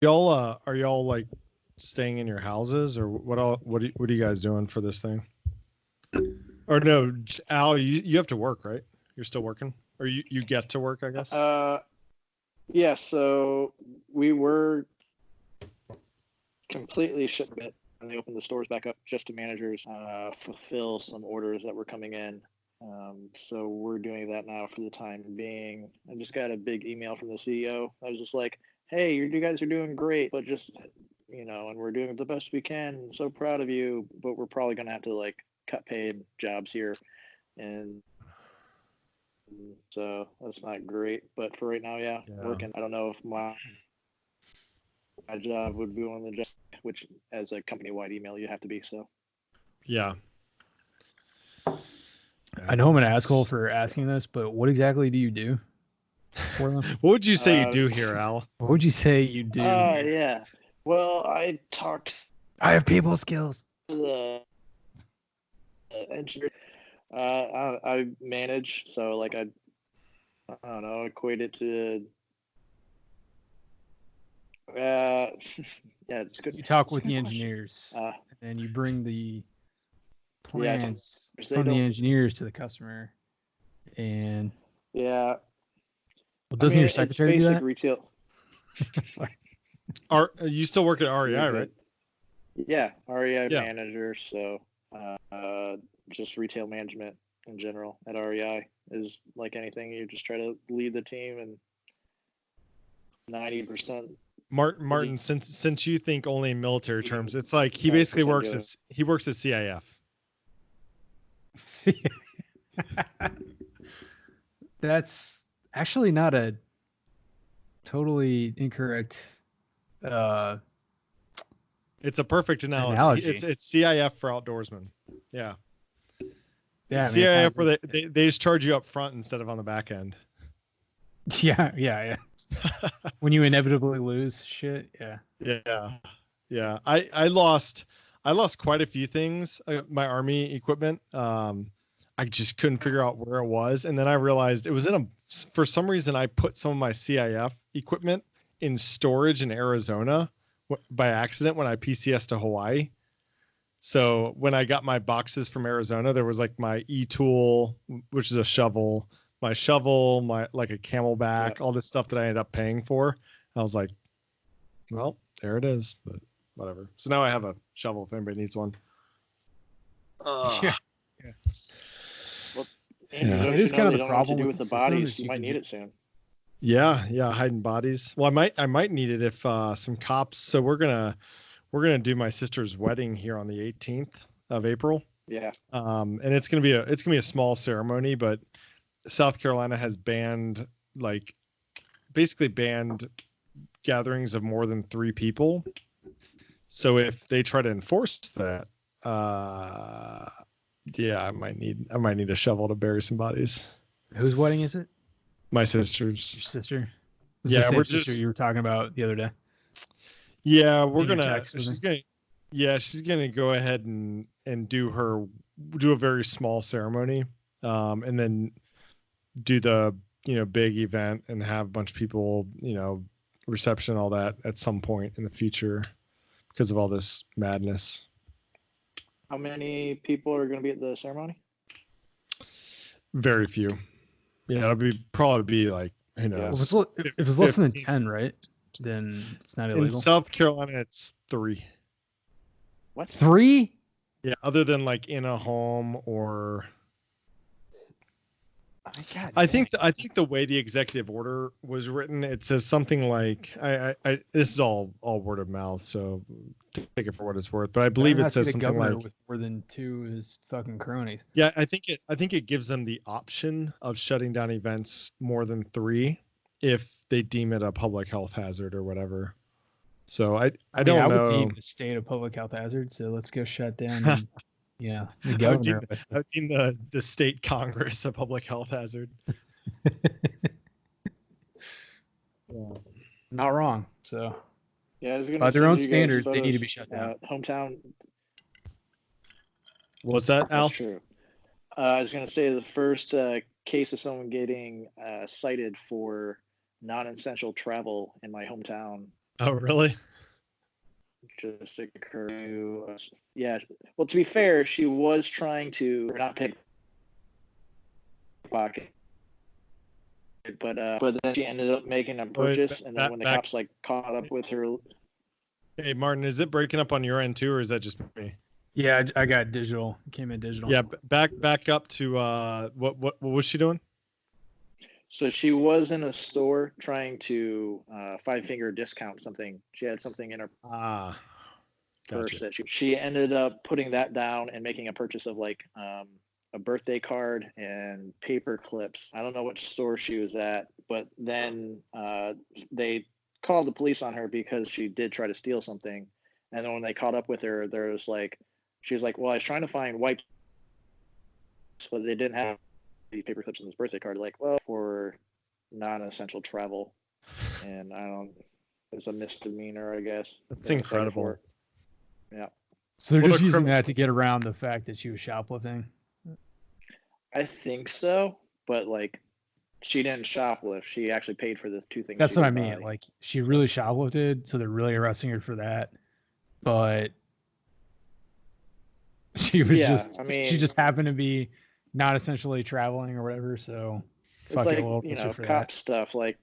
are y'all like staying in your houses, or what are you guys doing for this thing? Or no, Al, you have to work, right? You're still working, or you get to work, I guess. Yeah. So we were completely shut it, and they opened the stores back up just to managers fulfill some orders that were coming in. So we're doing that now for the time being. I just got a big email from the CEO. I was just like, hey, you guys are doing great, but just, and we're doing the best we can. I'm so proud of you, but we're probably going to have to like cut paid jobs here. And so that's not great. But for right now, yeah. Working. I don't know if my job would be one of the jobs, which as a company-wide email, you have to be. So. Yeah. I know I'm an asshole for asking this, but what exactly do you do for them? What would you say you do here, Al? What would you say you do? Yeah. Well, I have people skills. To the engineer. I manage, so like I don't know, equate it to. Yeah, it's good. You talk with the engineers, and then you bring the plans from the engineers to the customer, and well, doesn't your secretary do that? Retail. Sorry. You still work at REI, right? Yeah, REI manager. So just retail management in general at REI is like anything. You just try to lead the team, and 90%. Martin, since you think only in military terms, it's like he basically works at CIF. That's actually not a totally incorrect. It's a perfect analogy. It's CIF for outdoorsmen. Yeah. Yeah. CIF where they just charge you up front instead of on the back end. Yeah. When you inevitably lose shit. Yeah. I lost quite a few things. My Army equipment. I just couldn't figure out where it was. And then I realized it was for some reason I put some of my CIF equipment in storage in Arizona by accident when I PCS to Hawaii. So when I got my boxes from Arizona, there was like my e-tool, which is a shovel, my like a Camelback, all this stuff that I ended up paying for. I was like, well, there it is, but whatever. So now I have a shovel if anybody needs one. Yeah. Well, Andrew, it is kind of the problem with the bodies. You might need it soon. Yeah, hiding bodies. Well, I might need it if some cops. So we're gonna do my sister's wedding here on the 18th of April. Yeah. And it's gonna be a small ceremony, but South Carolina has basically banned gatherings of more than 3 people. So if they try to enforce that, I might need a shovel to bury some bodies. Whose wedding is it? My sister's. Your sister? We're sister you were talking about the other day. Yeah, she's gonna go ahead and do a very small ceremony, and then do the big event and have a bunch of people, reception, all that at some point in the future because of all this madness. How many people are going to be at the ceremony? Very few. Yeah, it'll probably be like, who knows? Well, if it was less than 10, right? Then it's not illegal. In South Carolina, it's 3. What? 3? Yeah, other than like in a home or. I think the way the executive order was written, it says something like I this is all word of mouth, so take it for what it's worth. But I believe it says something like with more than 2 is fucking cronies. Yeah, I think it gives them the option of shutting down events more than 3 if they deem it a public health hazard or whatever. So I don't know. I would deem the state a public health hazard, so let's go shut down. The governor. I would deem the state Congress a public health hazard. Not wrong. So yeah, by their own standards, they need to be shut down. Hometown. What's that, Al? That's true. I was going to say the first case of someone getting cited for non-essential travel in my hometown Oh, really? Just occurred to us. Yeah. Well, to be fair, she was trying to not pickpocket, but then she ended up making a purchase, and then when the cops like caught up with her. Hey, Martin, is it breaking up on your end too, or is that just me? Yeah, I got digital. It came in digital. Yeah, back up to what was she doing? So she was in a store trying to 5-finger discount something. She had something in her purse that she ended up putting that down and making a purchase of like a birthday card and paper clips. I don't know which store she was at, but then they called the police on her because she did try to steal something. And then when they caught up with her, there was like, she was like, well, I was trying to find wipes, but they didn't have the paper clips in this birthday card. Like, well, for non-essential travel. And it's a misdemeanor, I guess. That's incredible. Yeah. So they're just using that to get around the fact that she was shoplifting? I think so, but like she didn't shoplift. She actually paid for the 2 things. That's what I mean. Like she really shoplifted, so they're really arresting her for that. But she was she just happened to be not essentially traveling or whatever. So it's like cop stuff. Like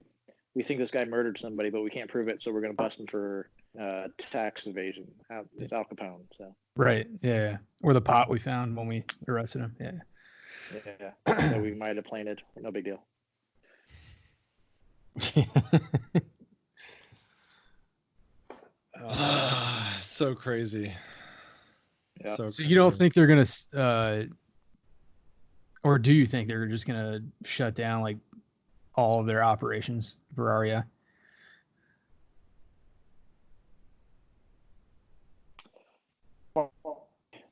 we think this guy murdered somebody, but we can't prove it, so we're gonna bust him for tax evasion. It's Al Capone. So right, yeah, or the pot we found when we arrested him. Yeah, that we might have planted. No big deal. So crazy. Yeah. So you don't think they're gonna, or do you think they're just gonna shut down like all of their operations for REI?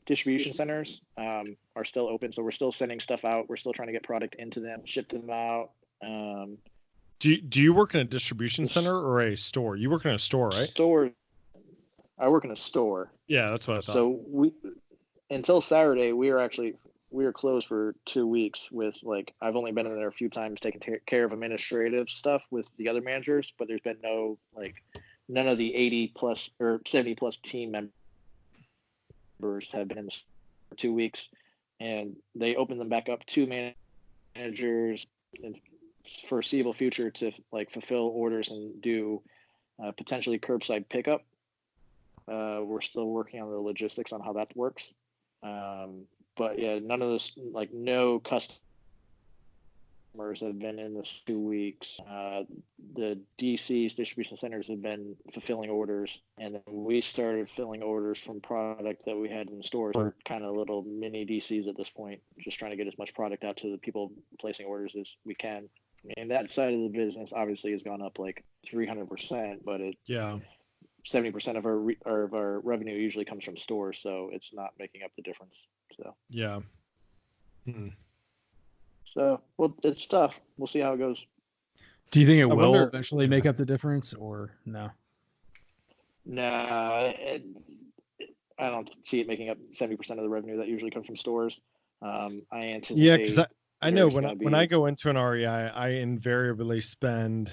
Distribution centers are still open, so we're still sending stuff out. We're still trying to get product into them, ship them out. Do you work in a distribution center or a store? You work in a store, right? Store. I work in a store. Yeah, that's what I thought. So until Saturday, we were closed for 2 weeks. With like, I've only been in there a few times taking care of administrative stuff with the other managers, but there's been none of the 80 plus or 70 plus team members have been in this for 2 weeks, and they opened them back up to managers in foreseeable future to like fulfill orders and do potentially curbside pickup. We're still working on the logistics on how that works. But yeah, none of this, like no customers have been in this 2 weeks. The DC's distribution centers have been fulfilling orders, and then we started filling orders from product that we had in the stores. We're kind of little mini DCs at this point, just trying to get as much product out to the people placing orders as we can. And that side of the business obviously has gone up like 300%, but 70% of our revenue usually comes from stores, so it's not making up the difference. So yeah. So well, it's tough. We'll see how it goes. Do you think it will eventually make up the difference, or no? Nah, I don't see it making up 70% of the revenue that usually comes from stores. I anticipate. Yeah, because I know when I go into an REI, I invariably spend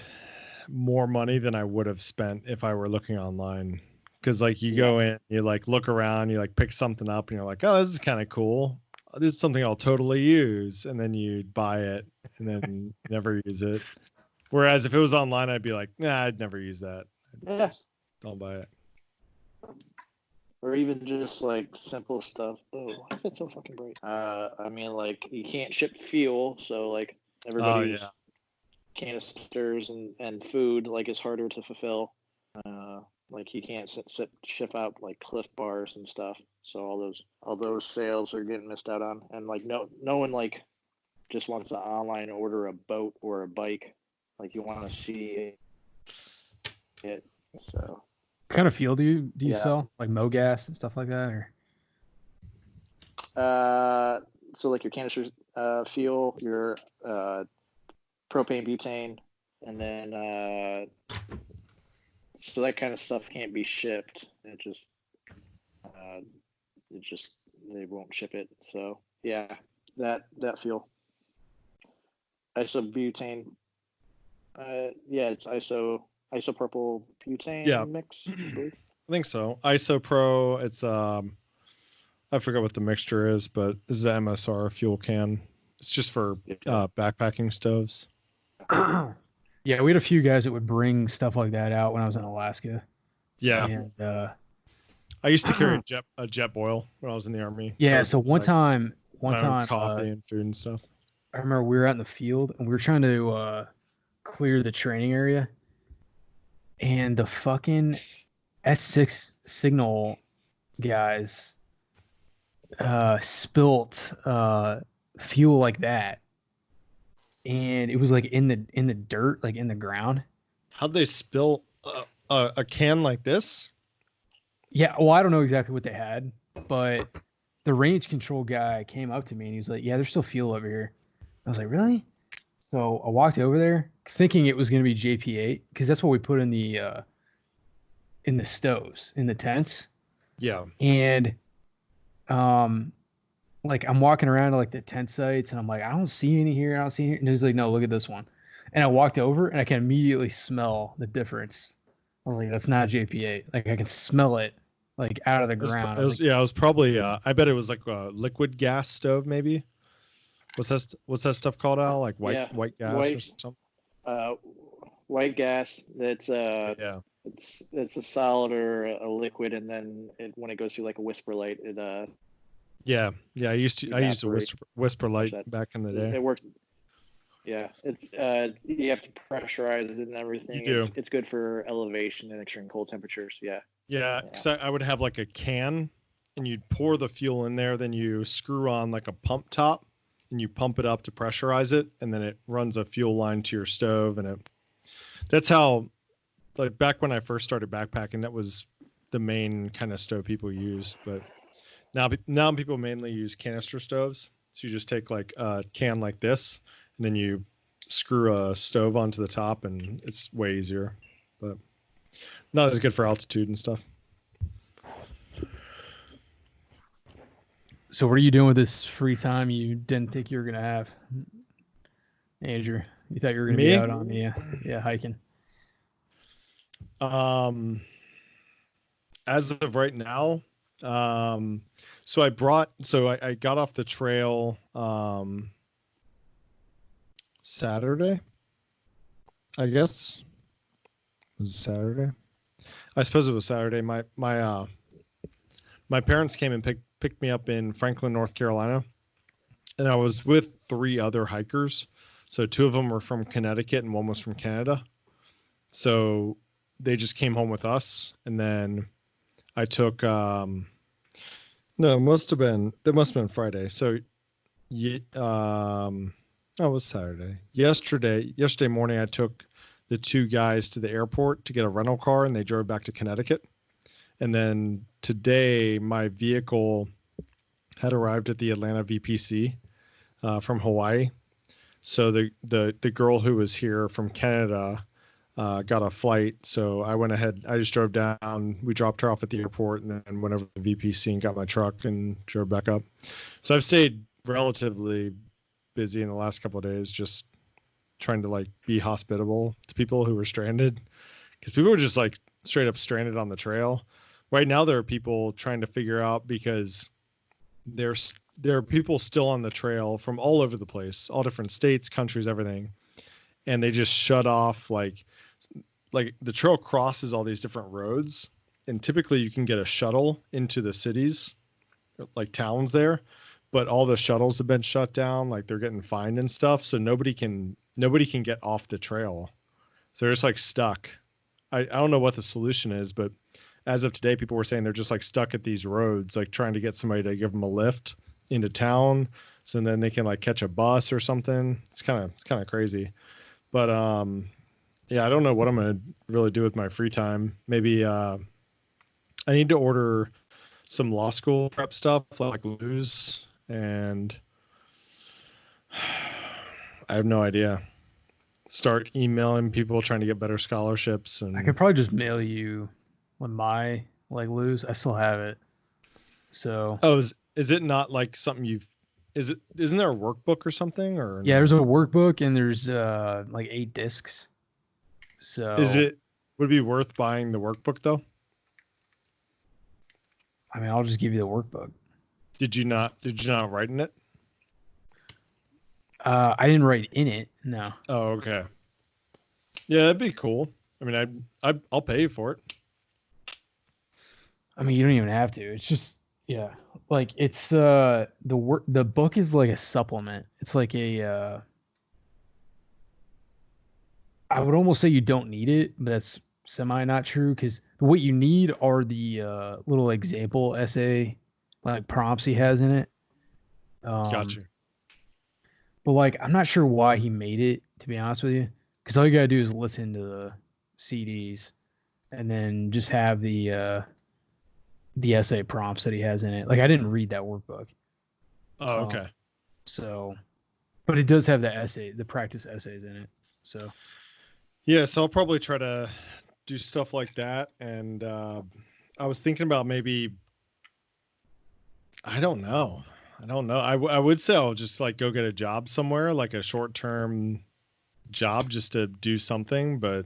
more money than I would have spent if I were looking online. Because like you go in, you like look around, you like pick something up, and you're like, oh, this is kind of cool. This is something I'll totally use, and then you buy it and then never use it. Whereas if it was online, I'd be like, nah, I'd never use that. Yes. Don't buy it. Or even just like simple stuff. Oh, why is that so fucking bright? I mean, like you can't ship fuel, so like everybody's canisters and food like is harder to fulfill. Like you can't ship out like Cliff Bars and stuff. So all those sales are getting missed out on. And like no one like just wants to online order a boat or a bike. Like you want to see it. So what kind of fuel do you sell? Like MoGas and stuff like that, or? So like your canister fuel, your propane, butane, and then so that kind of stuff can't be shipped. It just they won't ship it. So yeah, that fuel. Isobutane. It's isopropyl butane Yeah. mix, I believe. I think so. Isopro. It's I forgot what the mixture is, but this is the MSR fuel can. It's just for backpacking stoves. Yeah, we had a few guys that would bring stuff like that out when I was in Alaska. Yeah. And I used to carry a jet boil when I was in the Army. yeah, so one time coffee and food and stuff. I remember we were out in the field and we were trying to clear the training area, and the fucking S6 signal guys spilt fuel like that, and it was like in the dirt, like in the ground. How'd they spill a can like this? Yeah, well, I don't know exactly what they had, but the range control guy came up to me and he was like, "Yeah, there's still fuel over here." I was like, "Really?" So I walked over there thinking it was going to be JP8 because that's what we put in the stoves, in the tents. Yeah. And like I'm walking around to like the tent sites and I'm like, I don't see any here. I don't see any here. And he's like, "No, look at this one." And I walked over and I can immediately smell the difference. I was like, "That's not JP8. Like I can smell it like out of the ground." It was probably I bet it was like a liquid gas stove maybe. What's that stuff called, Al? Like white gas or something? White gas. That's it's a solid or a liquid, and then when it goes through like a whisper light, it I used a whisper light back in the day. It works. Yeah, it's you have to pressurize it and everything. You do. It's good for elevation and extreme cold temperatures. Yeah. Yeah, because I would have like a can, and you'd pour the fuel in there, then you screw on like a pump top, and you pump it up to pressurize it, and then it runs a fuel line to your stove, and that's how, like back when I first started backpacking, that was the main kind of stove people used. But now people mainly use canister stoves. So you just take like a can like this, and then you screw a stove onto the top, and it's way easier, but not as good for altitude and stuff. So what are you doing with this free time you didn't think you were gonna have, Andrew? You thought you were gonna be out on the hiking. As of right now, so I got off the trail Saturday, I guess. Was it Saturday? I suppose it was Saturday. My parents came and picked me up in Franklin, North Carolina, and I was with 3 other hikers. So 2 of them were from Connecticut and 1 was from Canada. So they just came home with us, and then I took it must have been Friday. So it was Saturday. Yesterday morning I took the 2 guys to the airport to get a rental car, and they drove back to Connecticut. And then today my vehicle had arrived at the Atlanta VPC from Hawaii. So the girl who was here from Canada got a flight. So I went ahead. I just drove down. We dropped her off at the airport and then went over to the VPC and got my truck and drove back up. So I've stayed relatively busy in the last couple of days, just trying to like be hospitable to people who were stranded, because people were just like straight up stranded on the trail. Right now there are people trying to figure out, because there are people still on the trail from all over the place, all different states, countries, everything, and they just shut off like the trail crosses all these different roads, and typically you can get a shuttle into the cities, like towns there, but all the shuttles have been shut down, like they're getting fined and stuff, so nobody can get off the trail. So they're just like stuck. I don't know what the solution is, but as of today, people were saying they're just like stuck at these roads, like trying to get somebody to give them a lift into town, so then they can like catch a bus or something. It's kind of crazy. But yeah, I don't know what I'm gonna really do with my free time. Maybe I need to order some law school prep stuff like Lose, and I have no idea. Start emailing people trying to get better scholarships, and I could probably just mail you one of my like Lose. I still have it. So is it not like something isn't there a workbook or something, or yeah, there's a workbook and there's like 8 discs. So is Would it be worth buying the workbook though? I mean, I'll just give you the workbook. Did you not write in it? I didn't write in it. No. Oh, okay. Yeah, that'd be cool. I mean, I'll pay you for it. I mean, you don't even have to. It's just, yeah, like it's the book is like a supplement. It's like a I would almost say you don't need it, but that's semi not true because what you need are the little example essay like prompts he has in it. Gotcha. But like, I'm not sure why he made it, to be honest with you, because all you gotta do is listen to the CDs and then just have the essay prompts that he has in it. Like, I didn't read that workbook. Oh, okay. So, but it does have the practice essays in it. So, yeah, so I'll probably try to do stuff like that. And I was thinking about maybe, I don't know. I would say I'll just like go get a job somewhere, like a short-term job just to do something, but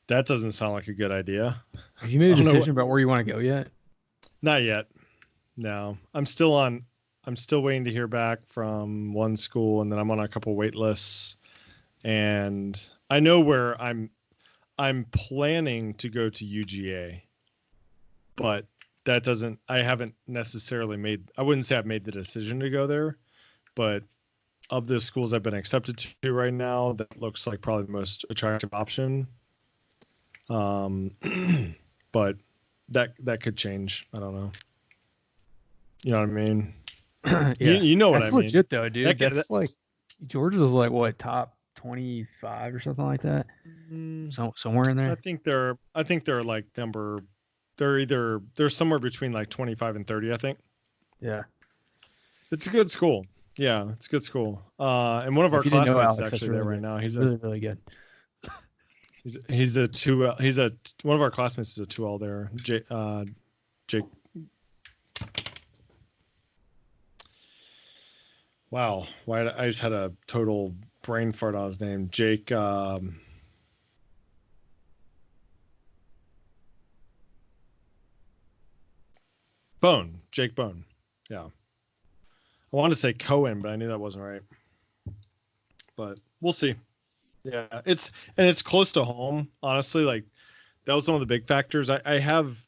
that doesn't sound like a good idea. have you made a decision about where you want to go yet? Not yet. No, I'm still waiting to hear back from one school, and then I'm on a couple wait lists, and I know where I'm planning to go to UGA, but I haven't necessarily I wouldn't say I've made the decision to go there, but of the schools I've been accepted to right now, that looks like probably the most attractive option. But that could change. I don't know. You know what I mean? Yeah. You know what I mean. That's legit though, dude. That's like Georgia's like what, top 25 or something like that. So somewhere in there. I think they're like they're somewhere between like 25 and 30, I think. Yeah. It's a good school. Yeah, it's a good school. And one of our classmates is actually there right now. He's really, really good. He's one of our classmates is a 2L there. Jake. Wow, I just had a total brain fart on his name. Jake. Jake Bone. Yeah. I wanted to say Cohen, but I knew that wasn't right. But we'll see. Yeah, it's close to home. Honestly, like that was one of the big factors. I have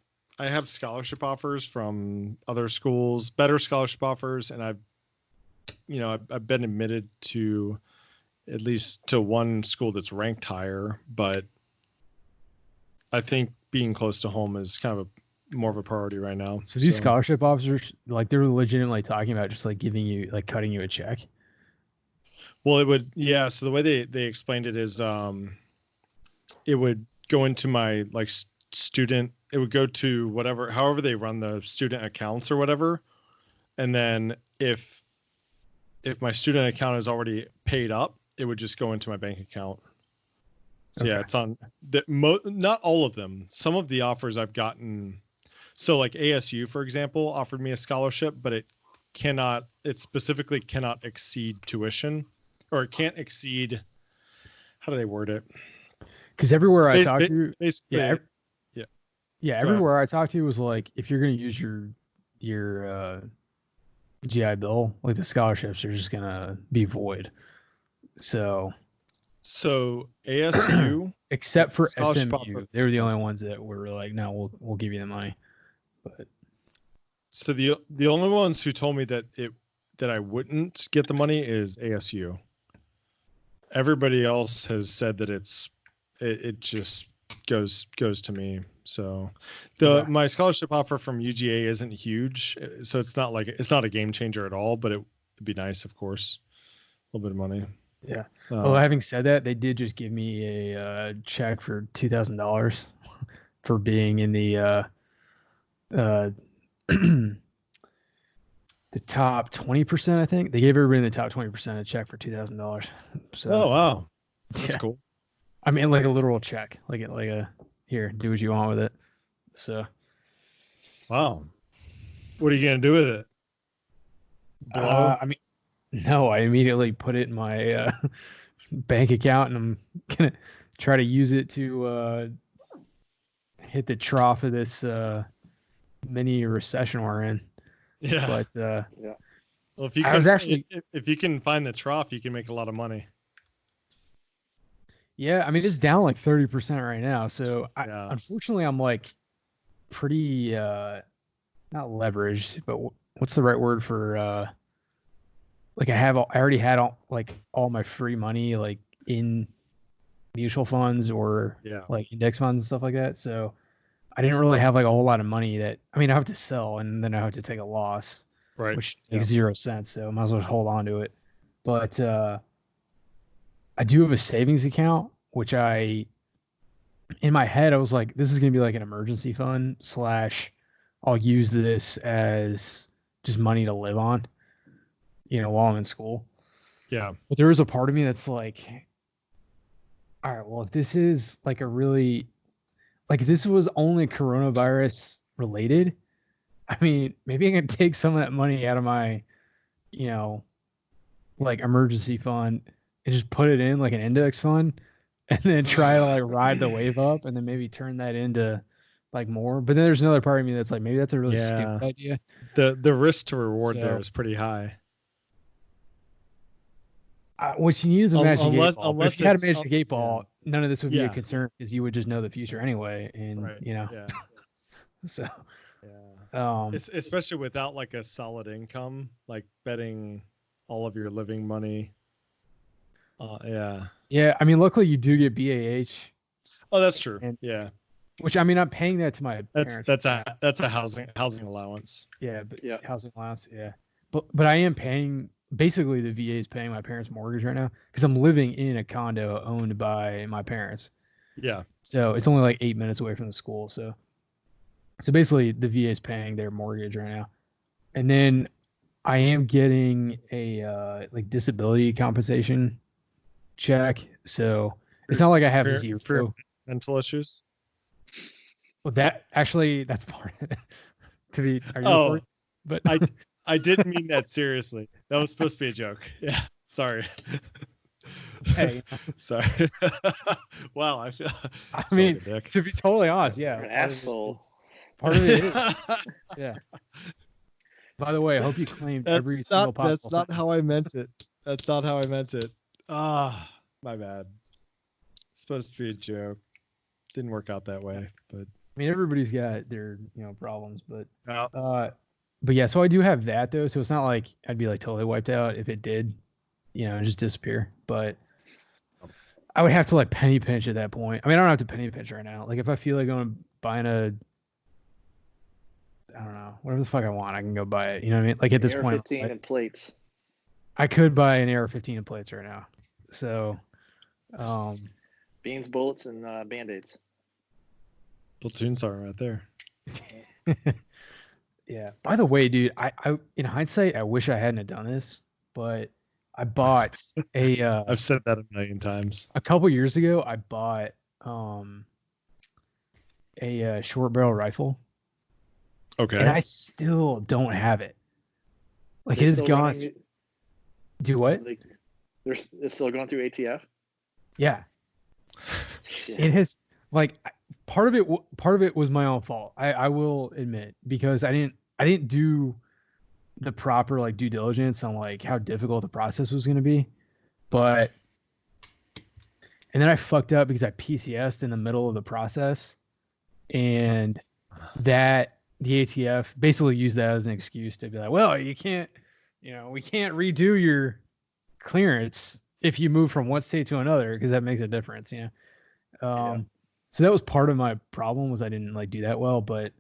scholarship offers from other schools, better scholarship offers, and I've been admitted to at least to one school that's ranked higher, but I think being close to home is kind of more of a priority right now. So these scholarship officers, like they're legitimately talking about just like giving you, like cutting you a check. Well, it would, yeah. So the way they explained it is, it would go into my like student. It would go to however they run the student accounts or whatever, and then if my student account is already paid up, it would just go into my bank account. So yeah, it's on not all of them. Some of the offers I've gotten. So like ASU, for example, offered me a scholarship, but it specifically cannot exceed tuition, or it can't exceed, how do they word it? Because everywhere I talk to, basically, everywhere I talk to was like, if you're going to use your GI Bill, like the scholarships are just going to be void. So ASU, except for SMU, they were the only ones that were like, no, we'll give you the money. But so the only ones who told me that I wouldn't get the money is ASU. Everybody else has said that it just goes to me. So my scholarship offer from UGA isn't huge, so it's not a game changer at all, but it would be nice, of course, a little bit of money. Yeah. Well, having said that, they did just give me a check for $2,000 for being in the the top 20%. I think they gave everybody in the top 20% a check for $2,000. So, oh wow, that's cool. I mean, like a literal check, like a here, do what you want with it. So, wow, what are you gonna do with it? I mean, no, I immediately put it in my bank account, and I'm gonna try to use it to hit the trough of this mini recession we're in. Yeah. But Yeah. Well, if you I can, was actually- if you can find the trough, you can make a lot of money. yeah, I mean it's down like 30% right now. So Yeah. unfortunately, I'm like pretty not leveraged, but what's the right word for like I already had all my free money like in mutual funds or Yeah. like index funds and stuff like that. So I didn't really have like a whole lot of money that I mean I have to sell and then I have to take a loss, Right. which makes 0 cents. So I might as well hold on to it. But I do have a savings account, which in my head I was like, this is gonna be like an emergency fund / I'll use this as just money to live on, while I'm in school. Yeah. But there is a part of me that's like, all right, well, if this is like if this was only coronavirus related, I mean, maybe I can take some of that money out of my, like emergency fund and just put it in like an index fund and then try to like ride the wave up and then maybe turn that into like more. But then there's another part of me that's like, maybe that's a really stupid idea. The risk to reward there is pretty high. What you need is a magic eight ball. But if you had a magic eight ball, none of this would be a Yeah. concern because you would just know the future anyway. And Yeah. so Yeah. Especially without like a solid income, like betting all of your living money. Yeah. Yeah, I mean, luckily you do get BAH. Oh, that's true. And- Yeah. Which I mean, I'm paying that to my parents. That's a housing allowance. Yeah, but Yeah. housing allowance. Yeah, but I am paying. Basically, the VA is paying my parents' mortgage right now because I'm living in a condo owned by my parents. Yeah. So it's only like 8 minutes away from the school. So basically, the VA is paying their mortgage right now, and then I am getting a like disability compensation check. So it's not like I have zero for mental issues. Well, that's part of it. Are you recording? But I didn't mean that seriously. That was supposed to be a joke. Yeah. Sorry. Hey. Sorry. Wow. I mean, to be totally honest, yeah. You're an asshole. Part of it is. Yeah. By the way, I hope you claimed every single possible. That's not how I meant it. That's not how I meant it. Ah, my bad. It's supposed to be a joke. Didn't work out that way, but. I mean, everybody's got their, problems, but yeah, so I do have that though. So it's not like I'd be like totally wiped out if it did, just disappear. But I would have to like penny pinch at that point. I mean, I don't have to penny pinch right now. Like if I feel like going buying I don't know, whatever the fuck I want, I can go buy it. You know what I mean? Like at this point, AR-15 and plates. I could buy an AR-15 and plates right now. So, beans, bullets, and band-aids. Platoon sergeant right there. Yeah. By the way, dude, I in hindsight, I wish I hadn't have done this, but I bought a. I've said that a million times. A couple years ago, I bought a short barrel rifle. Okay. And I still don't have it. Like it is gone. Do what? It's still going through ATF. Yeah. Shit. It has like. Part of it was my own fault. I will admit because I didn't do the proper like due diligence on like how difficult the process was going to be, and then I fucked up because I PCS'd in the middle of the process, and that the ATF basically used that as an excuse to be like, well, you can't, we can't redo your clearance if you move from one state to another because that makes a difference, Yeah. So that was part of my problem was I didn't like do that well, but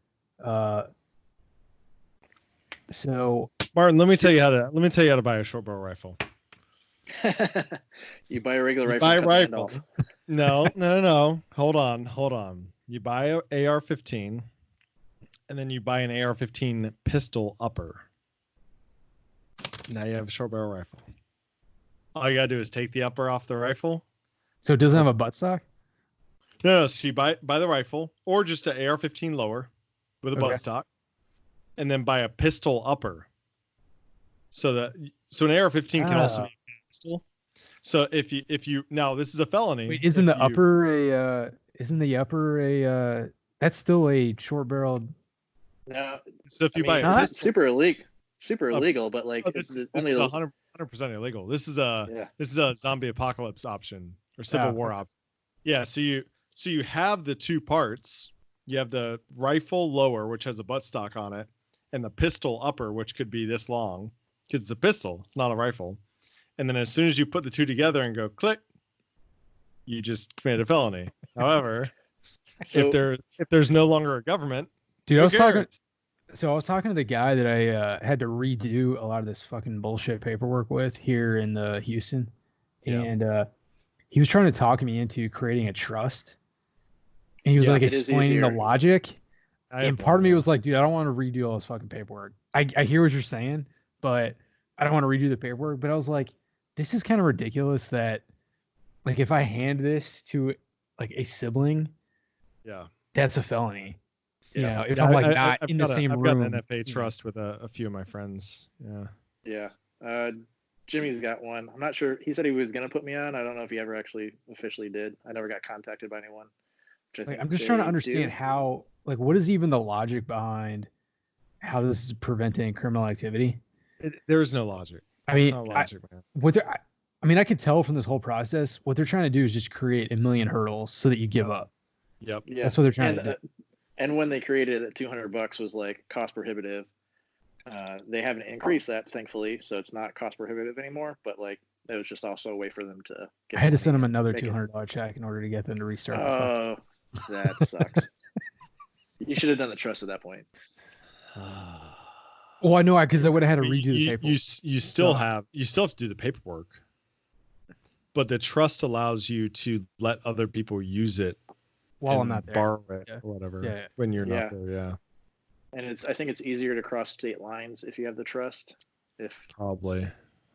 so Martin, let me tell you how to buy a short barrel rifle. You buy a regular rifle. Buy a rifle. No. Hold on. You buy a AR-15, and then you buy an AR-15 pistol upper. Now you have a short barrel rifle. All you gotta do is take the upper off the rifle. So it doesn't have a buttstock? No, so you buy the rifle or just an AR-15 lower with a buttstock, and then buy a pistol upper. So an AR-15 can also be a pistol. So if you now this is a felony. Wait, isn't the upper a That's still a short-barreled. No, So if you buy Huh? it's super illegal, but like this it's is only 100% illegal. This is a zombie apocalypse option or Civil War option. Yeah, so you have the two parts. You have the rifle lower, which has a buttstock on it, and the pistol upper, which could be this long, because it's a pistol, it's not a rifle. And then as soon as you put the two together and go click, you just committed a felony. However, if there's no longer a government, dude, I was talking. cares? So I was talking to the guy that I had to redo a lot of this fucking bullshit paperwork with here in Houston, and he was trying to talk me into creating a trust, and he was like explaining the logic, and part of me was like, dude, I don't want to redo all this fucking paperwork. I hear what you're saying, but I don't want to redo the paperwork. But I was like, this is kind of ridiculous that, like, if I hand this to like a sibling, that's a felony. You know, if I'm like not in the same room. I've got an NFA trust with a few of my friends. Yeah. Jimmy's got one. I'm not sure. He said he was going to put me on. I don't know if he ever actually officially did. I never got contacted by anyone. I'm just trying to understand how, like, what is even the logic behind how this is preventing criminal activity? There is no logic. I mean, no logic, man. I could tell from this whole process, what they're trying to do is just create a million hurdles so that you give up. Yep. Yeah. That's what they're trying to do. And when they created it at $200 was like cost prohibitive. They haven't increased that, thankfully, so it's not cost prohibitive anymore. But like, it was just also a way for them to. I had to send them another $200 check in order to get them to restart. Oh, that sucks. You should have done the trust at that point. Well, I know, because I would have had to redo the paperwork. You still have to do the paperwork, but the trust allows you to let other people use it while I'm not there, borrow it or whatever when you're not there. Yeah. And I think it's easier to cross state lines if you have the trust. Probably,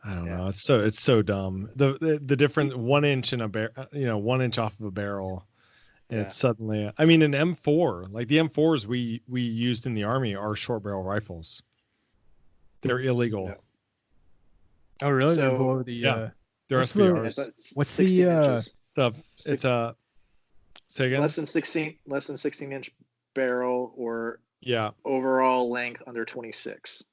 I don't know. It's so dumb. The different 1 inch in a 1 inch off of a barrel. And it's suddenly, I mean, an M4, like the M4s we used in the Army are short barrel rifles. They're illegal. Yeah. Oh, really? So, they're below the they're SBRs. What's the stuff? It's a say again. Less than 16 inch barrel or Yeah. Overall length under 26.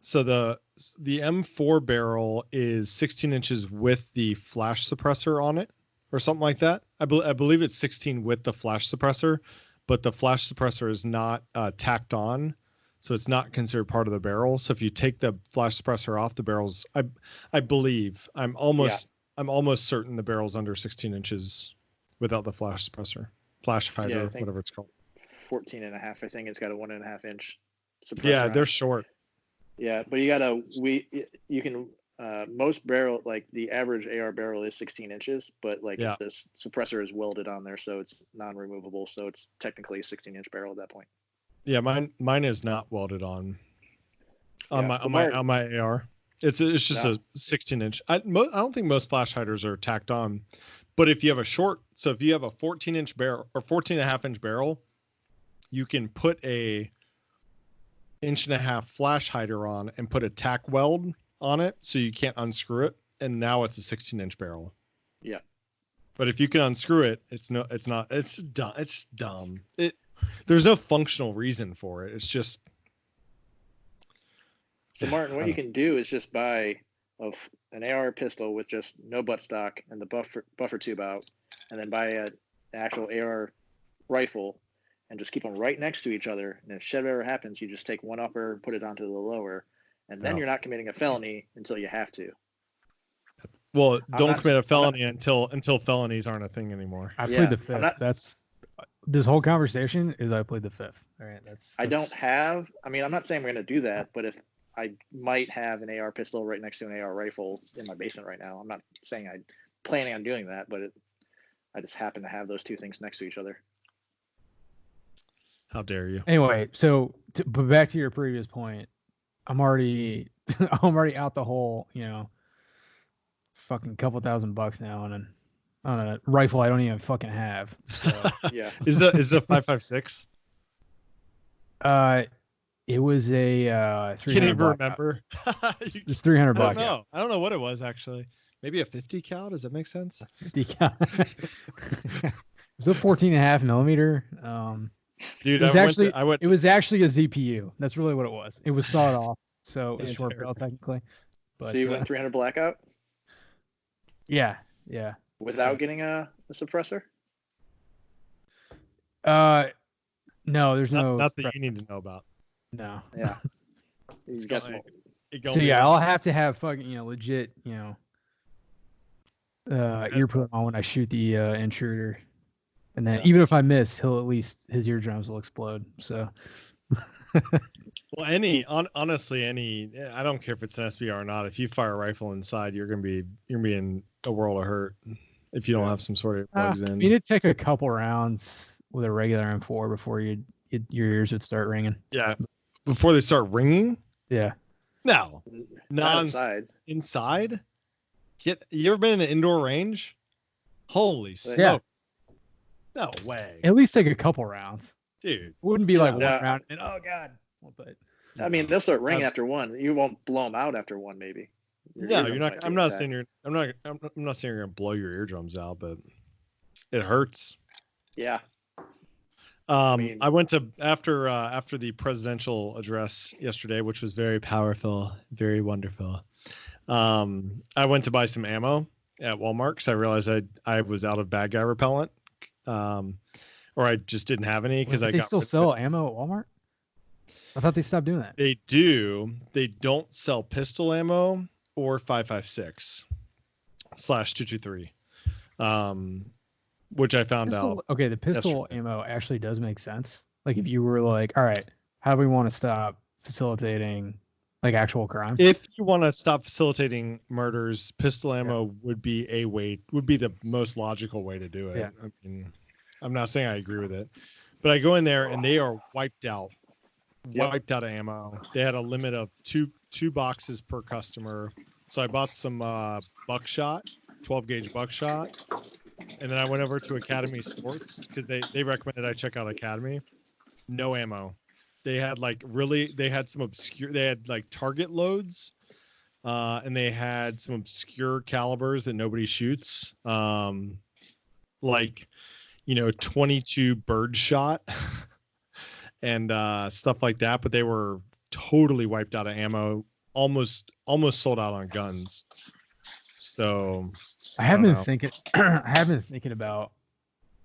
So the M4 barrel is 16 inches with the flash suppressor on it, or something like that. I believe it's 16 with the flash suppressor, but the flash suppressor is not tacked on, so it's not considered part of the barrel. So if you take the flash suppressor off the barrels, I believe I'm almost certain the barrel's under 16 inches without the flash suppressor, flash hider, whatever it's called. 14 and a half. I think it's got a 1.5 inch suppressor. Yeah, they're short. Yeah, but you can most barrel, like the average AR barrel is 16 inches, but like this suppressor is welded on there, so it's non-removable, so it's technically a 16-inch barrel at that point. Yeah, mine is not welded on my AR. It's just a 16-inch. I don't think most flash hiders are tacked on, but if you have if you have a 14-inch barrel or 14.5-inch barrel, you can put a 1.5 inch flash hider on and put a tack weld on it, so you can't unscrew it, and now it's a 16-inch barrel. Yeah. But if you can unscrew it, it's dumb. It's dumb. There's no functional reason for it. It's just. So Martin, what you can do is just buy an AR pistol with just no buttstock and the buffer tube out, and then buy an actual AR rifle and just keep them right next to each other. And if shit ever happens, you just take one upper and put it onto the lower, and then you're not committing a felony until you have to. Well, don't commit a felony until felonies aren't a thing anymore. I played the fifth. That's this whole conversation is I played the fifth. All right, I'm not saying we're going to do that, but if I might have an AR pistol right next to an AR rifle in my basement right now. I'm not saying I'm planning on doing that, but I just happen to have those two things next to each other. How dare you? Anyway, but back to your previous point, I'm already out the whole, fucking couple $1,000 now on a rifle I don't even fucking have. So. Yeah. Is it a 5.56? It was a $300. Can't even remember. It's $300. I don't know what it was actually. Maybe a 50 cal. Does that make sense? 50 cal. was a 14.5 millimeter. Dude, It was actually I went it was actually a ZPU. That's really what it was. It was sawed off, so it was Yeah, short terrible. barrel technically. But So you went 300 blackout yeah. without getting a suppressor? No, there's no not that you need to know about. no. Yeah. You got some. So yeah, I'll have to have fucking legit ear put on when I shoot the intruder, and then even if I miss, he'll at least his eardrums will explode. So. Well, honestly, I don't care if it's an SBR or not. If you fire a rifle inside, you're gonna be in a world of hurt if you don't have some sort of plugs in. It'd take a couple rounds with a regular M4 before your ears would start ringing. Yeah, before they start ringing. Yeah. No, not inside. Inside? You ever been in an indoor range? Holy smokes! Yeah. No way. At least take a couple rounds, dude. It wouldn't be like one round and oh god. But I mean, they'll start ringing after one. You won't blow them out after one, maybe. No, you're not. I'm not saying I'm not saying you're gonna blow your eardrums out, but it hurts. Yeah. I went to after the presidential address yesterday, which was very powerful, very wonderful. I went to buy some ammo at Walmart because I realized I was out of bad guy repellent, or I just didn't have any because they still sell ammo at Walmart. I thought they stopped doing that. They do. They don't sell pistol ammo or 5.56/223. Which I found out. Okay, the pistol ammo actually does make sense. Like if you were like, all right, how do we want to stop facilitating like actual crime? If you want to stop facilitating murders, pistol ammo would be the most logical way to do it. Yeah. I mean, I'm not saying I agree with it, but I go in there and they are wiped out of ammo. They had a limit of two boxes per customer. So I bought some buckshot, 12 gauge buckshot. And then I went over to Academy Sports because they recommended I check out Academy. No ammo. They had some obscure. They had like target loads, and they had some obscure calibers that nobody shoots, like 22 bird shot and stuff like that. But they were totally wiped out of ammo. Almost sold out on guns. So I have been thinking. I have been thinking about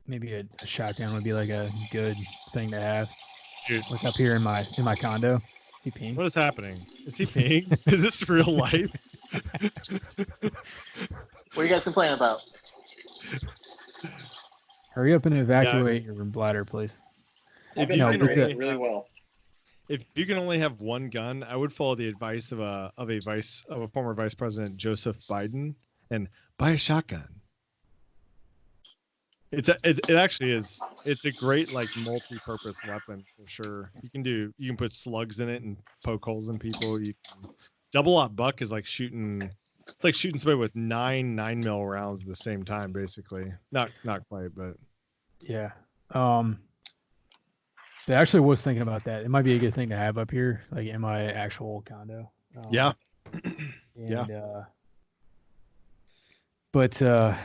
maybe a shotgun would be like a good thing to have. Dude. Like up here in my condo. Is he peeing? What is happening? Is he peeing? Is this real life? What are you guys complaining about? Hurry up and evacuate your bladder, please. I've been really well. If you can only have one gun, I would follow the advice of a former Vice President Joseph Biden and buy a shotgun. It actually is. It's a great like multi-purpose weapon for sure. You can put slugs in it and poke holes in people. You can, double-aught buck is like shooting. It's like shooting somebody with 9.9mm rounds at the same time, basically. Not quite, but yeah. But I actually was thinking about that. It might be a good thing to have up here, like in my actual condo. Yeah. Yeah. But I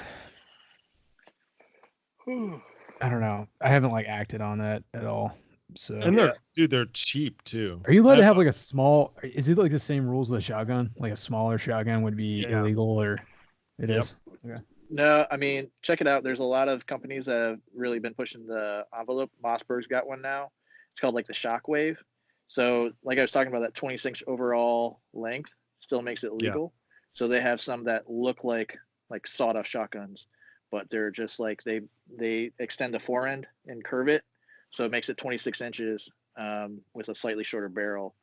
don't know. I haven't like acted on that at all. So and they're cheap too. Are you allowed to have like a small? Is it like the same rules as a shotgun? Like a smaller shotgun would be illegal, or it is? Okay. No, I mean, check it out. There's a lot of companies that have really been pushing the envelope. Mossberg's got one now. It's called like the Shockwave. So like I was talking about, that 26 overall length still makes it legal. Yeah. So they have some that look like sawed-off shotguns, but they're just like they extend the forend and curve it, so it makes it 26 inches with a slightly shorter barrel.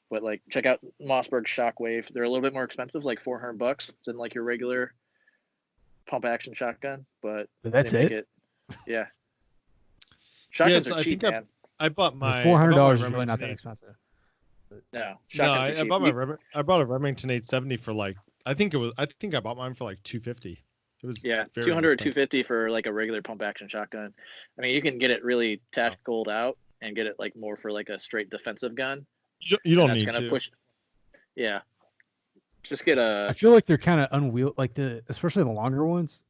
But like check out Mossberg Shockwave. They're a little bit more expensive, like $400 than like your regular pump action shotgun, but that's it. Yeah. Shotguns are cheap, man. I bought my $400 is really not that expensive. No, I bought a Remington 870 for like I think I bought mine for like $250. It was 200 or 250 for like a regular pump action shotgun. I mean, you can get it really tacticaled out and get it like more for like a straight defensive gun. You don't need to push. Yeah. Just get a. I feel like they're kind of unwieldy, like especially the longer ones.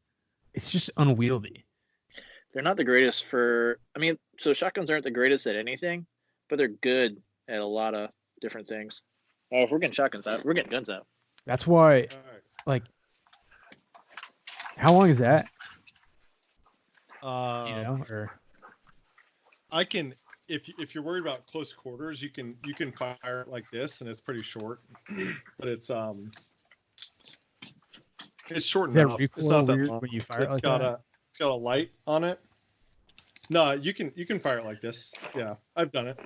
It's just unwieldy. They're not the greatest for. I mean, so shotguns aren't the greatest at anything, but they're good at a lot of different things. Oh, if we're getting shotguns out, we're getting guns out. That's why, like, how long is that? Do you know? Or I can, if you're worried about close quarters, you can fire it like this, and it's pretty short, but it's short is that enough. It's recoil not that weird long. when you fire it like got that? It's got a light on it. No, you can fire it like this. Yeah, I've done it.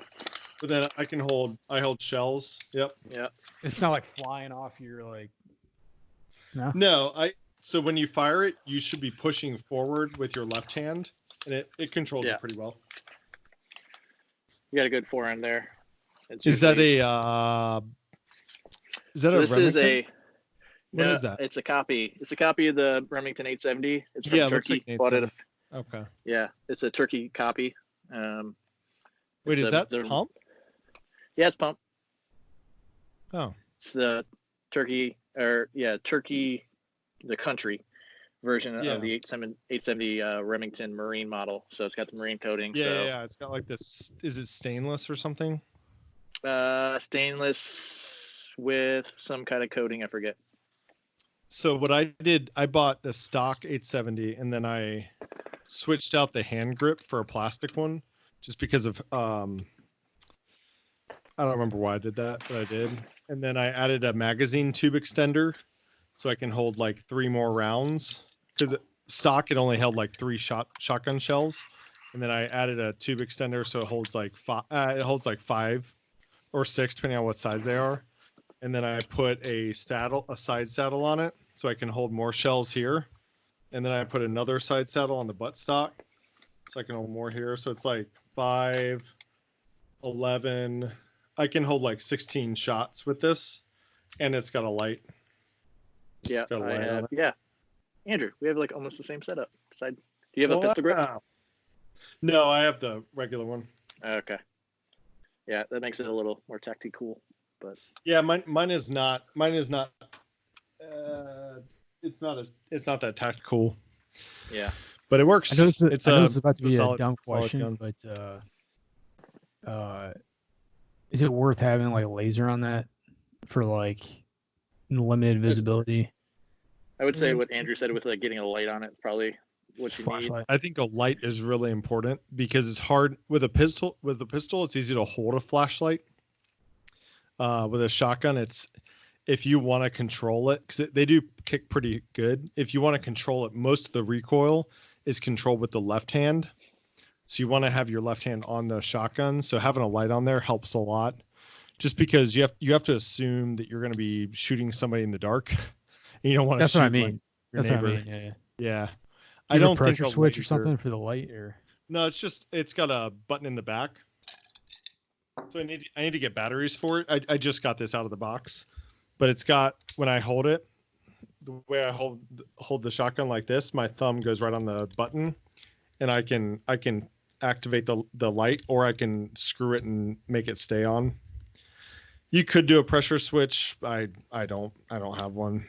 But then I hold shells. Yep. Yeah. It's not like flying off your like. No. No, so when you fire it, you should be pushing forward with your left hand, and it controls it pretty well. You got a good forehand there. Is that a this Remington? is a What is that? It's a copy. It's a copy of the Remington 870. It's from Yeah, it looks Turkey. like Bought it. Okay. Yeah, it's a Turkey copy. Wait, is that pump? Yeah, it's pump. Oh. It's the Turkey, the country version of the 870 Remington Marine model. So it's got the Marine coating. Yeah. It's got like this. Is it stainless or something? Stainless with some kind of coating. I forget. So what I did, I bought the stock 870, and then I switched out the hand grip for a plastic one, just because of I don't remember why I did that, but I did. And then I added a magazine tube extender, so I can hold like 3 more rounds. Because stock it only held like 3 shotgun shells, and then I added a tube extender, so it holds like 5. It holds like 5 or 6, depending on what size they are. And then I put a side saddle on it, so I can hold more shells here. And then I put another side saddle on the buttstock, so I can hold more here. So it's like 5, 11. I can hold like 16 shots with this, and it's got a light. Yeah, I have. Yeah, Andrew, we have like almost the same setup. Do you have a pistol grip? No, I have the regular one. Okay. Yeah, that makes it a little more tactical. But yeah, mine is not. It's not that tactical. Yeah, but it works. I know it's about to be a dumb question, but is it worth having like a laser on that for like limited visibility? I would say what Andrew said with like getting a light on it, probably what you need. I think a light is really important because it's hard with a pistol. With a pistol, it's easy to hold a flashlight. With a shotgun, if you want to control it, because they do kick pretty good. If you want to control it, most of the recoil is controlled with the left hand. So you want to have your left hand on the shotgun. So having a light on there helps a lot. Just because you have to assume that you're going to be shooting somebody in the dark, and you don't want to. That's shoot what I mean. Like That's neighbor. What I mean. Yeah. I don't pressure think switch or something for the light, or no. It's got a button in the back. So I need to get batteries for it. I just got this out of the box, but it's got, when I hold it, the way I hold the shotgun like this, my thumb goes right on the button, and I can activate the light, or I can screw it and make it stay on. You could do a pressure switch. I don't have one.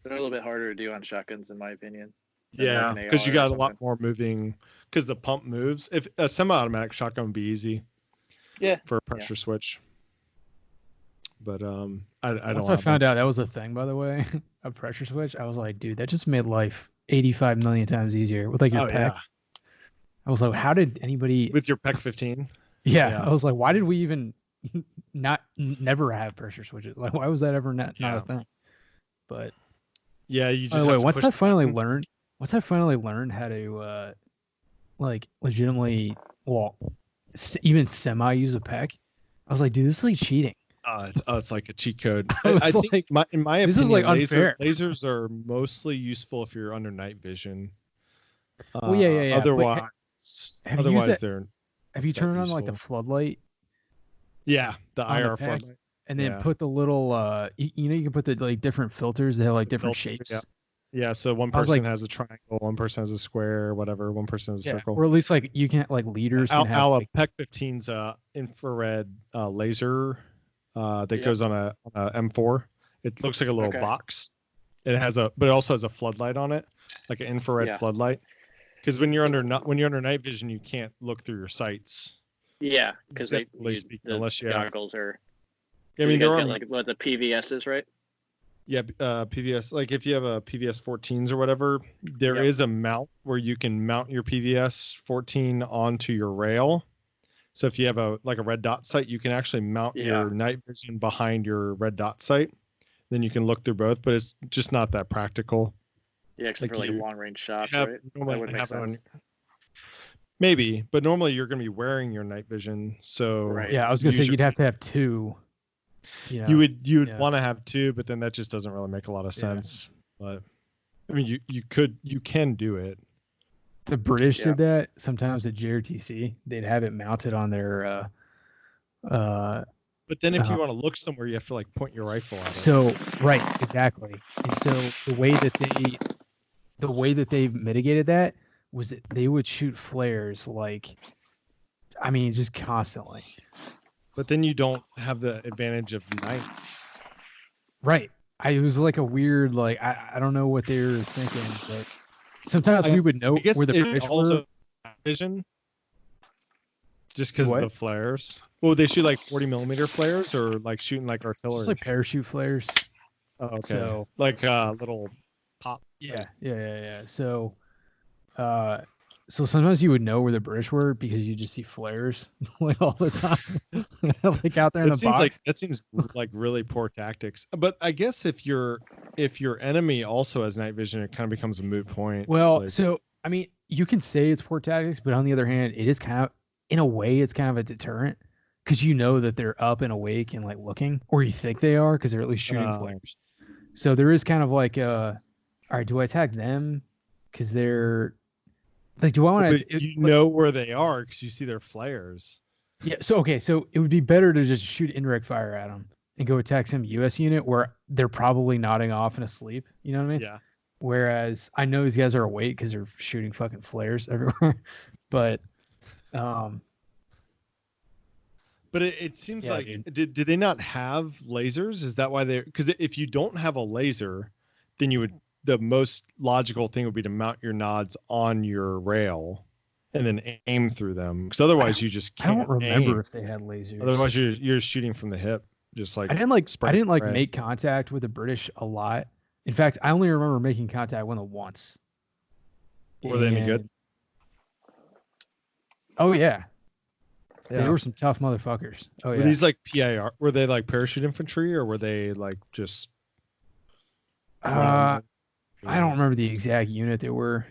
They're a little bit harder to do on shotguns, in my opinion. Yeah, because you got a lot more moving, because the pump moves. If a semi-automatic shotgun would be easy. Yeah. For a pressure switch. But I don't. Once I found out that was a thing, by the way, a pressure switch, I was like, dude, that just made life 85 million times easier with like your PEC. Yeah. I was like, how did anybody with your PEC 15? Yeah, I was like, why did we even never have pressure switches? Like, why was that ever not a thing? But yeah, you just. Once I finally learned how to like legitimately even semi use a PEC, I was like, dude, this is like cheating. It's like a cheat code. I think in my opinion, this is like unfair. Lasers are mostly useful if you're under night vision. Well, yeah. Otherwise, they're. Have you turned on like the floodlight? Yeah, the IR floodlight. And then put the little, you can put the like different filters that have like different shapes. Yeah, so one person has a triangle, one person has a square, whatever. One person has a circle. Or at least like you can like leaders. PEC 15's infrared laser that goes on a M4. It looks like a little box. But it also has a floodlight on it, like an infrared floodlight. Because when you're under night vision, you can't look through your sights. Yeah, because the unless you have goggles are. I mean, you there guys are got like what the PVS is, right? yeah, PVS. Like if you have a PVS 14s or whatever, there is a mount where you can mount your PVS 14 onto your rail. So if you have a red dot sight, you can actually mount your night vision behind your red dot sight. Then you can look through both, but it's just not that practical. Yeah, except for like long range shots, right? That would make sense. Maybe, but normally you're going to be wearing your night vision. So right. Yeah, I was going to say you'd have to have two. You would want to have two, but then that just doesn't really make a lot of sense. But I mean, you can do it. The British did that sometimes at JRTC. They'd have it mounted on their. But then if you want to look somewhere, you have to like point your rifle at it. So right, exactly. And so the way that they mitigated that was that they would shoot flares just constantly. But then you don't have the advantage of night. Right. It was like a weird I don't know what they were thinking, but sometimes we would know where the British were. Vision. Just because of the flares. Well, they shoot like 40 millimeter flares or like shooting like artillery. Just like parachute flares. Oh, okay. So like little pop. Yeah. So, so sometimes you would know where the British were because you just see flares like all the time, like out there in the box. That seems like really poor tactics. But I guess if your enemy also has night vision, it kind of becomes a moot point. Well, so I mean, you can say it's poor tactics, but on the other hand, it is kind of, in a way, it's kind of a deterrent because you know that they're up and awake and like looking, or you think they are because they're at least shooting flares. So there is kind of like, all right, do I attack them because they're like, do I want to? You know where they are because you see their flares. Yeah. So okay, so it would be better to just shoot indirect fire at them and go attack some U.S. unit where they're probably nodding off and asleep. You know what I mean? Yeah. Whereas I know these guys are awake because they're shooting fucking flares everywhere, but. But it seems like did they not have lasers? Is that why they? Because if you don't have a laser, then the most logical thing would be to mount your nods on your rail and then aim through them. Because otherwise you just can't. I don't remember if they had lasers. Otherwise you're shooting from the hip, just like. I didn't make contact with the British a lot. In fact, I only remember making contact with them once. Were they any good? Oh yeah. They were some tough motherfuckers. Oh yeah. Were these like PIR? Were they like parachute infantry or were they like just? I don't remember the exact unit they were.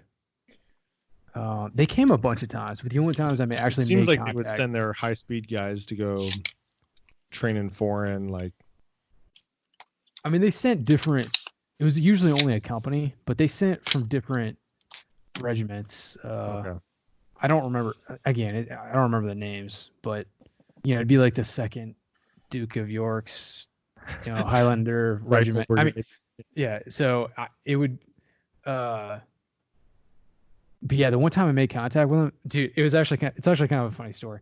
They came a bunch of times, but the only times I actually seems made like contact, they would send their high speed guys to go train in foreign. Like, I mean, they sent different. It was usually only a company, but they sent from different regiments. Okay. I don't remember. Again, I don't remember the names, but it'd be like the 2nd Duke of York's, Highlander regiment. I mean, yeah. So it would. But yeah, the one time I made contact with him, dude, it's actually kind of a funny story.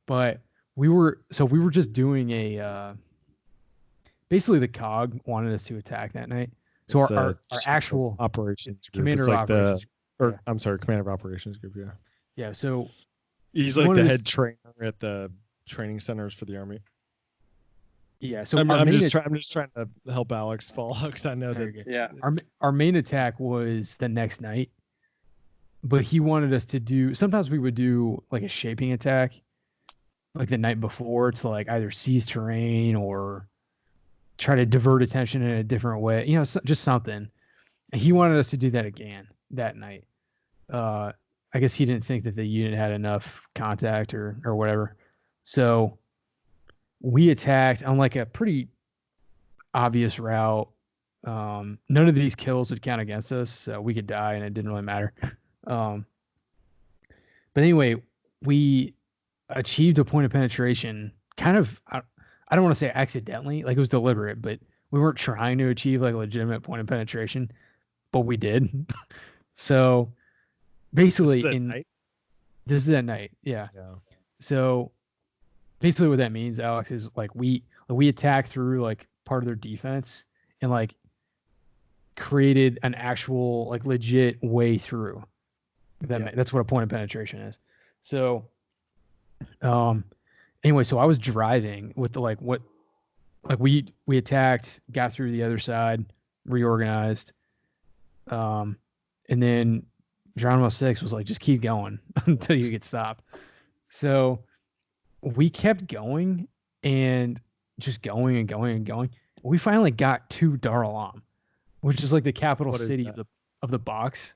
But we were just doing basically the COG wanted us to attack that night. So our actual operations group. Commander of Operations. I'm sorry, Commander of Operations group. Yeah. Yeah, so he's like the head trainer at the training centers for the Army. Yeah, so I'm just trying to help Alex follow because I know that. Yeah. Our main attack was the next night, but he wanted us to do. Sometimes we would do like a shaping attack, like the night before, to like either seize terrain or try to divert attention in a different way. Just something. And he wanted us to do that again that night. I guess he didn't think that the unit had enough contact or whatever. So we attacked on like a pretty obvious route. None of these kills would count against us, so we could die and it didn't really matter. But anyway, we achieved a point of penetration kind of, I don't want to say accidentally, like it was deliberate, but we weren't trying to achieve like a legitimate point of penetration, but we did. So basically this is at night. Yeah. So basically what that means, Alex, is like we attacked through like part of their defense and like created an actual like legit way through. That's what a point of penetration is. So, anyway, so I was driving with we attacked, got through the other side, reorganized, and then Geronimo 6 was like, just keep going until you get stopped. So we kept going and just going and going and going. We finally got to Dar Alam, which is like the capital city of the box.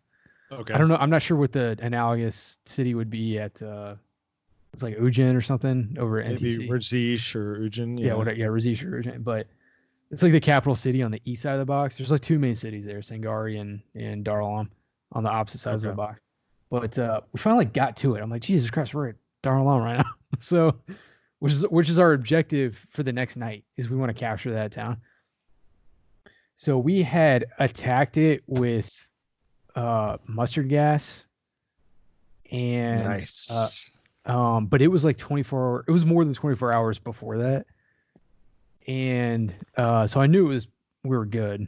Okay. I don't know. I'm not sure what the analogous city would be at. It's like Ujin or something over at Maybe NTC. Razish or Ujin. Yeah, Razish or Ujin. But it's like the capital city on the east side of the box. There's like two main cities there, Sangari and Dar Alam, on the opposite sides of the box. But we finally got to it. I'm like, Jesus Christ, we're at Dar Alam right now. So, which is our objective for the next night, is we want to capture that town. So we had attacked it with mustard gas, and nice. But it was like 24. It was more than 24 hours before that, and so I knew we were good.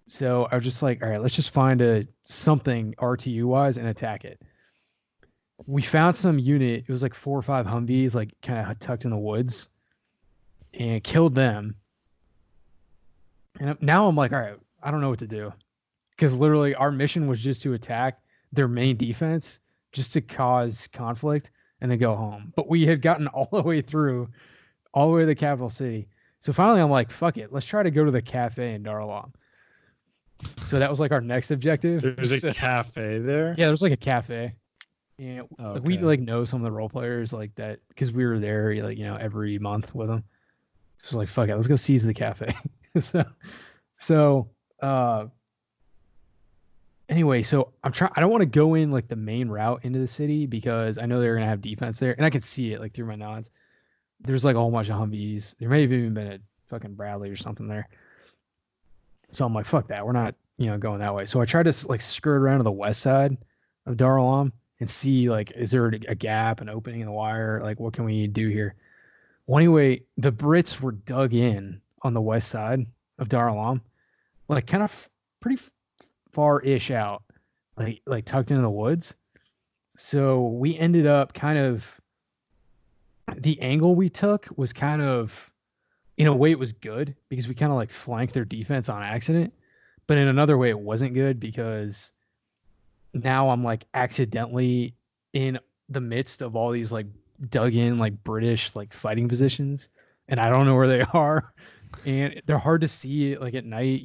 So I was just like, all right, let's just find something RTU wise and attack it. We found some unit. It was like 4 or 5 Humvees, like kind of tucked in the woods, and killed them. And now I'm like, all right, I don't know what to do, because literally our mission was just to attack their main defense, just to cause conflict and then go home. But we had gotten all the way to the capital city. So finally I'm like, fuck it, let's try to go to the cafe in Dar Alam. So that was like our next objective. There's a cafe there? Yeah, there's like a cafe. And we like know some of the role players like that, because we were there like, every month with them. So like, fuck it, let's go seize the cafe. Anyway, so I don't want to go in like the main route into the city, because I know they're gonna have defense there, and I could see it like through my nods. There's like a whole bunch of Humvees. There may have even been a fucking Bradley or something there. So I'm like, fuck that. We're not, going that way. So I tried to like skirt around to the west side of Dar Alam and see like, is there a gap, an opening in the wire? Like, what can we do here? Well, anyway, the Brits were dug in on the west side of Dar Alam, like kind of pretty far-ish out, like tucked into the woods. So we ended up the angle we took was kind of, in a way it was good, because we kind of like flanked their defense on accident. But in another way it wasn't good, because now I'm like accidentally in the midst of all these like dug in like British like fighting positions, and I don't know where they are, and they're hard to see like at night,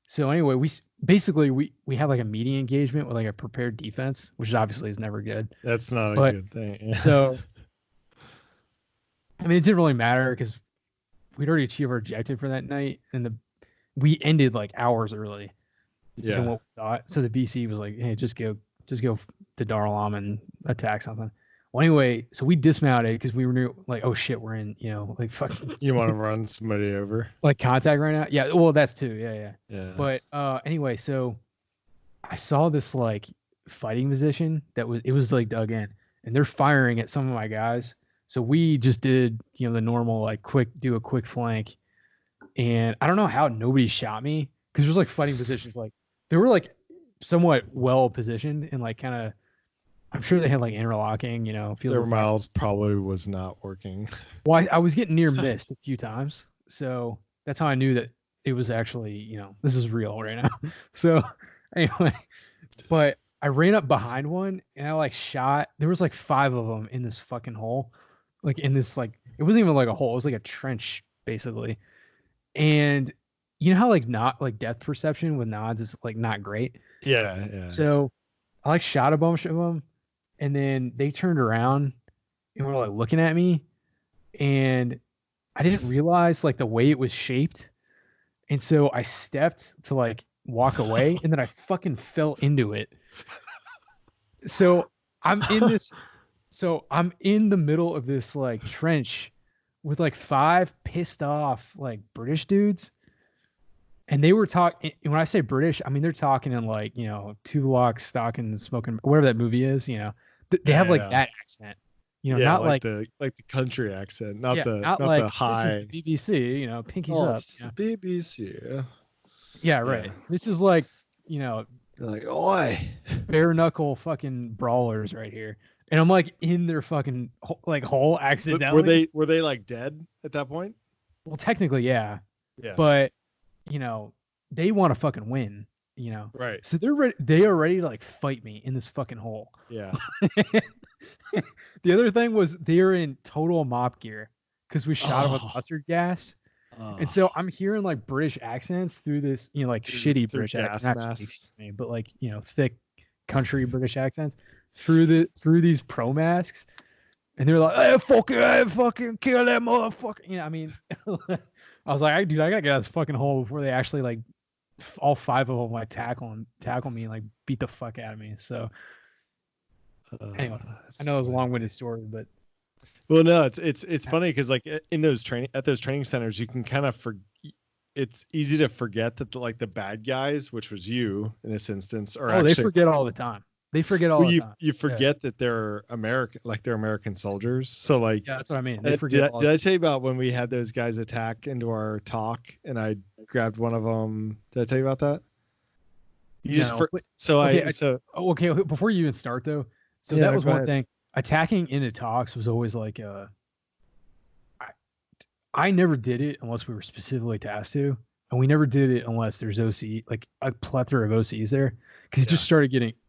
So anyway, we have like a meeting engagement with like a prepared defense, which obviously is never good. That's not a good thing. Yeah. So, I mean, it didn't really matter, because we'd already achieved our objective for that night, and we ended like hours early than what we thought. So the BC was like, hey, just go to Dar Alam and attack something. Well, anyway, so we dismounted, because we were like, oh shit, we're in, like fucking. You want to run somebody over? Like contact right now? Yeah. Well, that's too. Yeah. But anyway, so I saw this like fighting position it was like dug in, and they're firing at some of my guys. So we just did, the normal like do a quick flank, and I don't know how nobody shot me, because there's like fighting positions, like they were like somewhat well positioned, and like kind of, I'm sure they had like interlocking, fields. Their miles probably was not working. Well, I was getting near missed a few times, so that's how I knew that it was actually, this is real right now. So anyway, but I ran up behind one, and I like shot. There was like 5 of them in this fucking hole, like in this like, it wasn't even like a hole. It was like a trench basically. And you know how like not like depth perception with nods is like not great. Yeah. So I like shot a bunch of them, and then they turned around and were like looking at me, and I didn't realize like the way it was shaped. And so I stepped to like walk away, and then I fucking fell into it. So I'm in the middle of this like trench with like 5 pissed off like British dudes. And they were talking, when I say British, I mean, they're talking in like, 2 locks, stocking, smoking, whatever that movie is, they have like that accent, not like the country accent, not the high. This is the BBC, pinkies up. It's the BBC. Yeah, right. Yeah. This is like, They're like, oi. bare knuckle fucking brawlers right here, and I'm like in their fucking like hole accidentally. Were they like dead at that point? Well, technically, yeah, Yeah. but they want to fucking win, Right. So they are ready to like fight me in this fucking hole. Yeah. The other thing was they're in total mop gear because we shot them with mustard gas. And so I'm hearing like British accents through this, like shitty through British gas accents, masks. but like, thick country British accents through these pro masks. And they're like, hey, fucking kill that motherfucker. I mean, I was like, dude, I gotta get out of this fucking hole before they actually like all 5 of them like tackle me and like beat the fuck out of me. So anyway, I know it was a long-winded story, but well, no, it's funny because like in those training centers, you can kind of it's easy to forget that the bad guys, which was you in this instance, are actually they forget all the time. They forget all the time. You forget that they're American, like they're American soldiers. So like, yeah, that's what I mean. They forget. Did I tell you about when we had those guys attack into our talk and I grabbed one of them? Did I tell you about that? Okay. Before you even start though, so that was one thing. Attacking into talks was always like I never did it unless we were specifically tasked to, and we never did it unless there's OC, like a plethora of OCs there, because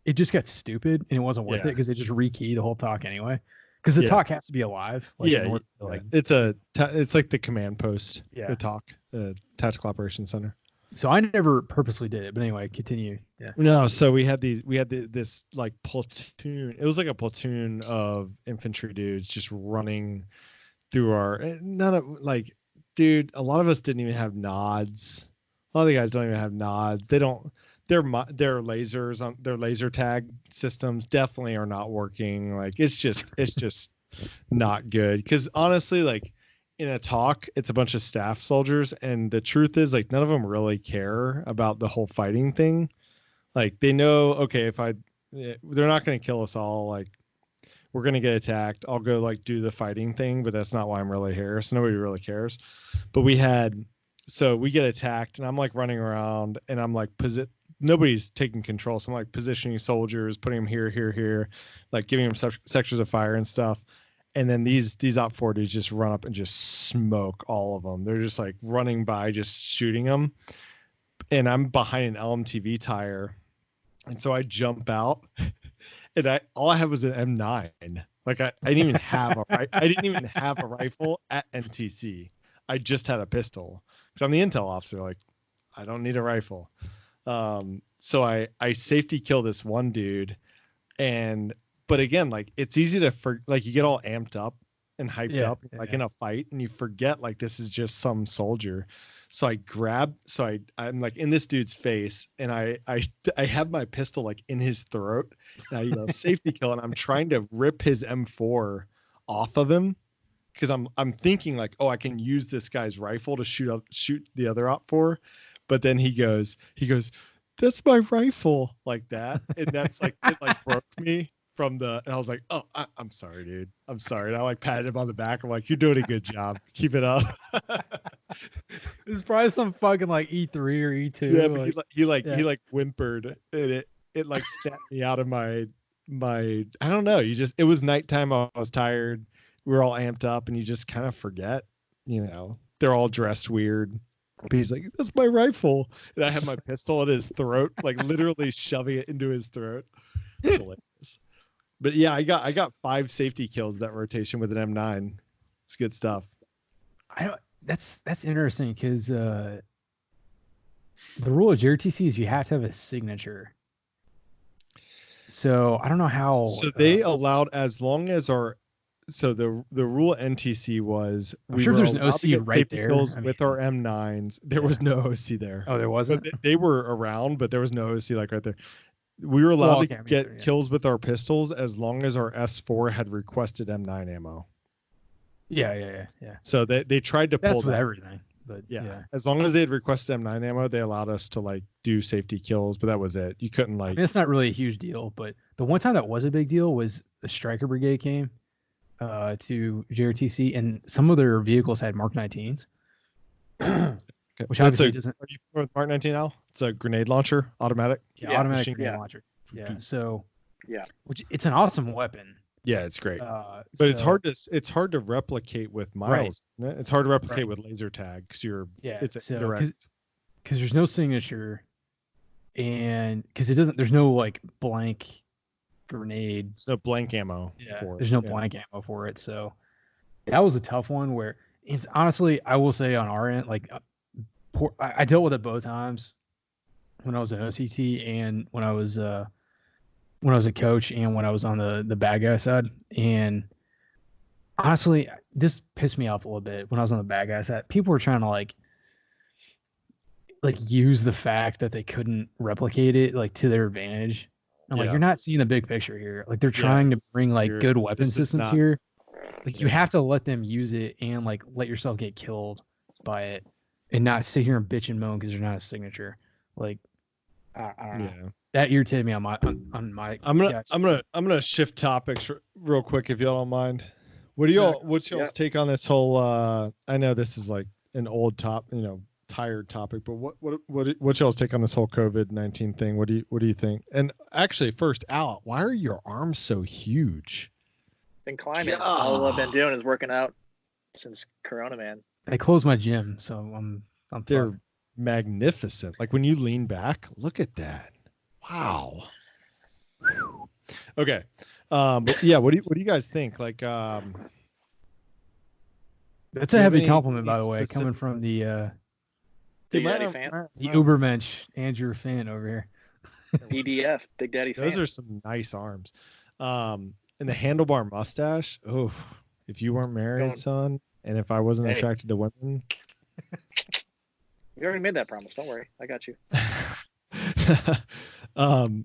it just got stupid and it wasn't worth it because they just rekey the whole talk anyway, because the talk has to be alive. Like, it's like the command post. Yeah, the talk, the tactical operations center. So I never purposely did it, but anyway, continue. Yeah. No, so we had this like platoon. It was like a platoon of infantry dudes just running through a lot of us didn't even have nods. A lot of the guys don't even have nods. Their lasers on their laser tag systems definitely are not working. Like it's just not good. Because honestly, like in a talk, it's a bunch of staff soldiers, and the truth is like none of them really care about the whole fighting thing. Like they know, okay, they're not going to kill us all. Like we're going to get attacked. I'll go like do the fighting thing, but that's not why I'm really here. So nobody really cares. But we get attacked and I'm like running around and I'm like, nobody's taking control. So I'm like positioning soldiers, putting them here, like giving them sectors of fire and stuff. And then these Op 40s just run up and just smoke all of them. They're just like running by, just shooting them. And I'm behind an LMTV tire. And so I jump out and all I had was an M9. Like I didn't even have a rifle at NTC. I just had a pistol because I'm the intel officer. Like I don't need a rifle. So I safety kill this one dude, but again, like it's easy to like you get all amped up and hyped up in a fight, and you forget like this is just some soldier. So I'm like in this dude's face, and I have my pistol like in his throat. Safety kill, and I'm trying to rip his M4 off of him because I'm thinking like, oh, I can use this guy's rifle to shoot the other Op 4, but then he goes, that's my rifle, like that, and that's like it like broke me. And I was like, oh, I'm sorry, dude. I'm sorry. And I like patted him on the back. I'm like, you're doing a good job. Keep it up. It's probably some fucking like E3 or E2. Yeah, but he whimpered and it like snapped me out of my I don't know. It was nighttime. I was tired. We were all amped up and you just kind of forget, they're all dressed weird. But he's like, that's my rifle. And I have my pistol at his throat, like literally shoving it into his throat. It's hilarious. But yeah, I got 5 safety kills that rotation with an M9. It's good stuff. That's interesting because the rule of JRTC is you have to have a signature. So I don't know how. So they allowed as long as the rule at NTC was I'm sure there's an OC right there. With our M9s, there was no OC there. Oh, there wasn't. They were around, but there was no OC like right there. We were allowed to get kills with our pistols as long as our S4 had requested M9 ammo. Yeah. So they tried to pull that's with everything, but yeah. As long as they had requested M9 ammo, they allowed us to like do safety kills, but that was it. You couldn't like. It's not really a huge deal, but the one time that was a big deal was the Stryker Brigade came to JRTC, and some of their vehicles had Mark 19s. Okay. which That's obviously doesn't. Are you familiar with Mark 19L? It's a grenade launcher, automatic. Yeah, Yeah, automatic machine grenade gun. launcher. Yeah, so Yeah. which it's an awesome weapon. Yeah, it's great. But But it's hard to replicate with miles. Isn't it? It's hard to replicate with laser tag because it's an indirect. because there's no signature, and because it doesn't, there's no like blank grenade. There's no blank ammo Yeah, for it. there's no blank ammo for it. So that was a tough one. Where it's honestly, I will say on our end, like I dealt with it both times when I was an OCT and when I was a coach and when I was on the bad guy side. And honestly, this pissed me off a little bit when I was on the bad guy side. People were trying to like use the fact that they couldn't replicate it like to their advantage. I'm like, you're not seeing the big picture here. Like they're trying to bring like good weapon systems here. Like you have to let them use it and like let yourself get killed by it and not sit here and bitch and moan because they're not a signature. Like I don't know. That irritated me on my. I'm gonna shift topics real quick if y'all don't mind. What's y'all's take on this whole? I know this is like an old tired topic, but what's y'all's take on this whole COVID-19 thing? What do you think? And actually, first, Al, why are your arms so huge? Been climbing. All I've been doing is working out since Corona, man. I closed my gym, so I'm. They're magnificent. Like when you lean back, look at that. Wow. Okay. But yeah, what do you guys think? Like that's a heavy compliment, by the way, coming from the Big Daddy fan. The Ubermensch Andrew fan over here. BDF, Big Daddy fan. Those are some nice arms. And the handlebar mustache. Oh, if you weren't married, son, and if I wasn't attracted to women. You already made that promise. Don't worry. I got you.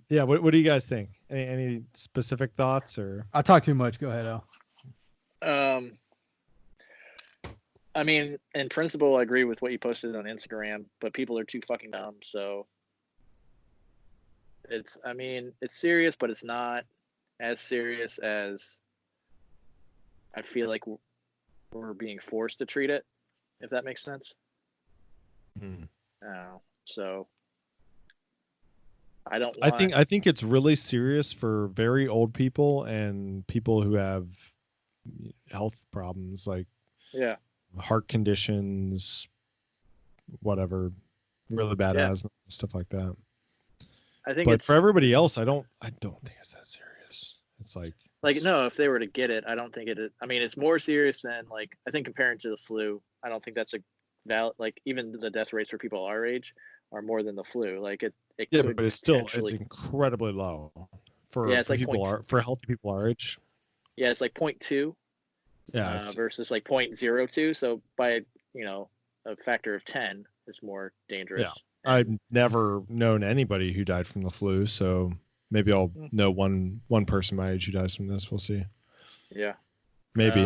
Yeah. What do you guys think? Any specific thoughts or? I talk too much. Go ahead, Al. I mean, in principle, I agree with what you posted on Instagram, but people are too fucking dumb. So it's serious, but it's not as serious as I feel like we're being forced to treat it, if that makes sense. So I don't. I think it's really serious for very old people and people who have health problems like heart conditions, whatever, really bad asthma, stuff like that. I think, but for everybody else, I don't think it's that serious. It's like no, if they were to get it, I don't think it is. I mean, it's more serious than like I think comparing to the flu. I don't think that's a valid. Like even the death rates for people our age are more than the flu. Like it could, but it's incredibly low for people for healthy people our age. Yeah, it's like 0.2. Yeah, versus like 0.02. So by a factor of 10, it's more dangerous. Yeah, I've never known anybody who died from the flu, so maybe I'll know one person my age who dies from this. We'll see. Yeah, maybe.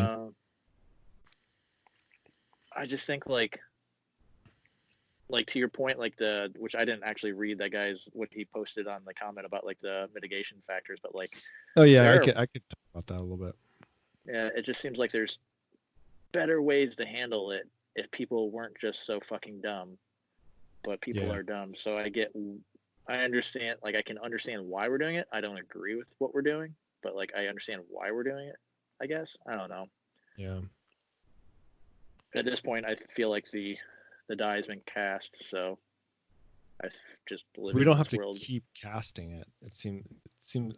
I just think like to your point, like which I didn't actually read that guy's what he posted on the comment about like the mitigation factors, but like I could talk about that a little bit. Yeah, it just seems like there's better ways to handle it if people weren't just so fucking dumb, but people are dumb. So I understand, like I can understand why we're doing it. I don't agree with what we're doing, but like I understand why we're doing it, I guess. I don't know. Yeah. At this point, I feel like the die has been cast, so I just believe we don't have to keep casting it. It seemed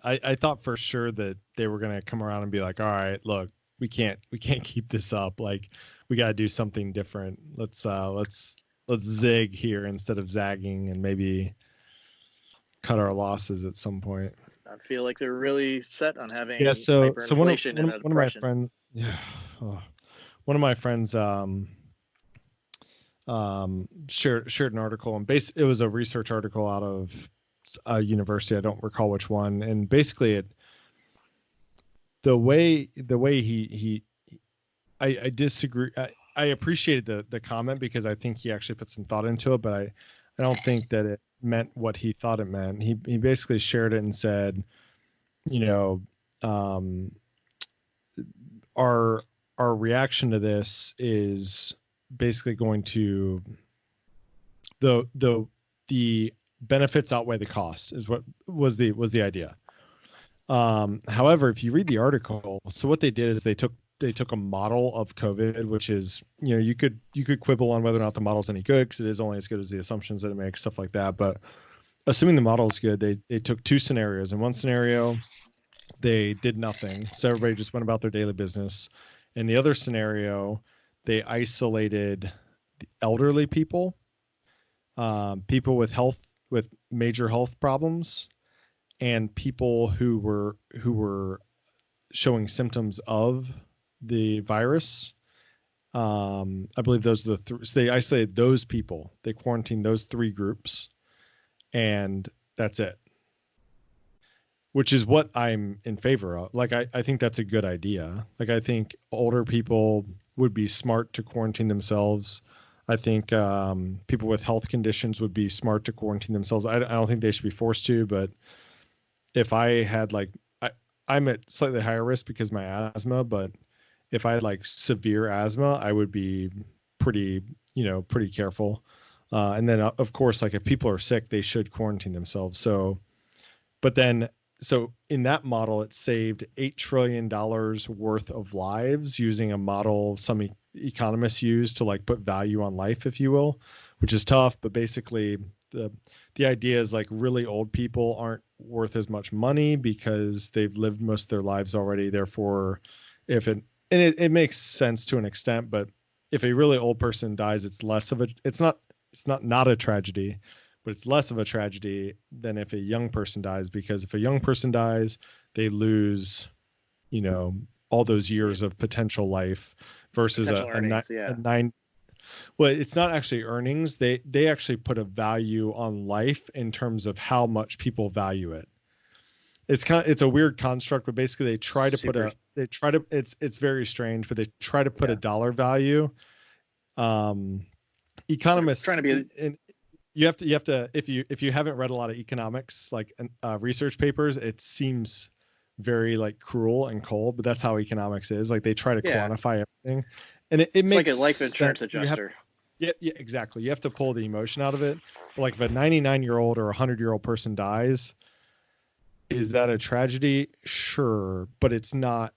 I thought for sure that they were gonna come around and be like, all right, look, we can't keep this up. Like we gotta do something different. Let's zig here instead of zagging and maybe cut our losses at some point. I feel like they're really set on having so hyperinflation and one of my friends one of my friends shared an article, and it was a research article out of a university. I don't recall which one, and basically the way I disagree. I appreciated the comment because I think he actually put some thought into it, but I don't think that it meant what he thought it meant. He basically shared it and said, our reaction to this is basically going to the benefits outweigh the cost is what was the idea. However, if you read the article, so what they did is they took a model of COVID, which is, you could quibble on whether or not the model's any good, because it is only as good as the assumptions that it makes, stuff like that. But assuming the model is good, they took two scenarios. In one scenario, they did nothing, so everybody just went about their daily business. In the other scenario, they isolated the elderly people, people with major health problems, and people who were showing symptoms of the virus. I believe those are the three. So they isolated those people. They quarantined those three groups, and that's it. Which is what I'm in favor of. Like, I think that's a good idea. Like, I think older people would be smart to quarantine themselves. I think people with health conditions would be smart to quarantine themselves. I don't think they should be forced to, but if I had I'm at slightly higher risk because of my asthma, but if I had like severe asthma, I would be pretty careful. And then of course, like if people are sick, they should quarantine themselves. So in that model, it saved $8 trillion worth of lives using a model some economists use to like put value on life, if you will, which is tough. But basically the idea is like really old people aren't worth as much money because they've lived most of their lives already. Therefore, it makes sense to an extent, but if a really old person dies, it's not a tragedy, but it's less of a tragedy than if a young person dies, because if a young person dies, they lose, all those years of potential life versus a nine. Well, it's not actually earnings. They actually put a value on life in terms of how much people value it. It's a weird construct, but basically they try to it's very strange, but they try to put a dollar value. Economists trying to be. You have to if you haven't read a lot of economics like research papers, it seems very like cruel and cold, but that's how economics is. Like they try to quantify everything, and it makes like a life insurance adjuster. Yeah, exactly. You have to pull the emotion out of it. But like if a 99-year-old or a 100-year-old person dies, is that a tragedy? Sure, but it's not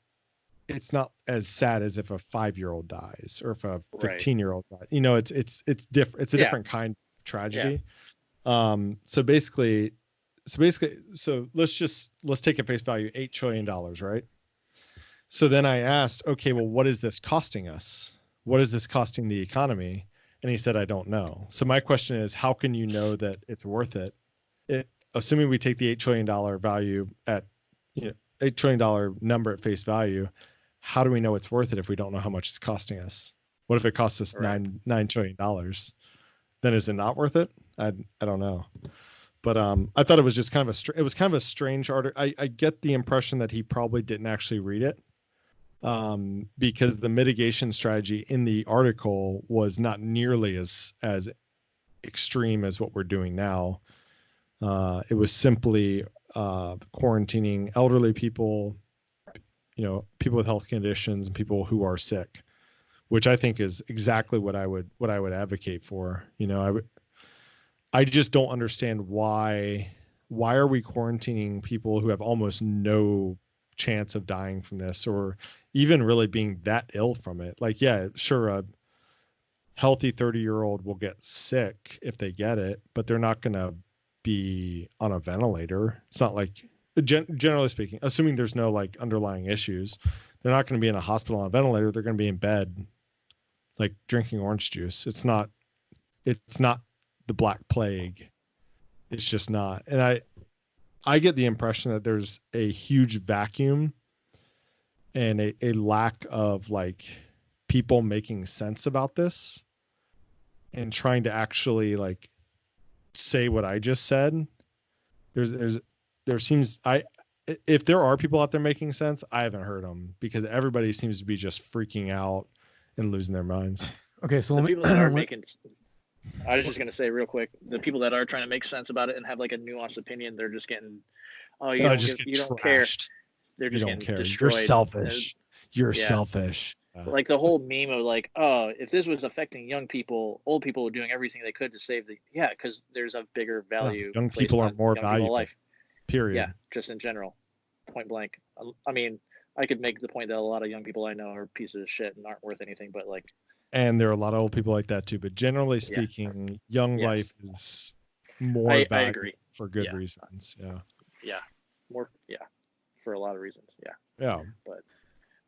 as sad as if a 5-year-old dies or if a 15-year-old dies. It's different. It's a different kind of tragedy. So basically, let's take at face value $8 trillion, right? So then I asked, okay, well, what is this costing us? What is this costing the economy? And he said, I don't know. So my question is, how can you know that it's worth it? Assuming we take the $8 trillion value at, $8 trillion number at face value, how do we know it's worth it if we don't know how much it's costing us? What if it costs us $9 trillion? Then is it not worth it? I don't know. But I thought it was just kind of a strange article. I get the impression that he probably didn't actually read it, because the mitigation strategy in the article was not nearly as extreme as what we're doing now. It was simply quarantining elderly people, people with health conditions and people who are sick, which I think is exactly what I would advocate for. I just don't understand why are we quarantining people who have almost no chance of dying from this or even really being that ill from it. Like, yeah, sure, a healthy 30-year-old will get sick if they get it, but they're not going to be on a ventilator. It's not like, generally speaking, assuming there's no like underlying issues, they're not going to be in a hospital on a ventilator. They're going to be in bed, like drinking orange juice. It's not the Black Plague. It's just not. And I get the impression that there's a huge vacuum and a lack of like people making sense about this and trying to actually like say what I just said. If there are people out there making sense, I haven't heard them, because everybody seems to be just freaking out and losing their minds. Okay, so people that are making. I was just gonna say real quick, the people that are trying to make sense about it and have like a nuanced opinion, they're just getting, you don't care. They're just getting destroyed. You're selfish. You're selfish. Like the whole meme of like, oh, if this was affecting young people, old people were doing everything they could to save because there's a bigger value. Young people are more valuable. Life. Period. Yeah, just in general, point blank. I mean, I could make the point that a lot of young people I know are pieces of shit and aren't worth anything, but like. And there are a lot of old people like that too. But generally speaking, young life is more valuable for good reasons. Yeah. Yeah. More. Yeah. For a lot of reasons. Yeah. Yeah. But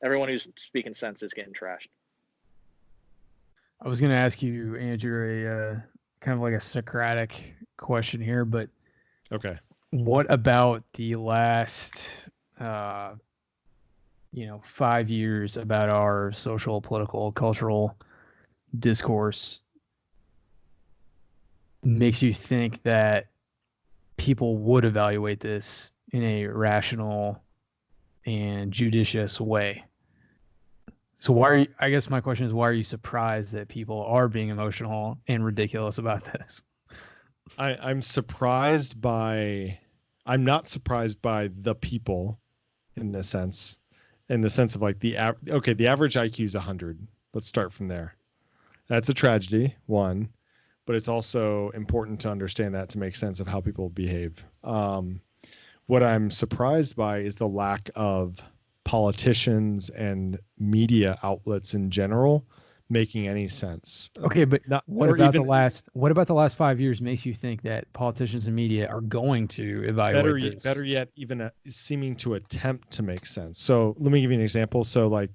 everyone who's speaking sense is getting trashed. I was going to ask you, Andrew, a kind of like a Socratic question here, but okay. What about the last, 5 years about our social, political, cultural discourse makes you think that people would evaluate this in a rational and judicious way? So I guess my question is, why are you surprised that people are being emotional and ridiculous about this? I'm not surprised by the people in the sense of like the average IQ is 100. Let's start from there. That's a tragedy, one, but it's also important to understand that to make sense of how people behave. What I'm surprised by is the lack of politicians and media outlets in general making any sense. Okay, but what about the last 5 years makes you think that politicians and media are going to evaluate this? Better yet, even seeming to attempt to make sense. So let me give you an example. So like,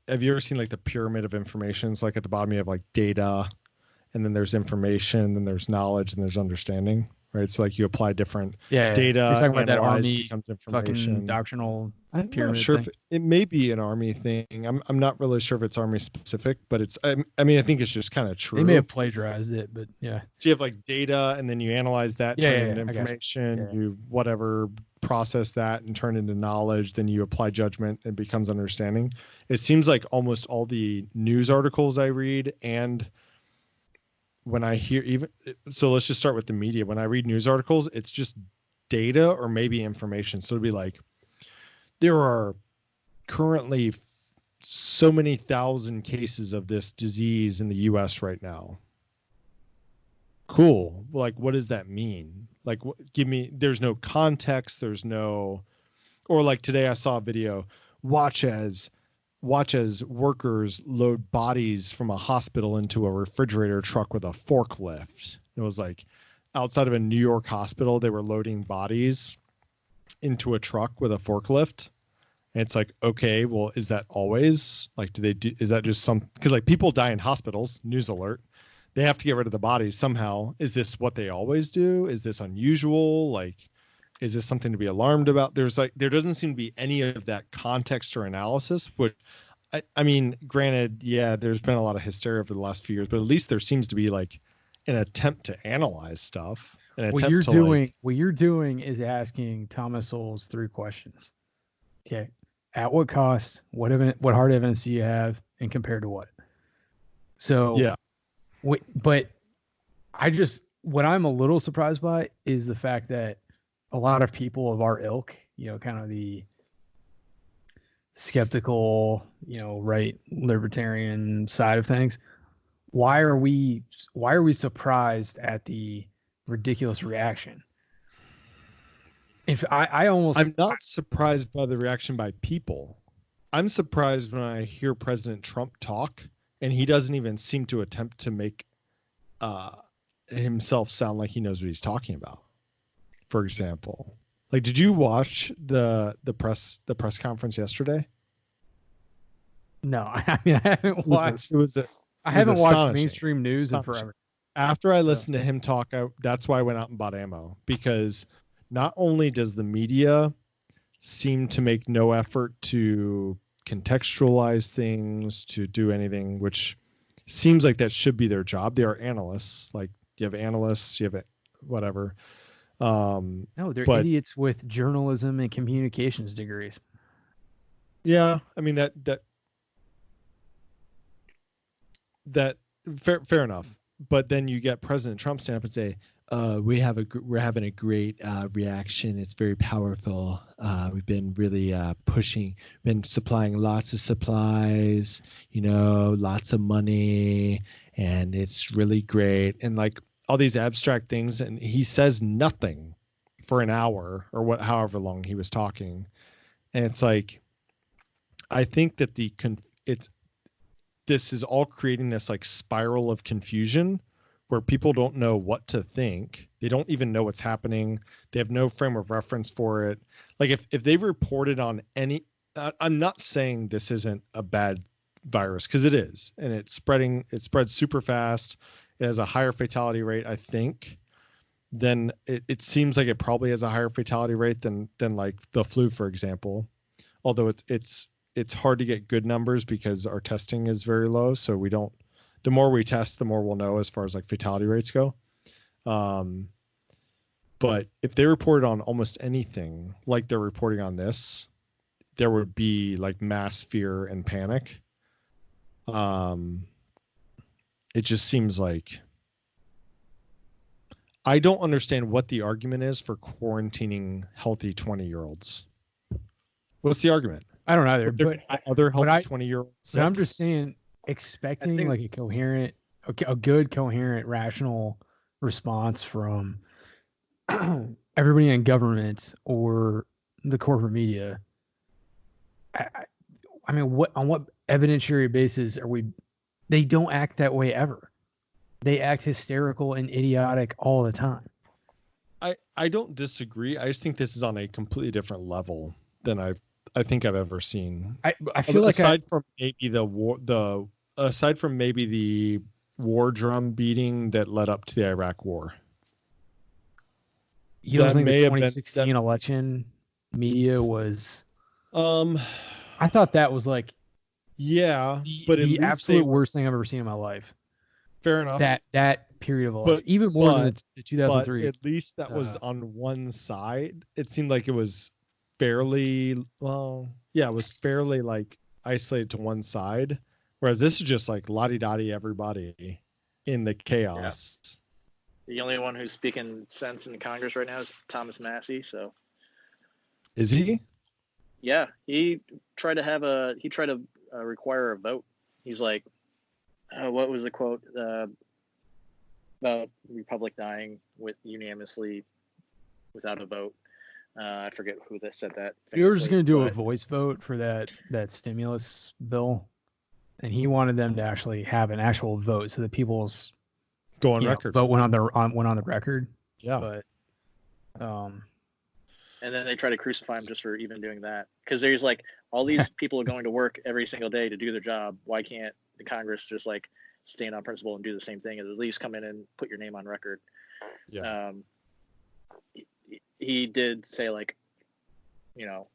have you ever seen like the pyramid of information? It's like at the bottom you have like data, and then there's information, then there's knowledge, and there's understanding. Right, so like you apply different data. You're talking about that Army fucking doctrinal I'm pyramid not sure thing? if it may be an Army thing. I'm not really sure if it's Army specific, but it's. I mean, I think it's just kind of true. They may have plagiarized it, but yeah. So you have like data, and then you analyze that, turn it into information. You whatever process that and turn it into knowledge. Then you apply judgment, and it becomes understanding. It seems like almost all the news articles I read and when I hear so let's just start with the media. When I read news articles, it's just data or maybe information. So it'd be like, there are currently so many thousand cases of this disease in the US right now. Cool. Like, what does that mean? Like, there's no context. Or like today I saw a video, watch as workers load bodies from a hospital into a refrigerator truck with a forklift. It was like outside of a New York hospital, they were loading bodies into a truck with a forklift. And it's like, okay, well, is that always like, is that just because like people die in hospitals, news alert, they have to get rid of the bodies somehow. Is this what they always do? Is this unusual? Like, is this something to be alarmed about? There doesn't seem to be any of that context or analysis, which I mean, granted, yeah, there's been a lot of hysteria over the last few years, but at least there seems to be like an attempt to analyze stuff. What you're doing is asking Thomas Sowell's 3 questions. Okay. At what cost? What hard evidence do you have, and compared to what? So yeah. But what I'm a little surprised by is the fact that a lot of people of our ilk, kind of the skeptical, right libertarian side of things, why are we surprised at the ridiculous reaction? I'm not surprised by the reaction by people. I'm surprised when I hear President Trump talk and he doesn't even seem to attempt to make himself sound like he knows what he's talking about. For example, like, did you watch the press conference yesterday? No, I mean, I haven't watched. I haven't watched mainstream news in forever. After I listened to him talk, that's why I went out and bought ammo, because not only does the media seem to make no effort to contextualize things, to do anything, which seems like that should be their job. They are analysts. Like, you have analysts, you have whatever. No, they're idiots with journalism and communications degrees. Yeah, I mean that fair enough. but then you get President Trump stand up and say, we're having a great reaction. It's very powerful. We've been really been supplying lots of supplies, lots of money, and it's really great. And like all these abstract things, and he says nothing for an hour or however long he was talking. And it's like, I think that this is all creating this like spiral of confusion where people don't know what to think. They don't even know what's happening. They have no frame of reference for it. Like if they've reported on any, I'm not saying this isn't a bad virus, because it is, and it spreads super fast. It has a higher fatality rate, I think. Then it seems like it probably has a higher fatality rate than like the flu, for example. Although it's hard to get good numbers because our testing is very low. So the more we test, the more we'll know as far as like fatality rates go. But if they reported on almost anything like they're reporting on this, there would be like mass fear and panic. It just seems like, I don't understand what the argument is for quarantining healthy 20-year-olds. What's the argument? I don't either, but other healthy 20-year-olds. But I'm just saying, expecting like a good, coherent, rational response from everybody in government or the corporate media. I mean, on what evidentiary basis are we? They don't act that way ever. They act hysterical and idiotic all the time. I don't disagree. I just think this is on a completely different level than I think I've ever seen. I feel like aside from maybe the war drum beating that led up to the Iraq War. You don't think the 2016 election media was? I thought that was like, yeah, but the absolute worst thing I've ever seen in my life. Fair enough. That period of election, even more than the 2003. But at least that was on one side. It seemed like it was fairly it was fairly like isolated to one side, whereas this is just like la-di-da-di everybody in the chaos. Yeah. The only one who's speaking sense in Congress right now is Thomas Massey. So is he? Yeah, he tried to require a vote. He's like, what was the quote about Republic dying unanimously without a vote? I forget who that said that. You were just going to do a voice vote for that stimulus bill, and he wanted them to actually have an actual vote so that people's go on record. Vote went on the record. Yeah. But and then they try to crucify him just for even doing that, because there's like all these people are going to work every single day to do their job. Why can't the Congress just like stand on principle and do the same thing, and at least come in and put your name on record? Yeah. He did say like,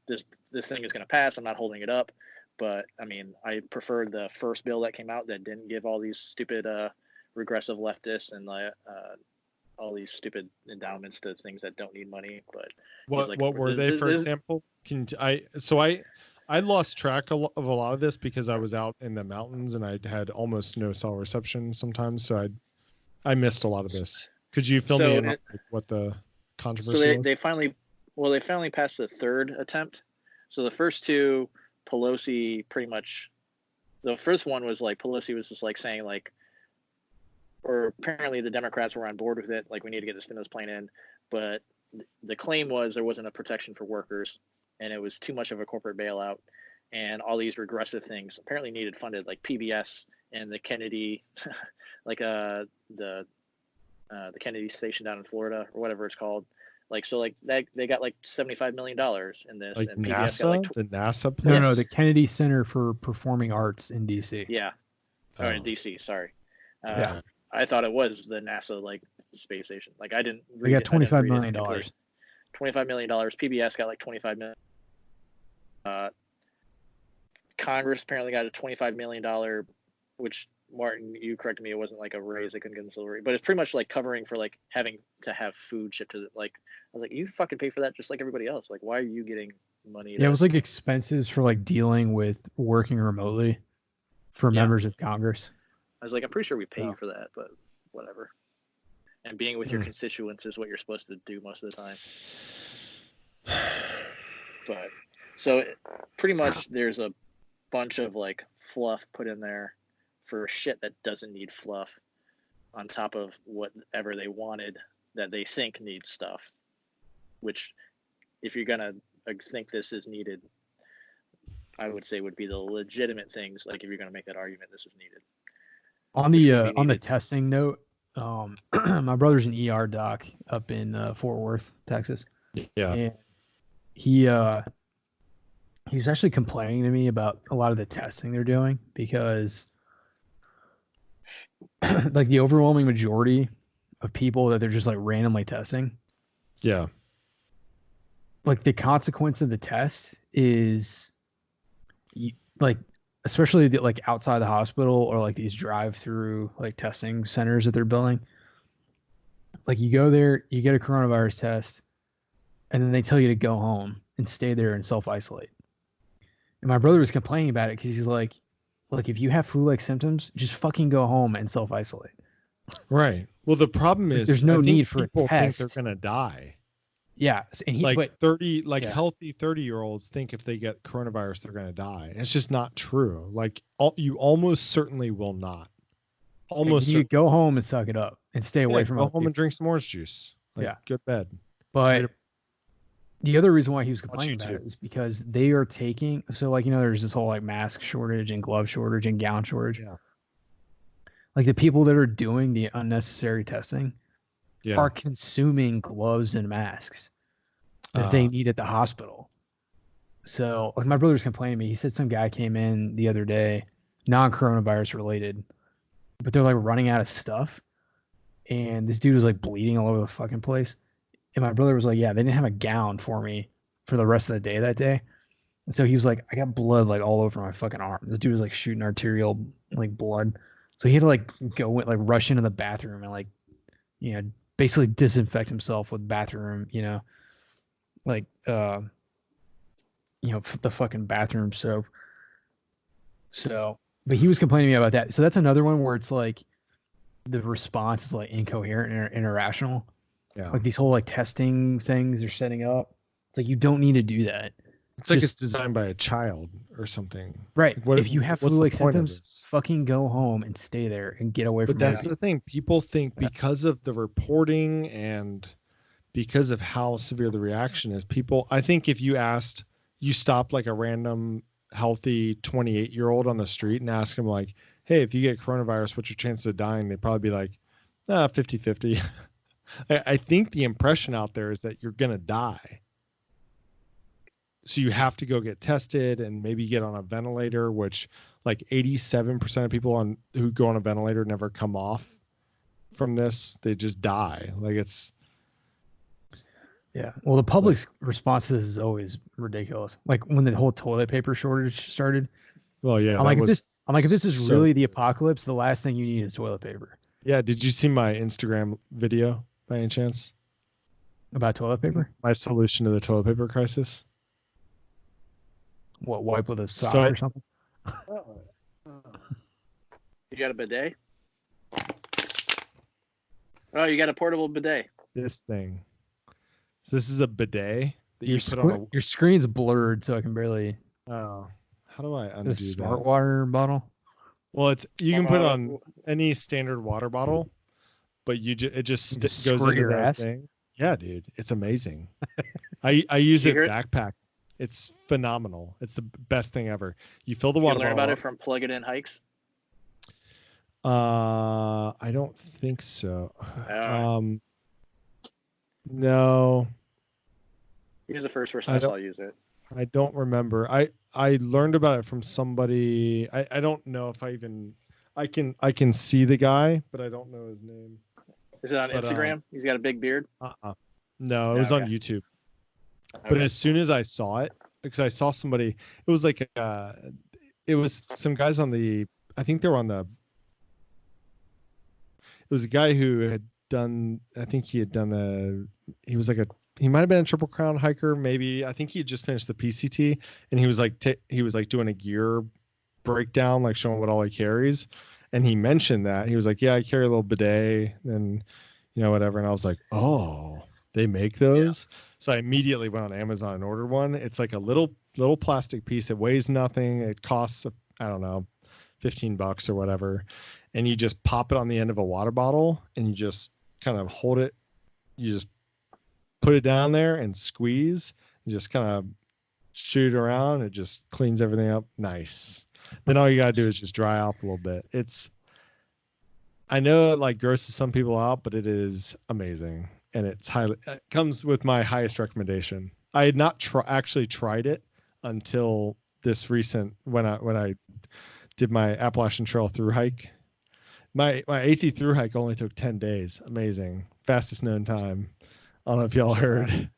this thing is going to pass. I'm not holding it up, but I mean, I preferred the first bill that came out that didn't give all these stupid regressive leftists and all these stupid endowments to things that don't need money. But what were they, for example? I lost track of a lot of this because I was out in the mountains and I had almost no cell reception sometimes, so I missed a lot of this. Could you fill me in on what the controversy was? They finally passed the third attempt. So the first two, Pelosi pretty much, the first one was like Pelosi was just like saying like, or apparently the Democrats were on board with it, like we need to get the stimulus plan in, but the claim was there wasn't a protection for workers and it was too much of a corporate bailout, and all these regressive things apparently needed funded, like PBS and the Kennedy, like the Kennedy station down in Florida or whatever it's called. Like, so like that, they got like $75 million in this, like and NASA, PBS got like the NASA place? No, the Kennedy Center for Performing Arts in DC. Yeah. Oh, in DC, sorry. Yeah. I thought it was the NASA like space station. Like I didn't read. They got $25 million. $25 million. PBS got like $25 million. Congress apparently got a $25 million, which Martin, you corrected me, it wasn't like a raise. They couldn't get them silver raise, but it's pretty much like covering for like having to have food shipped to like. I was like, you fucking pay for that just like everybody else. Like, why are you getting money? Yeah, it was like expenses for like dealing with working remotely for members of Congress. I was like, I'm pretty sure we pay you for that, but whatever. And being with your constituents is what you're supposed to do most of the time. But so pretty much there's a bunch of like fluff put in there for shit that doesn't need fluff on top of whatever they wanted that they think needs stuff, which if you're gonna think this is needed, I would say would be the legitimate things. Like if you're gonna make that argument, this is needed. On the testing note, my brother's an ER doc up in Fort Worth, Texas. Yeah. And he was actually complaining to me about a lot of the testing they're doing because like the overwhelming majority of people that they're just like randomly testing. Yeah. Like the consequence of the test is like, especially like outside the hospital or like these drive-through like testing centers that they're building. Like you go there, you get a coronavirus test, and then they tell you to go home and stay there and self-isolate. And my brother was complaining about it because he's like, look, if you have flu-like symptoms, just fucking go home and self-isolate. Right. Well, the problem is there's no need for a people test. think they're gonna die. Yeah, and healthy 30-year-olds think if they get coronavirus they're gonna die. And it's just not true. Like you almost certainly will not. Almost. You go home and suck it up and stay away from. Go home and drink some orange juice. Like, go to bed. But the other reason why he was complaining about it is because they are taking. So like there's this whole like mask shortage and glove shortage and gown shortage. Yeah. Like the people that are doing the unnecessary testing are consuming gloves and masks that they need at the hospital. So like my brother's complaining to me. He said some guy came in the other day, non-coronavirus related, but they're like running out of stuff. And this dude was like bleeding all over the fucking place. And my brother was like, yeah, they didn't have a gown for me for the rest of the day that day. And so he was like, I got blood like all over my fucking arm. This dude was like shooting arterial like blood. So he had to like rush into the bathroom and like, basically disinfect himself with bathroom, the fucking bathroom soap. So, but he was complaining to me about that. So that's another one where it's like the response is like incoherent and irrational. Yeah. Like these whole like testing things they're setting up. It's like you don't need to do that. It's like it's designed by a child or something. Right. If you have flu-like symptoms, fucking go home and stay there and get away from that. But that's the thing. People think because of the reporting and because of how severe the reaction is, I think if you stopped like a random healthy 28-year-old on the street and ask him like, hey, if you get coronavirus, what's your chances of dying? They'd probably be like, 50-50. I think the impression out there is that you're going to die. So you have to go get tested and maybe get on a ventilator, which like 87% of people who go on a ventilator never come off from this. They just die. Like it's. Yeah. Well, the public's response to this is always ridiculous. Like when the whole toilet paper shortage started. Well, yeah. I'm like, if this is really the apocalypse, the last thing you need is toilet paper. Yeah. Did you see my Instagram video by any chance? About toilet paper? My solution to the toilet paper crisis. What, wipe with a sock or something? You got a bidet? Oh, you got a portable bidet. This thing. So this is a bidet that you put on your screen's blurred, so I can barely. Oh, how do I undo a smart water bottle? Well, you can put on any standard water bottle, but it just goes into your ass thing. Yeah, dude, it's amazing. I use it backpack. It's phenomenal. It's the best thing ever. You fill the water bottle. You learn about it from Plug It In Hikes? I don't think so. No. He was the first person I saw use it. I don't remember. I learned about it from somebody. I don't know if I can see the guy, but I don't know his name. Is it on Instagram? He's got a big beard? No, it was on YouTube. Okay. But as soon as I saw it, because I saw somebody, it was like it was some guys I think they were on it was a guy who had done, I think he might have been a Triple Crown hiker, maybe. I think he had just finished the PCT, and he was like doing a gear breakdown, like showing what all he carries. And he mentioned that. He was like, yeah, I carry a little bidet and, whatever. And I was like, oh, they make those? Yeah. So I immediately went on Amazon and ordered one. It's like a little plastic piece. It weighs nothing. It costs, I don't know, $15 or whatever. And you just pop it on the end of a water bottle and you just kind of hold it. You just put it down there and squeeze and just kind of shoot it around. It just cleans everything up. Nice. Then all you got to do is just dry off a little bit. I know it like grosses some people out, but it is amazing. And it comes with my highest recommendation. I had not actually tried it until this recent, when I did my Appalachian Trail through hike. My AT through hike only took 10 days. Amazing. Fastest known time. I don't know if y'all heard.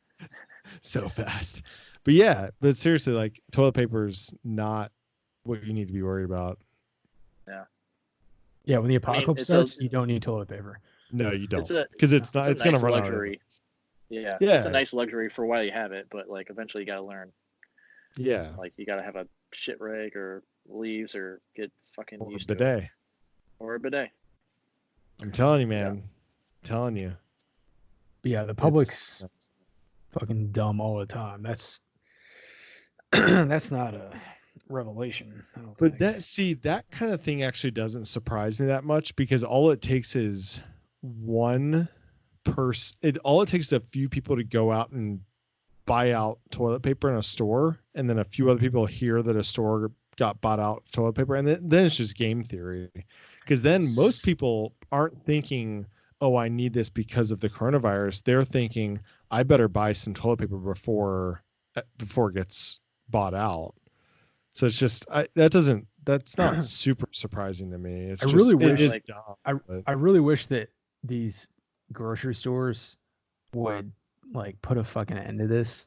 So fast. But yeah, but seriously, like toilet paper is not what you need to be worried about. Yeah. Yeah, when the apocalypse starts, you don't need toilet paper. No, you don't. Because it's going to run luxury. Yeah, it's a nice luxury for while you have it, but like eventually you got to learn. Yeah. Like you got to have a shit rag or leaves or get fucking or used to it. Or a bidet. I'm telling you, man. I'm telling you. But yeah, the public's fucking dumb all the time. That's that's not a revelation. But that kind of thing actually doesn't surprise me that much, because all it takes is one person. All it takes is a few people to go out and buy out toilet paper in a store, and then a few other people hear that a store got bought out toilet paper, and then it's just game theory. Because then most people aren't thinking, oh, I need this because of the coronavirus. They're thinking, I better buy some toilet paper before it gets bought out. So it's just that's not super surprising to me. It's I really wish that these grocery stores would like put a fucking end to this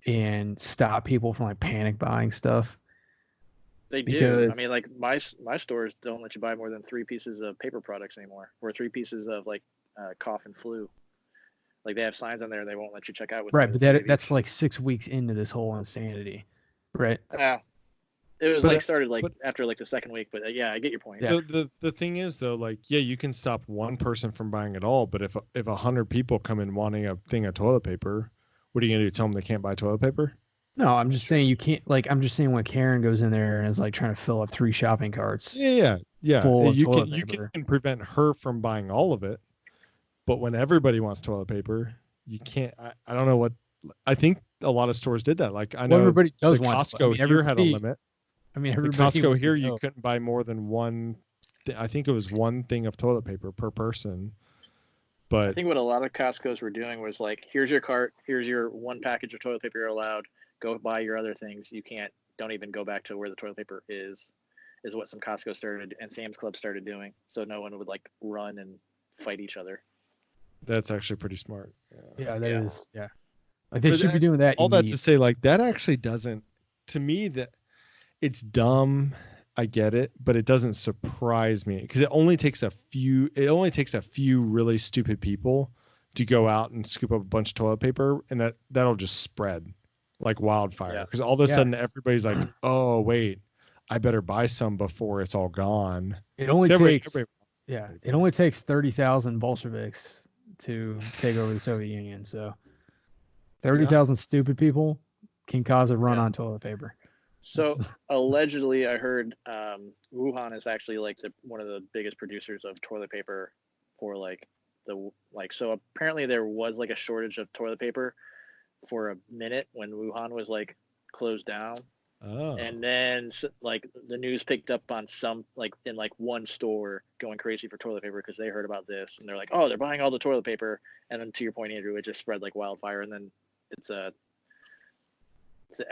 and stop people from like panic buying stuff. They do. I mean, like my stores don't let you buy more than 3 pieces of paper products anymore, or 3 pieces of like cough and flu. Like they have signs on there, they won't let you check out with. Right, but that's like 6 weeks into this whole insanity, right? Yeah, it was started after like the second week, but yeah, I get your point. Yeah. The thing is though, like you can stop one person from buying it all, but if 100 people come in wanting a thing of toilet paper, what are you gonna do? Tell them they can't buy toilet paper? No, I'm just saying you can't. Like, I'm just saying when Karen goes in there and is like trying to fill up 3 shopping carts. Yeah. Full of you can prevent her from buying all of it, but when everybody wants toilet paper, you can't. I don't know what. I think a lot of stores did that. Like I know everybody does want. Costco here had a limit. I mean, Costco here you couldn't buy more than one. I think it was one thing of toilet paper per person. But I think what a lot of Costco's were doing was like, here's your cart, here's your 1 package of toilet paper you're allowed. Go buy your other things. You don't even go back to where the toilet paper is what some Costco started and Sam's Club started doing. So no one would like run and fight each other. That's actually pretty smart. Yeah, that is. Yeah. Like they should be doing that. All that to say, like that actually doesn't, to me, that it's dumb. I get it, but it doesn't surprise me because it only takes a few really stupid people to go out and scoop up a bunch of toilet paper, and that'll just spread like wildfire. Because all of a sudden everybody's like, oh wait, I better buy some before it's all gone. It only takes 30,000 Bolsheviks to take over the Soviet Union. So 30,000 stupid people can cause a run on toilet paper. So allegedly, I heard Wuhan is actually like one of the biggest producers of toilet paper for so apparently there was like a shortage of toilet paper for a minute when Wuhan was like closed down. Oh. And then like the news picked up on some like in like one store going crazy for toilet paper because they heard about this and they're like, oh, they're buying all the toilet paper. And then to your point, Andrew, it just spread like wildfire, and then it's an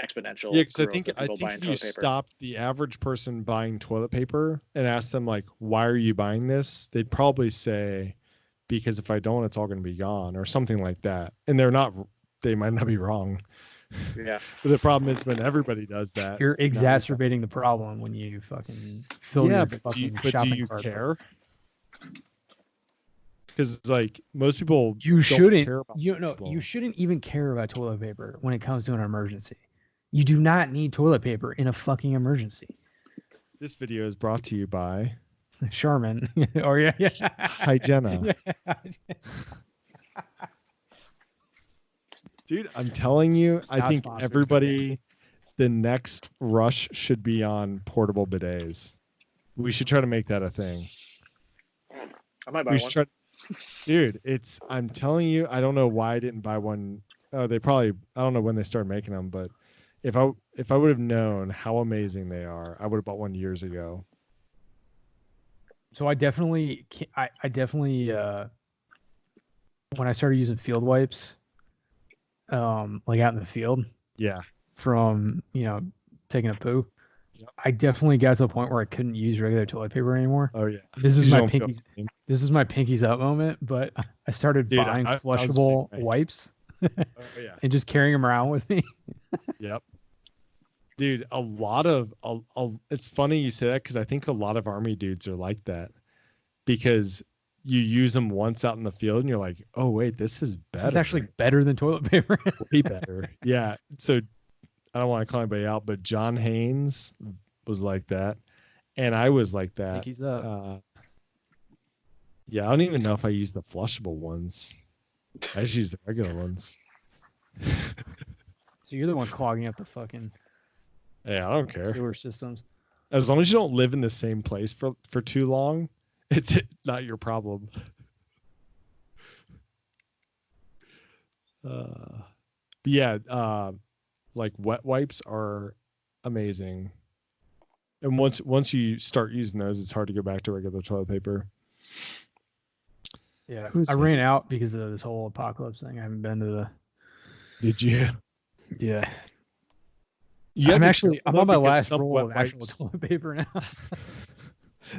exponential. Yeah, because I think if you stopped the average person buying toilet paper and asked them like, why are you buying this? They'd probably say, because if I don't, it's all going to be gone or something like that. And they might not be wrong. Yeah. But the problem is when everybody does that, you're exacerbating the problem when you fucking fill your fucking shopping cart. Do you care? Because like most people, you shouldn't even care about toilet paper when it comes to an emergency. You do not need toilet paper in a fucking emergency. This video is brought to you by Charmin. Or yeah. Hygiena. Yeah. Dude, I'm telling you, I Not think sponsored. everybody, the next rush should be on portable bidets. We should try to make that a thing. I might buy We one. should try, dude, I'm telling you, I don't know why I didn't buy one. They probably, I don't know when they started making them, but if I would have known how amazing they are, I would have bought one years ago. So I definitely when I started using field wipes, like out in the field Yeah. from, taking a poo, Yep. I definitely got to a point where I couldn't use regular toilet paper anymore. Oh yeah. This is You my don't feel pinkies. clean. This is my pinkies up moment, but I started Dude, buying I was the flushable same way. wipes Oh yeah. and just carrying them around with me. Yep. Dude, a lot of it's funny you say that because I think a lot of Army dudes are like that, because you use them once out in the field and you're like, oh wait, this is better. This is actually better than toilet paper. way better. Yeah. So I don't want to call anybody out, but John Haynes was like that, and I was like that. Pinkies up. Yeah, I don't even know if I use the flushable ones. I just use the regular ones. So you're the one clogging up the fucking Yeah, I don't care. sewer systems. As long as you don't live in the same place for too long, it's not your problem. But yeah, like wet wipes are amazing. And once you start using those, it's hard to go back to regular toilet paper. Yeah, Who's I it? ran out because of this whole apocalypse thing. I haven't been to the. Did you? Yeah. You gotta I'm be actually careful, on though, my because last some roll wet of actual wipes- toilet paper now.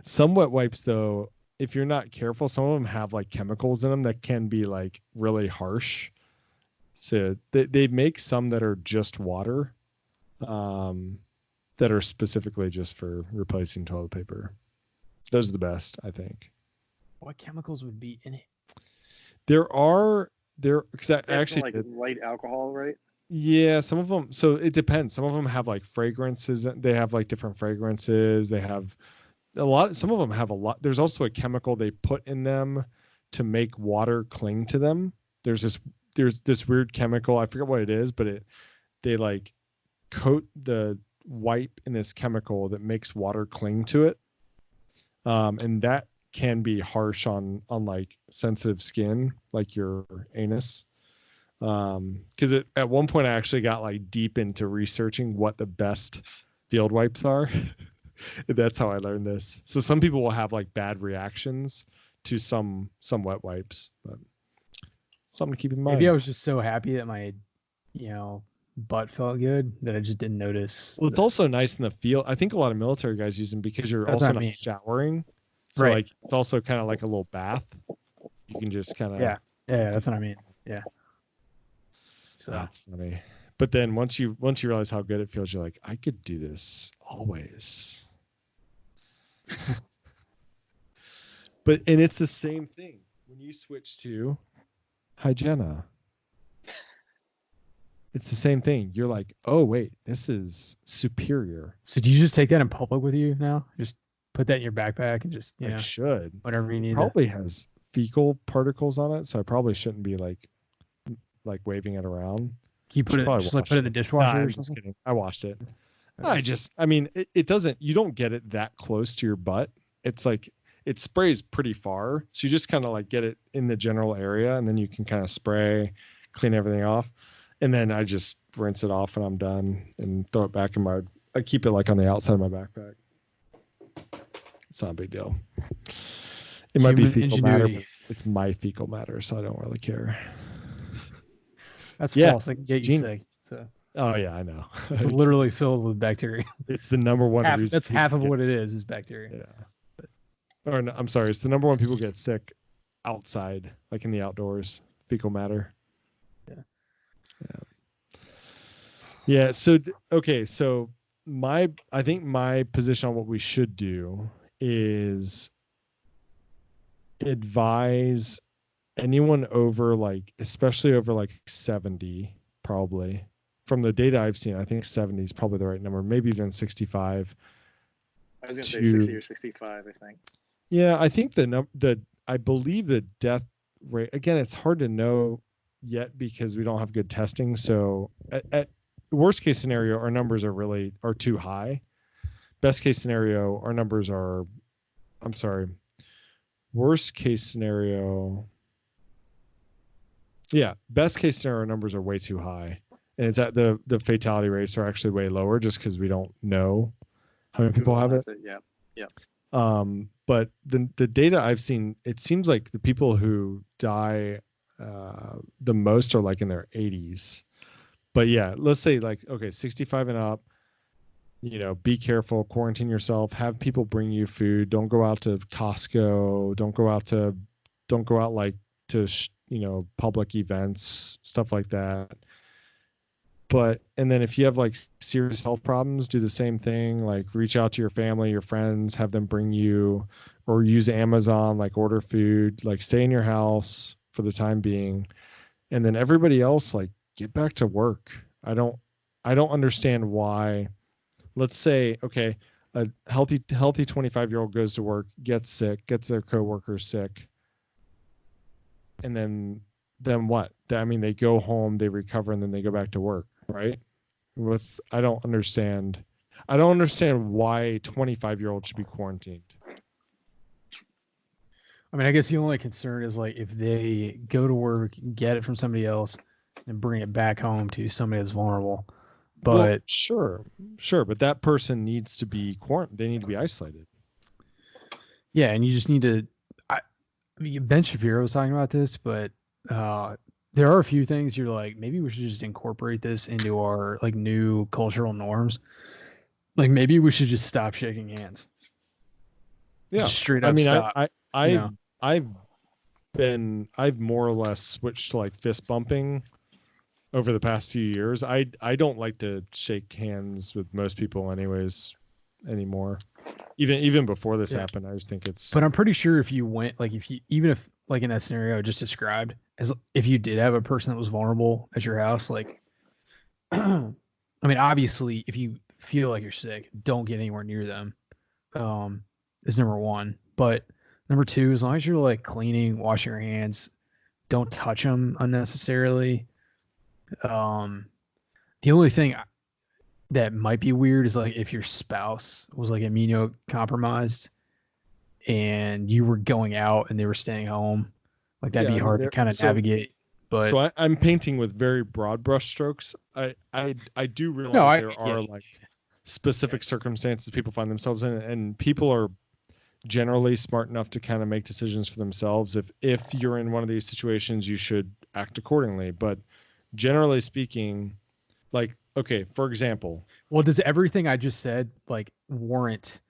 Some wet wipes, though, if you're not careful, some of them have like chemicals in them that can be like really harsh. So they make some that are just water, that are specifically just for replacing toilet paper. Those are the best, I think. What chemicals would be in it? Because I They have some, actually like did- light alcohol, right? Yeah, some of them. So it depends. Some of them have like fragrances. They have like different fragrances. They have a lot. Some of them have a lot. There's also a chemical they put in them to make water cling to them. There's this weird chemical. I forget what it is, but they like coat the wipe in this chemical that makes water cling to it. And that can be harsh on like sensitive skin, like your anus. Because at one point I actually got like deep into researching what the best field wipes are. That's how I learned this. So some people will have like bad reactions to some wet wipes, but something to keep in mind. Maybe I was just so happy that my, butt felt good that I just didn't notice. Well, it's also nice in the field. I think a lot of military guys use them because you're That's also what I not mean. showering. So Right. like it's also kind of like a little bath. You can just kind of Yeah, that's what I mean. Yeah. So That's funny. But then once you realize how good it feels, you're like, I could do this always. And it's the same thing when you switch to Hygiena. It's the same thing. You're like, oh wait, this is superior. So do you just take that in public with you now? Just put that in your backpack and just, I should. whatever you need. Probably has fecal particles on it, so I probably shouldn't be like waving it around. Can you put should it probably just like wash put it in the Nah, dishwasher or I'm just something? kidding. I washed it. It doesn't, you don't get it that close to your butt. It's like, it sprays pretty far. So you just kind of like get it in the general area and then you can kind of spray, clean everything off. And then I just rinse it off and I'm done and throw it back in I keep it like on the outside of my backpack. It's not a big deal. It might be Human fecal matter, but ingenuity. it's my fecal matter, so I don't really care. That's Yeah, false. It can it's get you genius. sick. So Oh yeah, I know. it's literally filled with bacteria. It's the number one reason. That's half of people what get it is bacteria. Yeah. Or no, I'm sorry, it's the number one people get sick outside, like in the outdoors, fecal matter. Yeah. So okay, so I think my position on what we should do is advise anyone over like, especially over like 70, probably. From the data I've seen, I think 70 is probably the right number, maybe even 65. I was gonna say to- 60 or 65, I think. Yeah, I think I believe the death rate, again, it's hard to know yet because we don't have good testing. So at worst case scenario, our numbers are too high. Best case scenario, our numbers are, I'm sorry, worst case scenario. Yeah, best case scenario numbers are way too high. And it's at the fatality rates are actually way lower just because we don't know how many people have it. Yeah. Yeah. But the data I've seen, it seems like the people who die the most are like in their 80s. But yeah, let's say like, okay, 65 and up, be careful, quarantine yourself, have people bring you food. Don't go out to Costco. Don't go out like to, public events, stuff like that. And then if you have like serious health problems, do the same thing. Like reach out to your family, your friends, have them bring you, or use Amazon, like order food, like stay in your house for the time being. And then everybody else, like get back to work. I don't understand why. Let's say, okay, a healthy 25-year-old goes to work, gets sick, gets their coworkers sick. And then what? I mean, they go home, they recover, and then they go back to work, right? I don't understand. I don't understand why a 25-year-old should be quarantined. I mean, I guess the only concern is like if they go to work, get it from somebody else, and bring it back home to somebody that's vulnerable. But well, sure, but that person needs to be quarantined. They need to be isolated. Yeah, and you just need to. Ben Shapiro was talking about this, but there are a few things you're like, maybe we should just incorporate this into our like new cultural norms. Like maybe we should just stop shaking hands. Yeah, just straight up. I mean, stop. I've more or less switched to like fist bumping over the past few years. I don't like to shake hands with most people anyways anymore. Even before this happened, I just think it's. But I'm pretty sure if you went like even if like in that scenario I just described, as if you did have a person that was vulnerable at your house, like I mean, obviously if you feel like you're sick, don't get anywhere near them. Is number one. But number two, as long as you're like cleaning, washing your hands, don't touch them unnecessarily. The only thing that might be weird is like if your spouse was like immunocompromised and you were going out and they were staying home, like that'd be hard to kind of navigate. But so I'm painting with very broad brushstrokes. I do realize there are like specific circumstances people find themselves in, and people are generally smart enough to kind of make decisions for themselves. If you're in one of these situations, you should act accordingly. But generally speaking, like, okay, for example. Well, does everything I just said like warrant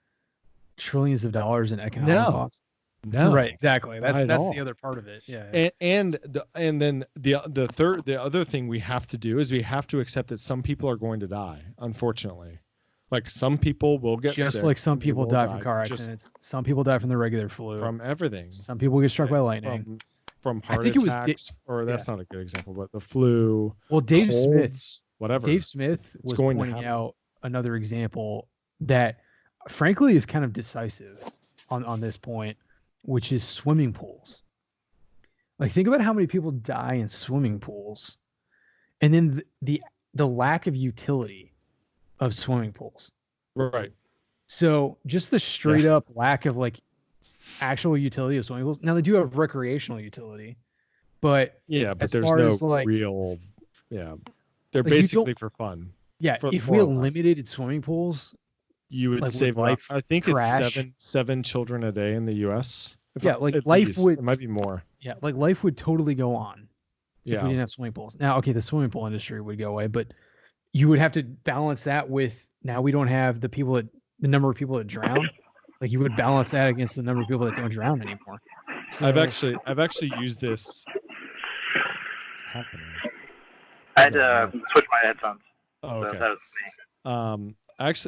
trillions of dollars in economic costs? No. Right, exactly. That's the other part of it. Yeah. And then the other thing we have to do is we have to accept that some people are going to die, unfortunately. Like some people will get just sick, like some people die from car accidents. Some people die from the regular flu. From everything. Some people get struck by lightning. From heart attacks, or that's not a good example, but the flu. Well, Dave Smith, whatever. Dave Smith was pointing out another example that, frankly, is kind of decisive on this point, which is swimming pools. Like, think about how many people die in swimming pools, and then the lack of utility of swimming pools. Right. So just the straight up lack of like actual utility of swimming pools. Now they do have recreational utility, but but there's no real. Yeah, they're like basically for fun. Yeah, if we eliminated swimming pools, you would save life. I think it's seven children a day in the U.S. Life would. It might be more. Yeah, like life would totally go on if we didn't have swimming pools. Now, okay, the swimming pool industry would go away, but you would have to balance that with now we don't have the number of people that drown. Like you would balance that against the number of people that don't drown anymore. So, I've actually used this. What's happening? I had to switch my headphones. Oh, okay. So that was me.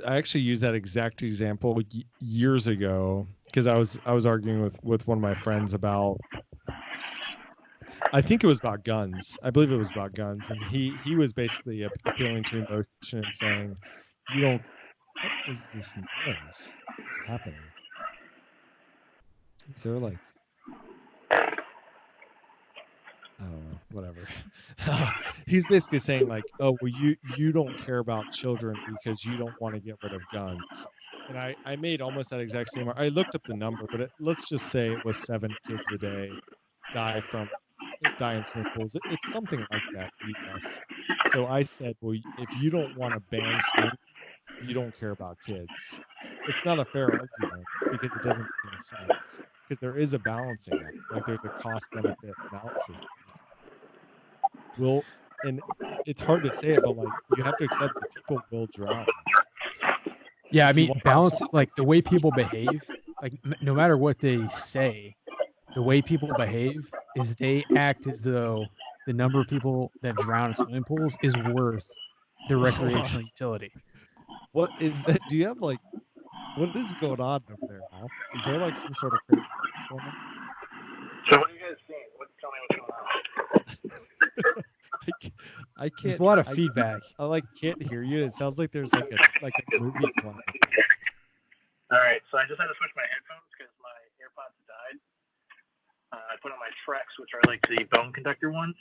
I actually used that exact example years ago because I was arguing with one of my friends about. I think it was about guns. I believe it was about guns, and he was basically appealing to emotion and saying, "You don't. What is this noise? What's happening?" Is there like, I don't know, whatever. He's basically saying like, oh, well, you don't care about children because you don't want to get rid of guns. And I made almost that exact same. I looked up the number, but let's just say it was 7 kids a day die in swimming pools. It's something like that in the U.S. So I said, well, if you don't want to ban swimming, you don't care about kids. It's not a fair argument because it doesn't make any sense. Because there is a balancing act. Like there's a cost benefit analysis. And it's hard to say it, but like you have to accept that people will drown. Yeah, I If you mean, want- balance like the way people behave. Like no matter what they say, the way people behave is they act as though the number of people that drown in swimming pools is worth the recreational utility. What is that? Do you have like, what is going on over there, Al? Is there like some sort of crazy things going on? So what are you guys seeing? Tell me what's going on. I can't. There's a lot of feedback. I like can't hear you. It sounds like there's like a movie playing. All right, so I just had to switch my headphones because my AirPods died. I put on my Trex, which are like the bone conductor ones.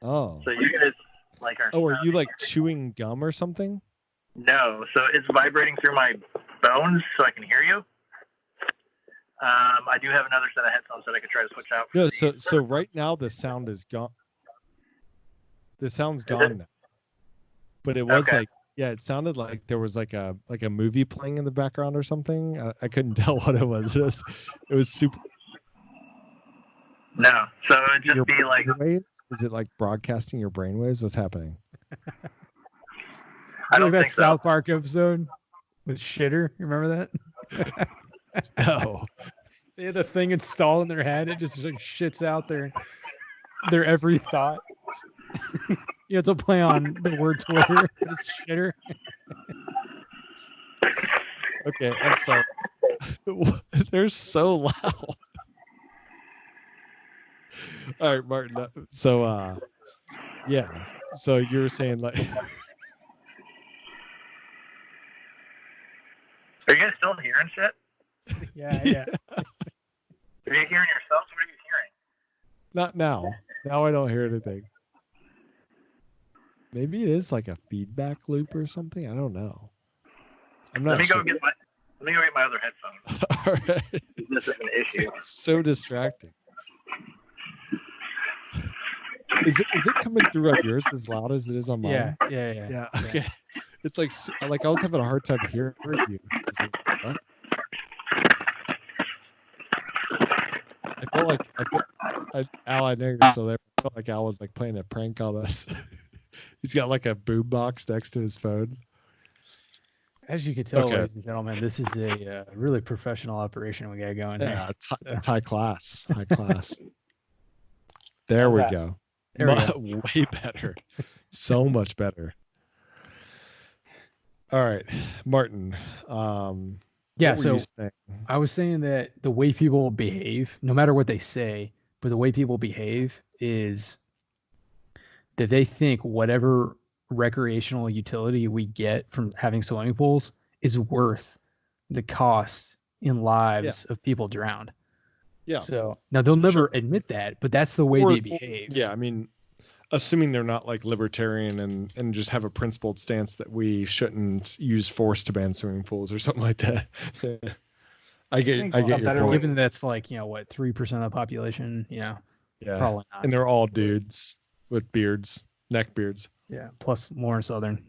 Oh. So you guys like are. Oh, are you like chewing gum or something? No, so it's vibrating through my bones, so I can hear you. I do have another set of headphones that I could try to switch out. No, so right now the sound is gone. The sound's gone now. But it was Okay. like, yeah, it sounded like there was like a movie playing in the background or something. I couldn't tell what it was. It was super. No, so it'd Your just be like, brainwaves? Is it like broadcasting your brainwaves? What's happening? I don't like that think so. South Park episode with Shitter. You remember that? No. They had the thing installed in their head. It just like shits out their every thought. You have to play on the word Twitter. It's Shitter. Okay, I'm sorry. They're so loud. All right, Martin. So, yeah. So you were saying like, Are you guys still hearing shit? Yeah. Are you hearing yourselves? What are you hearing? not now. Now I don't hear anything. Maybe it is like a feedback loop or something. I don't know. I'm not Let me sure. go get my other headphones. All right. This is an issue. It's so distracting. Is it coming through on yours as loud as it is on mine? Yeah. Yeah. Okay. It's like I was having a hard time hearing you. What? I felt like Al, I know you're still there. I felt like Al was like playing a prank on us. He's got like a boom box next to his phone. As you can tell, Okay. ladies and gentlemen, this is a really professional operation we got going here. Yeah, it's high class. High class. There we go. There we go. Way better. So much better. All right, Martin. Yeah, what were so you saying? I was saying that the way people behave, no matter what they say, but the way people behave is that they think whatever recreational utility we get from having swimming pools is worth the cost in lives of people drowned. Yeah. So now they'll never admit that, but that's the way Or- they behave. Yeah, I mean, assuming they're not like libertarian and just have a principled stance that we shouldn't use force to ban swimming pools or something like that. I get your Better point. given that's like, 3% of the population, Yeah, probably not. and they're all dudes with beards, neck beards. Yeah, plus more in Southern.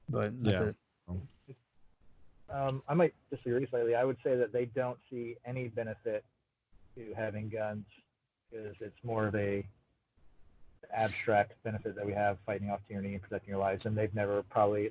But that's Yeah. it. I might disagree slightly. I would say that they don't see any benefit to having guns because it's more of a abstract benefit that we have fighting off tyranny and protecting your lives, and they've never probably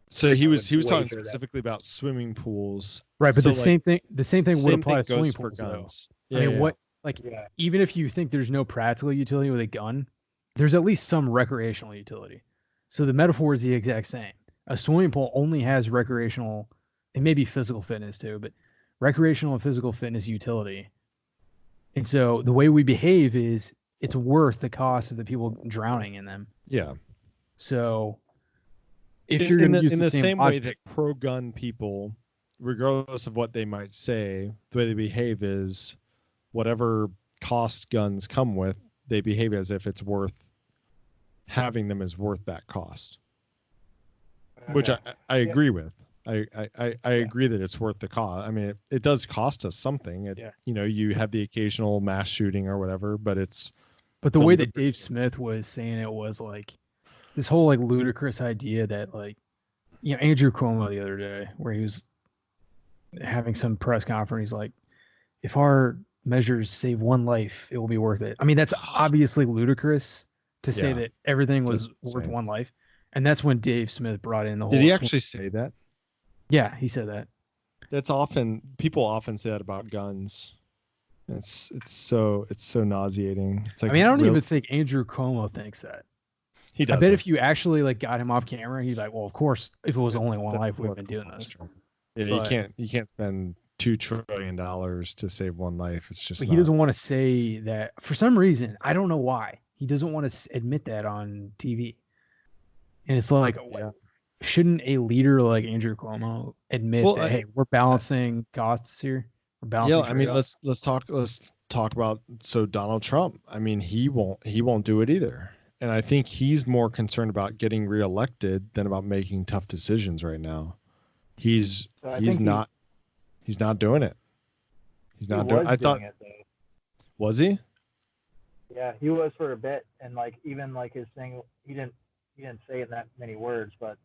So he was would talking wager that. specifically about swimming pools. Right, but So, the like, same thing would Same apply thing to swimming goes for pools though. guns. I mean, what yeah. even if you think there's no practical utility with a gun, there's at least some recreational utility. So the metaphor is the exact same. A swimming pool only has recreational, and maybe physical fitness too, but recreational and physical fitness utility. And so the way we behave is it's worth the cost of the people drowning in them. Yeah. So if you're going to use in the the same way logic, that pro-gun people regardless of what they might say, the way they behave is whatever cost guns come with, they behave as if it's worth having them is worth that cost. Okay. Which I agree with. I agree that it's worth the cost. I mean, it does cost us something. You have the occasional mass shooting or whatever, but it's. But the way that Dave Smith was saying it was like this whole like ludicrous idea that like, Andrew Cuomo the other day where he was having some press conference, he's like, if our measures save one life, it will be worth it. I mean, that's obviously ludicrous to say that everything was worth one life. And that's when Dave Smith brought in the whole. Did he actually say that? Yeah, he said that. People often say that about guns. It's so nauseating. It's like, I mean, I don't even think Andrew Cuomo thinks that. He does. I bet if you actually like got him off camera, he's like, well, of course, if it was only one life, we've been doing this. Yeah, but you can't spend $2 trillion to save one life. It's just. But he doesn't want to say that for some reason. I don't know why. He doesn't want to admit that on TV. And it's like, shouldn't a leader like Andrew Cuomo admit that, hey, we're balancing costs here? We're balancing. I mean, let's talk about Donald Trump. I mean, he won't do it either. And I think he's more concerned about getting reelected than about making tough decisions right now. He's not doing it. He's not doing it. I thought it, though. Was he? Yeah, he was for a bit, and like even like his thing, he didn't say it in that many words, but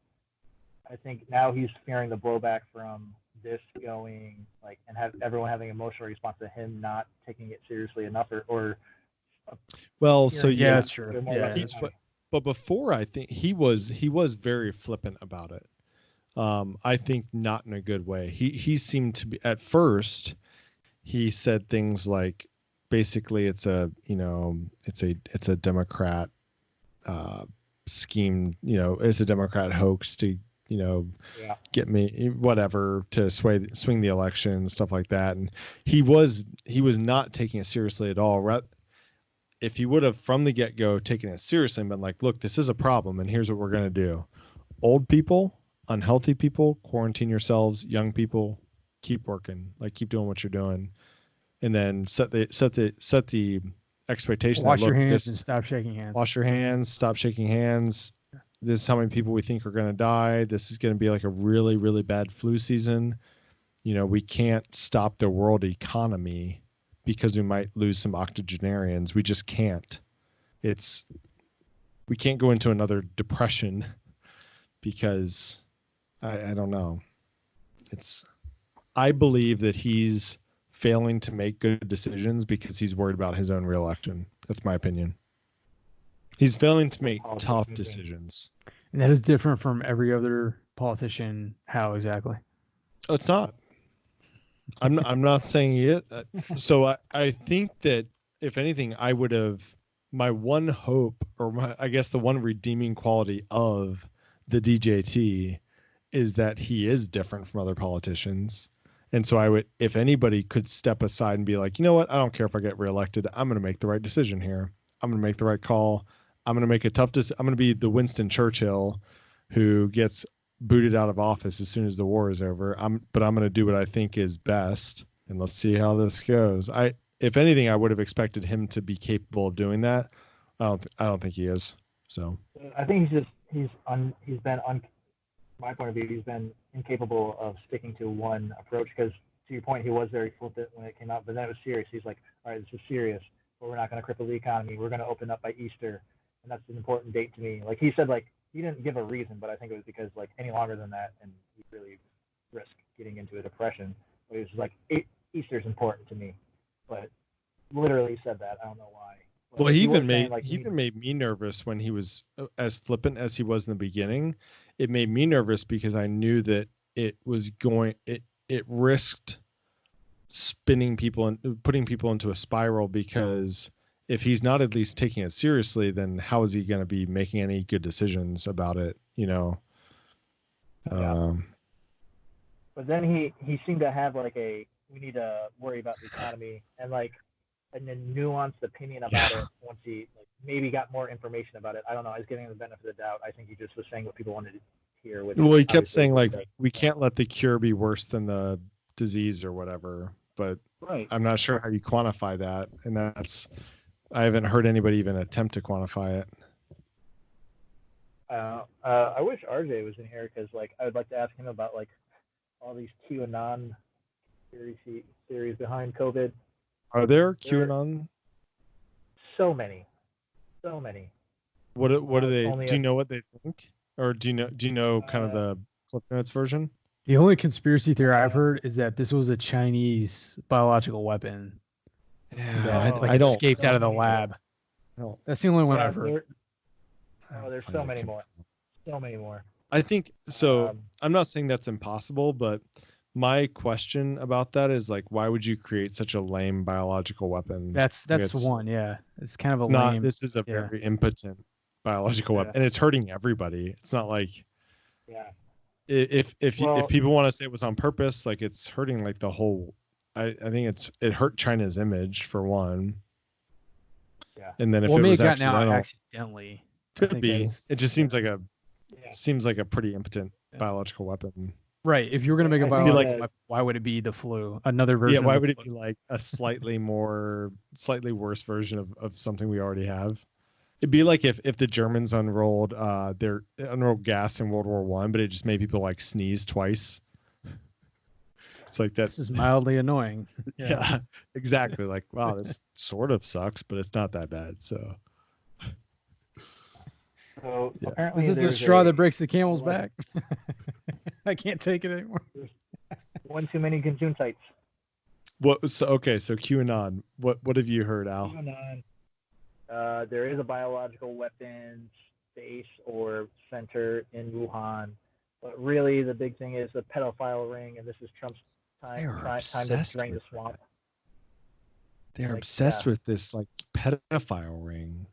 I think now he's fearing the blowback from this going like and have everyone having an emotional response to him not taking it seriously enough or well, so yeah, that's true. Yeah, but before I think he was very flippant about it. I think not in a good way. He seemed to be at first. He said things like, basically, it's a Democrat scheme. It's a Democrat hoax to get me whatever to swing the election and stuff like that. And he was not taking it seriously at all. If he would have from the get-go taken it seriously and been like, look, this is a problem and here's what we're going to do. Old people, unhealthy people, quarantine yourselves. Young people, keep working, like keep doing what you're doing. And then set the expectation. Wash your hands and stop shaking hands. Wash your hands, stop shaking hands. This is how many people we think are going to die. This is going to be like a really, really bad flu season. We can't stop the world economy because we might lose some octogenarians. We just can't. We can't go into another depression because I don't know. I believe that he's failing to make good decisions because he's worried about his own reelection. That's my opinion. He's failing to make tough decisions. And that is different from every other politician. How exactly? It's not. I'm not saying he is. So I think that if anything, I would have my one hope I guess the one redeeming quality of the DJT is that he is different from other politicians. And so I would, if anybody could step aside and be like, you know what? I don't care if I get reelected. I'm going to make the right decision here. I'm going to make the right call. I'm going to make a tough decision. I'm going to be the Winston Churchill who gets booted out of office as soon as the war is over. But I'm going to do what I think is best. And let's see how this goes. If anything, I would have expected him to be capable of doing that. I don't think he is. So I think my point of view, he's been incapable of sticking to one approach because, to your point, he was very flippant when it came out, but then it was serious. He's like, all right, this is serious, but we're not going to cripple the economy. We're going to open up by Easter, and that's an important date to me. Like he said, like he didn't give a reason, but I think it was because like any longer than that, and he really risked getting into a depression. But he was like, Easter's important to me, but literally said that. I don't know why. Well, he even made me nervous when he was as flippant as he was in the beginning. It made me nervous because I knew that it risked spinning people and putting people into a spiral, because if he's not at least taking it seriously, then how is he going to be making any good decisions about it? Yeah. But then he seemed to have like we need to worry about the economy and then nuanced opinion about it once he maybe got more information about it. I don't know. I was giving him the benefit of the doubt. I think he just was saying what people wanted to here. Which Well, he kept obviously saying like great. we can't let the cure be worse than the disease or whatever. But Right. I'm not sure how you quantify that, and I haven't heard anybody even attempt to quantify it. I wish RJ was in here because like I would like to ask him about like all these QAnon theories behind COVID. Are there QAnon? So many. What do they? Only Do you know what they think, or do you know kind of the Cliff Notes version? The only conspiracy theory I've heard is that this was a Chinese biological weapon that I don't. escaped out of the lab. No. That's the only one I've heard. There's so many more. So many more. I think so. I'm not saying that's impossible, but my question about that is like, why would you create such a lame biological weapon? That's one. Yeah, it's kind of a it's lame. Not, this is a very impotent biological weapon, and it's hurting everybody. It's not like. Yeah. If people want to say it was on purpose, like it's hurting like the whole. I think it hurt China's image for one. Yeah. And then if it was accidentally, could be. It just seems like a pretty impotent biological weapon. Right. If you were gonna make a biological weapon, why would it be the flu? Another version. Yeah. Why would it be like a slightly worse version of something we already have? It'd be like if the Germans unrolled gas in World War One, but it just made people like sneeze twice. It's like that. This is mildly annoying. Yeah, exactly. Like, wow, this sort of sucks, but it's not that bad. So apparently this is the straw that breaks the camel's back. I can't take it anymore. One too many Gesundheits. So QAnon. What have you heard, Al? QAnon. There is a biological weapons base or center in Wuhan, but really the big thing is the pedophile ring, and this is Trump's time to drain the swamp. They're obsessed with this like pedophile ring,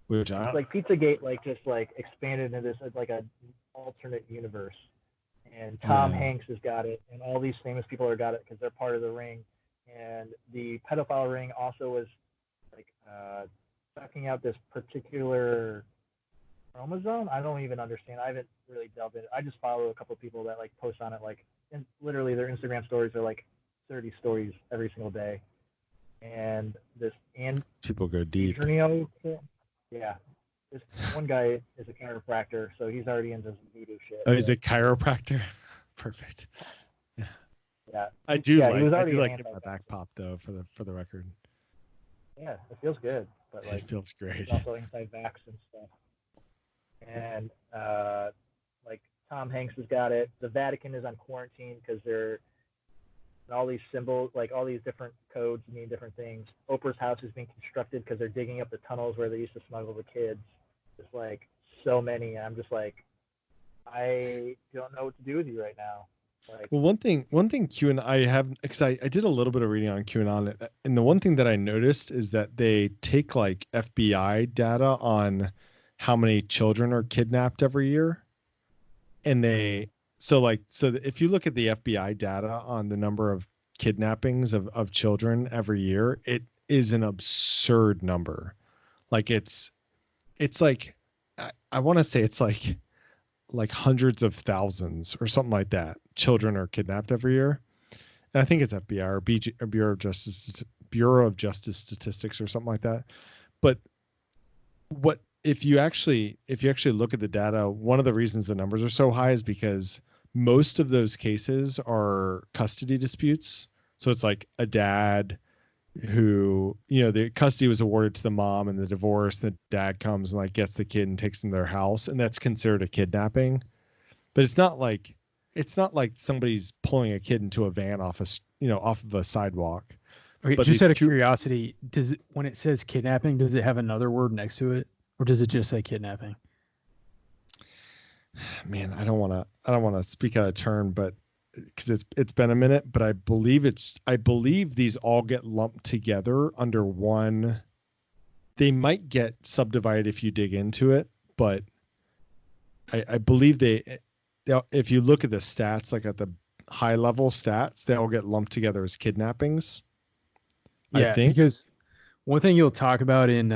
which it's like Pizzagate, like just like expanded into this like a alternate universe, and Tom Hanks has got it, and all these famous people have got it because they're part of the ring, and the pedophile ring also was like sucking out this particular chromosome. I don't even understand. I haven't really delved in it. I just follow a couple of people that like post on it, like, and literally their Instagram stories are like 30 stories every single day. And this people go deep. Yeah, this one guy is a chiropractor, so he's already into voodoo shit. Oh, he's a chiropractor. Perfect. Yeah, I do like getting my back pop though, for the record. Yeah, it feels good, but like it feels great. It's also anti-vax and stuff. And like Tom Hanks has got it. The Vatican is on quarantine because they're all these symbols, like all these different codes mean different things. Oprah's house is being constructed because they're digging up the tunnels where they used to smuggle the kids. Just like so many. I'm just like, I don't know what to do with you right now. Like, well, one thing QAnon I have, because I did a little bit of reading on QAnon, and the one thing that I noticed is that they take like FBI data on how many children are kidnapped every year, and so if you look at the FBI data on the number of kidnappings of children every year, it is an absurd number. Like it's like I want to say it's like hundreds of thousands or something like that. Children are kidnapped every year, and I think it's FBI or Bureau of Justice Statistics or something like that. But if you actually look at the data, one of the reasons the numbers are so high is because most of those cases are custody disputes. So it's like a dad who, the custody was awarded to the mom, and the divorce, the dad comes and like gets the kid and takes them to their house, and that's considered a kidnapping. But it's not like somebody's pulling a kid into a van off of a sidewalk. Okay, but just out of curiosity, when it says kidnapping, does it have another word next to it, or does it just say kidnapping? Man, I don't want to speak out of turn, but because it's been a minute, but I believe these all get lumped together under one. They might get subdivided if you dig into it, but I believe if you look at the stats, like at the high level stats, they all get lumped together as kidnappings. Yeah, I think. Because one thing you'll talk about in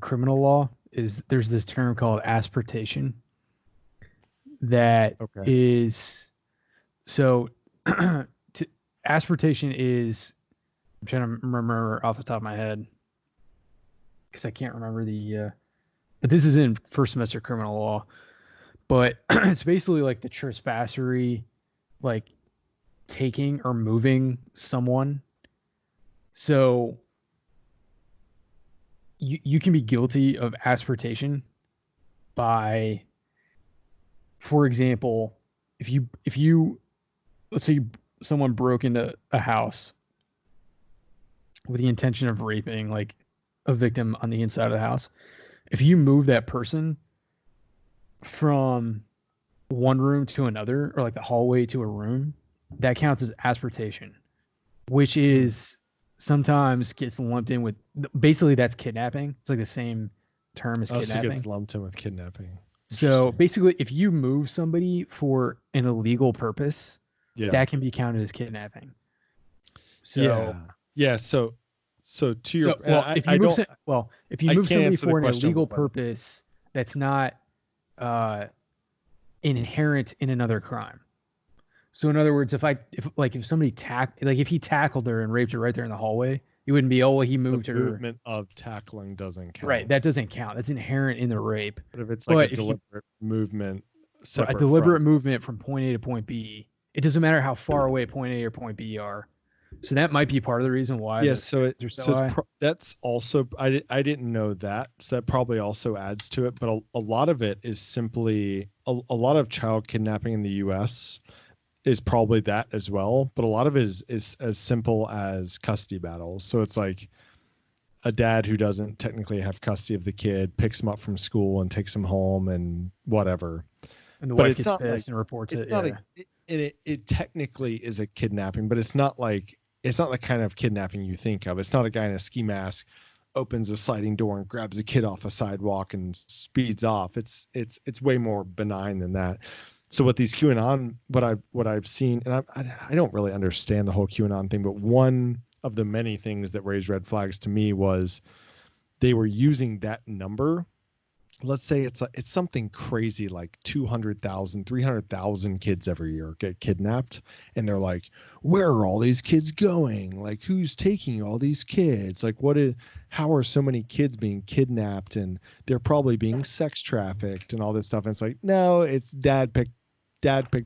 criminal law is there's this term called asportation, that Okay. is so asportation is, I'm trying to remember off the top of my head because I can't remember but this is in first semester criminal law, but it's basically like the trespassery, like taking or moving someone. So you can be guilty of asportation by, for example, if you let's say someone broke into a house with the intention of raping like a victim on the inside of the house. If you move that person from one room to another, or like the hallway to a room, that counts as asportation, which is sometimes gets lumped in with, basically that's kidnapping. It's like the same term as kidnapping. So it gets lumped in with kidnapping. So basically, if you move somebody for an illegal purpose, that can be counted as kidnapping. So yeah. So to your if you move somebody for an illegal purpose, that's not inherent in another crime. So in other words, if somebody if he tackled her and raped her right there in the hallway, you wouldn't be, he moved her. The movement of tackling doesn't count. Right, that doesn't count. That's inherent in the rape. But if it's like a deliberate movement, movement from point A to point B, it doesn't matter how far away point A or point B are. So that might be part of the reason why. Yeah, that's also, I didn't know that. So that probably also adds to it. But a lot of it is simply a lot of child kidnapping in the U.S. is probably that as well. But a lot of it is as simple as custody battles. So it's like a dad who doesn't technically have custody of the kid picks him up from school and takes him home and whatever. And the wife gets pissed and reports it. It technically is a kidnapping, but it's not the kind of kidnapping you think of. It's not a guy in a ski mask opens a sliding door and grabs a kid off a sidewalk and speeds off. It's way more benign than that. So what these QAnon, what I've seen, and I don't really understand the whole QAnon thing, but one of the many things that raised red flags to me was they were using that number. Let's say it's something crazy like 200,000, 300,000 kids every year get kidnapped. And they're like, where are all these kids going? Like, who's taking all these kids? Like, how are so many kids being kidnapped? And they're probably being sex trafficked and all this stuff. And it's like, no, it's dad picked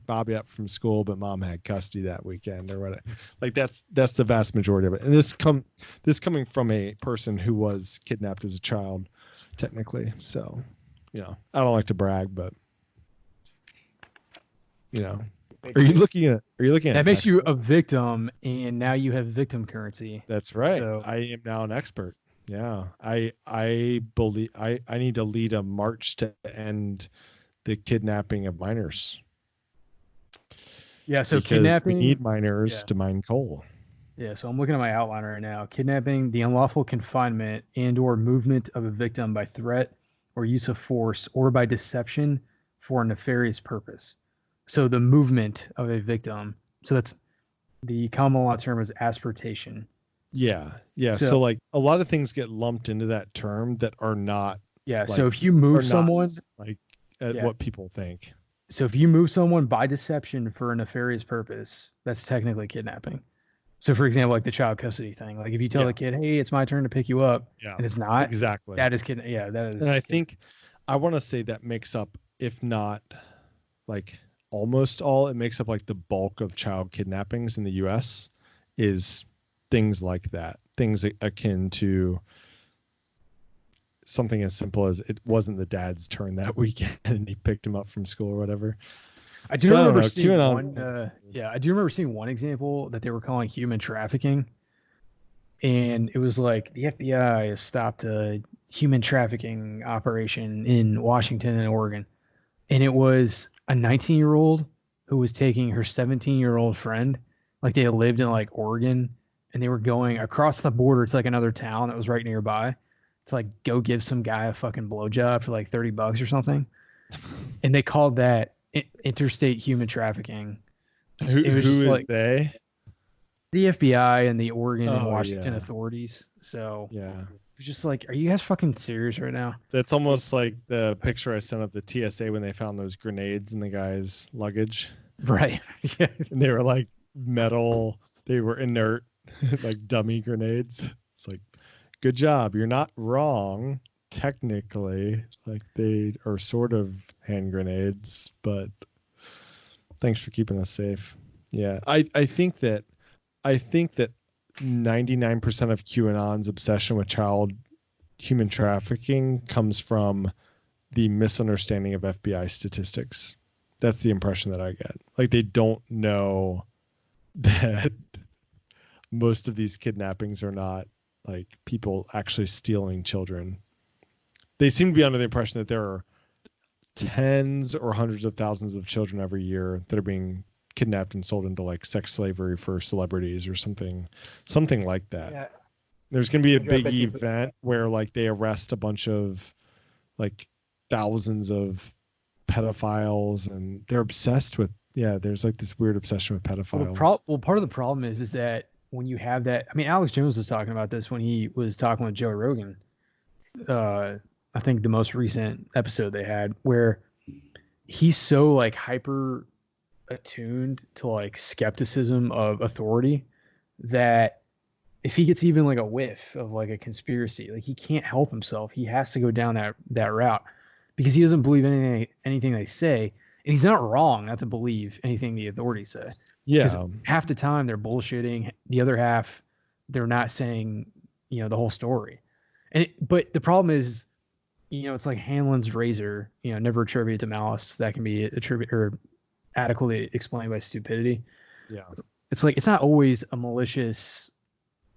Bobby up from school, but mom had custody that weekend or whatever. Like that's the vast majority of it. And this coming from a person who was kidnapped as a child, technically. So, I don't like to brag, but are you looking at that makes you a victim, and now you have victim currency. That's right. So, I am now an expert. Yeah. I believe I need to lead a march to end the kidnapping of minors. Yeah, so because kidnapping, we need minors to mine coal. Yeah, so I'm looking at my outline right now. Kidnapping, the unlawful confinement and or movement of a victim by threat or use of force or by deception for a nefarious purpose. So the movement of a victim. So that's the common law term is asportation. Yeah. So like a lot of things get lumped into that term that are not. Yeah. Like, so if you move someone, what people think. So if you move someone by deception for a nefarious purpose, that's technically kidnapping. So for example, like the child custody thing, like if you tell the kid, hey, it's my turn to pick you up, and it's not, exactly, that is kidnapping. Yeah, that is. And I think I want to say that makes up, if not like almost all, it makes up like the bulk of child kidnappings in the U.S. is things like that, things akin to something as simple as it wasn't the dad's turn that weekend and he picked him up from school or whatever. I do remember seeing one. I do remember seeing one example that they were calling human trafficking, and it was like the FBI has stopped a human trafficking operation in Washington and Oregon, and it was a 19-year-old who was taking her 17-year-old friend, like they lived in like Oregon, and they were going across the border to like another town that was right nearby to like go give some guy a fucking blowjob for like $30 or something, and they called that interstate human trafficking. Who is like they? The FBI and the Oregon and Washington authorities. So was just like, are you guys fucking serious right now? It's almost like the picture I sent of the TSA when they found those grenades in the guy's luggage. Right. Yeah. And they were like metal. They were inert, like dummy grenades. It's like, good job. You're not wrong. Technically, like they are sort of hand grenades, but thanks for keeping us safe. Yeah. I think that 99% of QAnon's obsession with child human trafficking comes from the misunderstanding of FBI statistics. That's the impression that I get. Like they don't know that most of these kidnappings are not like people actually stealing children. They seem to be under the impression that there are tens or hundreds of thousands of children every year that are being kidnapped and sold into like sex slavery for celebrities or something like that. Yeah. There's going to be a Andrew, I big bet you- event where like they arrest a bunch of like thousands of pedophiles and they're obsessed with, there's like this weird obsession with pedophiles. Well, part of the problem is that when you have that, I mean, Alex Jones was talking about this when he was talking with Joe Rogan. I think the most recent episode they had where he's so like hyper attuned to like skepticism of authority that if he gets even like a whiff of like a conspiracy, like he can't help himself. He has to go down that route because he doesn't believe anything they say. And he's not wrong not to believe anything the authorities say. Yeah. Half the time they're bullshitting. The other half, they're not saying, the whole story. But the problem is, it's like Hanlon's razor, never attributed to malice. That can be attributed or adequately explained by stupidity. Yeah. It's like, it's not always a malicious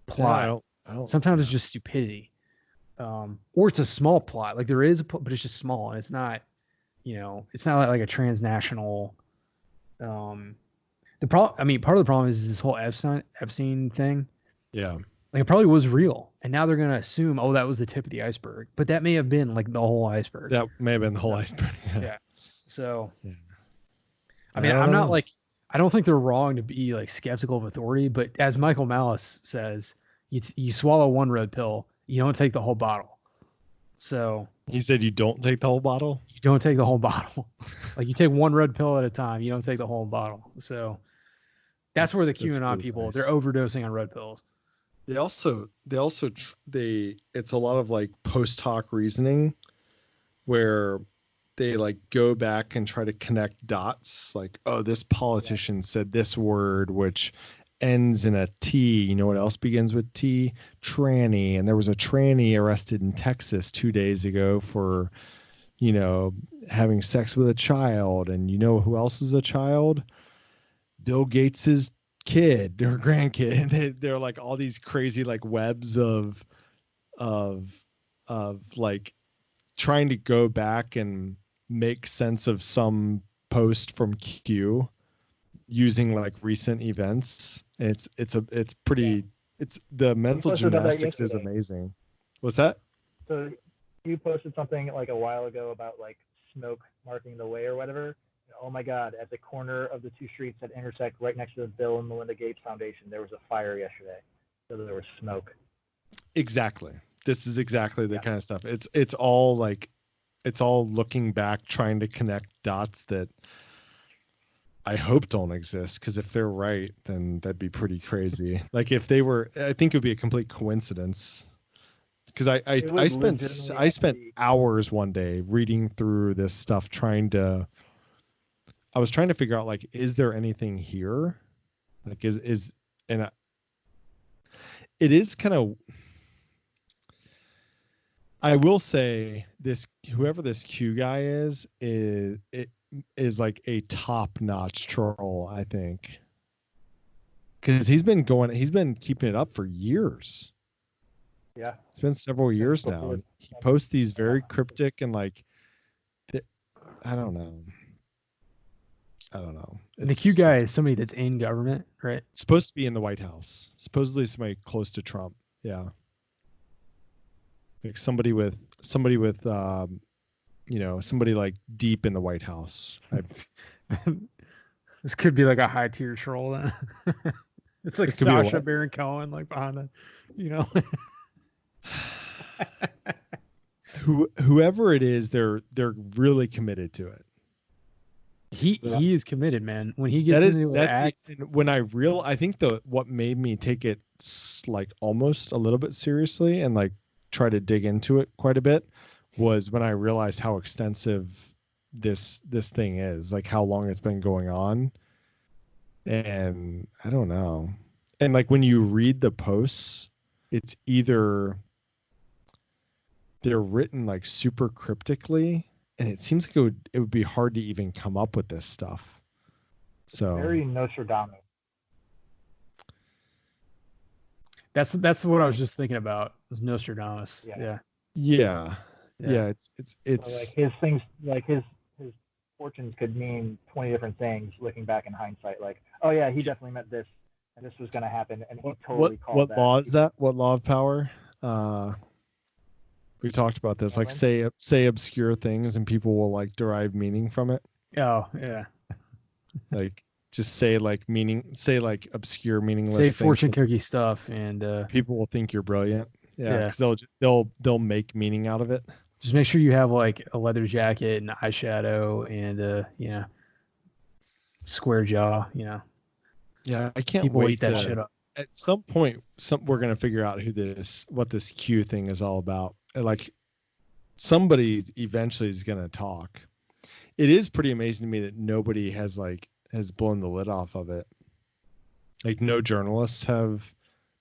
plot. I don't, Sometimes it's just stupidity. Or it's a small plot. Like there is, but it's just small. And it's not, it's not like a transnational, part of the problem is this whole Epstein thing. Yeah. Like it probably was real, and now they're gonna assume, oh, that was the tip of the iceberg, but that may have been like the whole iceberg. That may have been the whole iceberg. Yeah. So, Yeah. I mean, I'm not like, I don't think they're wrong to be like skeptical of authority, but as Michael Malice says, you swallow one red pill, you don't take the whole bottle. So he said you don't take the whole bottle. You don't take the whole bottle. Like you take one red pill at a time. You don't take the whole bottle. So that's where the QAnon people, nice. they're overdosing on red pills. It's a lot of like post hoc reasoning where they like go back and try to connect dots. Like, oh, this politician said this word, which ends in a T. You know what else begins with T? Tranny. And there was a tranny arrested in Texas 2 days ago for, having sex with a child. And you know who else is a child? Bill Gates's kid or grandkid. And they're like all these crazy like webs of like trying to go back and make sense of some post from Q using like recent events. And it's pretty, it's the mental gymnastics is amazing. What's that? So you posted something like a while ago about like smoke marking the way or whatever. Oh my God, at the corner of the two streets that intersect right next to the Bill and Melinda Gates Foundation, there was a fire yesterday. So there was smoke. Exactly. This is exactly the kind of stuff. It's all looking back, trying to connect dots that I hope don't exist. Because if they're right, then that'd be pretty crazy. Like if they were, I think it would be a complete coincidence. Because I spent hours one day reading through this stuff, I was trying to figure out like, is there anything here? Like it is kind of, I will say whoever this Q guy is like a top-notch troll, I think. Because he's been keeping it up for years. Yeah. It's been several years now. And he posts these very cryptic and like, I don't know. The Q guy is somebody that's in government, right? Supposed to be in the White House. Supposedly somebody close to Trump. Yeah. Like somebody with somebody like deep in the White House. This could be like a high tier troll then. It's like Sacha Baron Cohen like behind it, Whoever it is, they're really committed to it. He is committed, man. When he gets into an act, when I think what made me take it like almost a little bit seriously and like try to dig into it quite a bit was when I realized how extensive this thing is, like how long it's been going on. And I don't know. And like when you read the posts, it's either they're written like super cryptically, and it seems like it would be hard to even come up with this stuff. So very Nostradamus. That's what I was just thinking about. Was Nostradamus. Yeah. Yeah. It's so like his things, like his fortunes could mean 20 different things looking back in hindsight. Like, oh yeah, he definitely meant this, and this was going to happen, and he totally called what that. What law is that? What law of power? We talked about this. Like say obscure things, and people will like derive meaning from it. Oh yeah. Like just say like obscure meaningless say things. Fortune cookie stuff, and people will think you're brilliant. Yeah, because they'll make meaning out of it. Just make sure you have like a leather jacket and eyeshadow and square jaw. Yeah, I can't people wait eat that shit up. At some point, we're gonna figure out what this Q thing is all about. Like somebody eventually is gonna talk. It is pretty amazing to me that nobody has blown the lid off of it. Like no journalists have,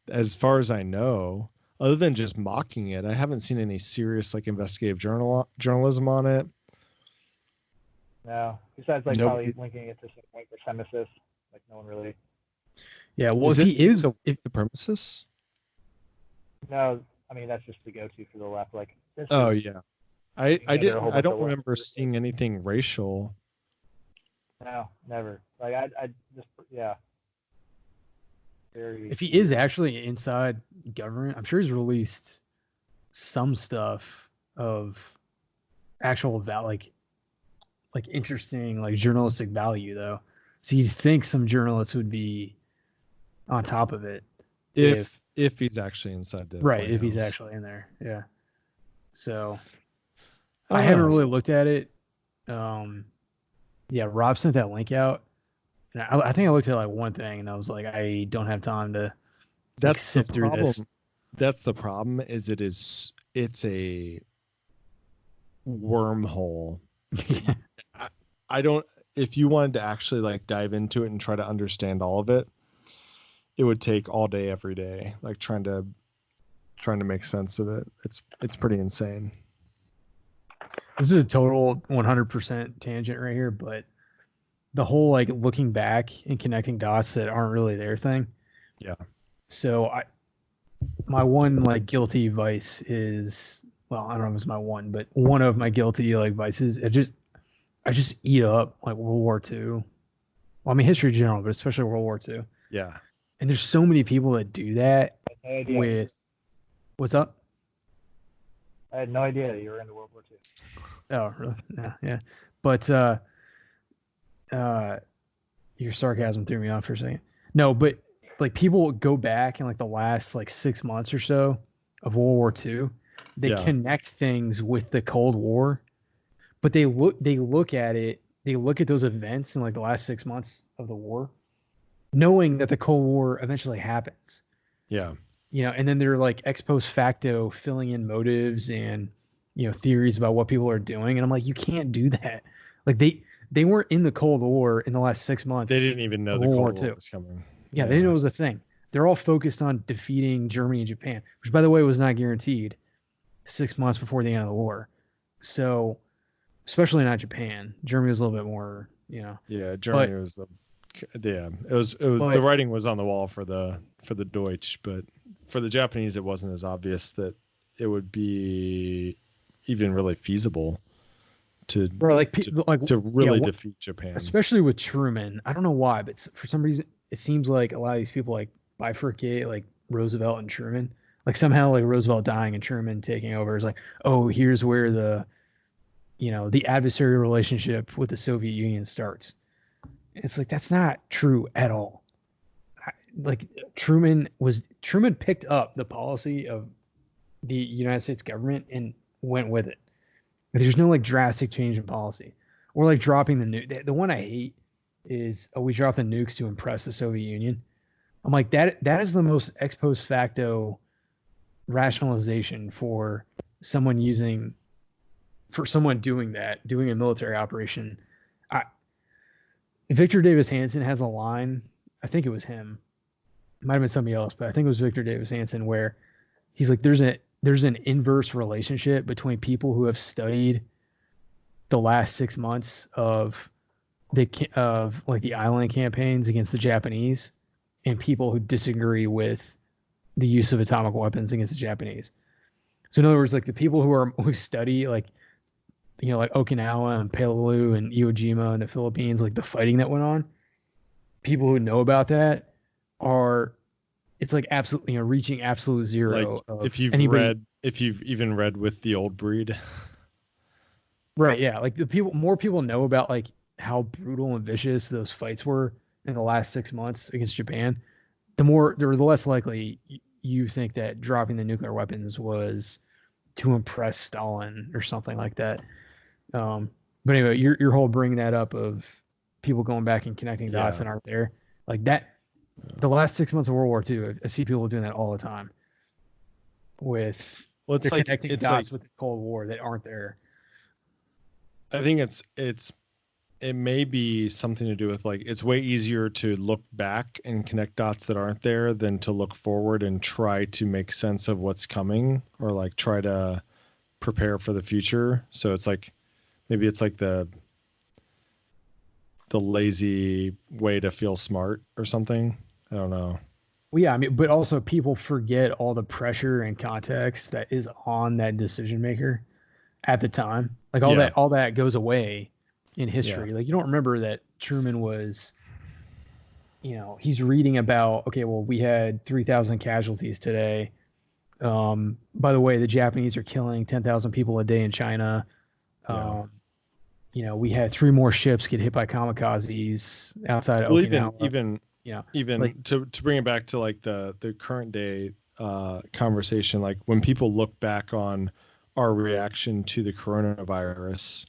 as far as I know, other than just mocking it. I haven't seen any serious like investigative journalism on it. No, besides like probably linking it to some white supremacists. Like no one really. Yeah, well, if he is the supremacist. No, I mean that's just the go-to for the left. Like. Oh yeah, I don't remember seeing anything racial. No, never. Like I just Very. If he is actually inside government, I'm sure he's released some stuff of actual like interesting like journalistic value though. So you'd think some journalists would be on top of it if he's actually inside the right. If he's actually in there, yeah. So I haven't really looked at it. Yeah, Rob sent that link out. And I think I looked at like one thing and I was like, I don't have time to sift through this. That's the problem. It's a wormhole. Yeah. I don't. If you wanted to actually like dive into it and try to understand all of it, it would take all day, every day, like trying to make sense of it. It's pretty insane. This is a total 100% tangent right here, but the whole like looking back and connecting dots that aren't really their thing. Yeah. So my one like guilty vice is, well, I don't know if it's my one, but one of my guilty like vices, I just eat up like World War II. Well, I mean history in general, but especially World War II. Yeah. And there's so many people that do that with, what's up? I had no idea that you were into World War II. Oh, really? Yeah. But your sarcasm threw me off for a second. No, but like people go back in like the last like 6 months or so of World War II. They connect things with the Cold War, but they look at it. They look at those events in like the last 6 months of the war, knowing that the Cold War eventually happens. Yeah. And then they're like ex post facto filling in motives and, theories about what people are doing. And I'm like, you can't do that. Like they weren't in the Cold War in the last 6 months. They didn't even know the Cold War was coming. Yeah, they didn't know it was a thing. They're all focused on defeating Germany and Japan, which by the way was not guaranteed 6 months before the end of the war. So, especially not Japan. Germany was a little bit more, Yeah, Germany was it was the writing was on the wall for the Deutsch, but for the Japanese it wasn't as obvious that it would be even really feasible to really defeat Japan. Especially with Truman. I don't know why, but for some reason it seems like a lot of these people like bifurcate like Roosevelt and Truman. Like somehow like Roosevelt dying and Truman taking over is like, oh, here's where the adversarial relationship with the Soviet Union starts. It's like that's not true at all. Like Truman picked up the policy of the United States government and went with it. There's no like drastic change in policy or like dropping the nuke. The one I hate is we dropped the nukes to impress the Soviet Union. I'm like that is the most ex post facto rationalization for someone doing that, doing a military operation. I, Victor Davis Hanson has a line, I think it was him, it might have been somebody else, but I think it was Victor Davis Hanson, where he's like, there's an inverse relationship between people who have studied the last 6 months of the island campaigns against the Japanese and people who disagree with the use of atomic weapons against the Japanese. So in other words, like the people who study like like Okinawa and Palau and Iwo Jima and the Philippines, like the fighting that went on, people who know about that are it's like absolutely reaching absolute zero. Like of if you've even read With the Old Breed. Right, yeah. Like more people know about like how brutal and vicious those fights were in the last 6 months against Japan, the less likely you think that dropping the nuclear weapons was to impress Stalin or something like that. But anyway, your whole bringing that up of people going back and connecting dots that aren't there, like that. The last 6 months of World War II, I see people doing that all the time. With connecting dots with the Cold War that aren't there. I think it may be something to do with like it's way easier to look back and connect dots that aren't there than to look forward and try to make sense of what's coming or like try to prepare for the future. So it's like maybe it's like the lazy way to feel smart or something. I don't know. Well, yeah, I mean, but also people forget all the pressure and context that is on that decision maker at the time. Like all that goes away in history. Like you don't remember that Truman was, he's reading about, okay, well, we had 3,000 casualties today. By the way, the Japanese are killing 10,000 people a day in China. We had 3 more ships get hit by kamikazes outside of Okinawa. Even like, to bring it back to like the current day conversation, like when people look back on our reaction to the coronavirus,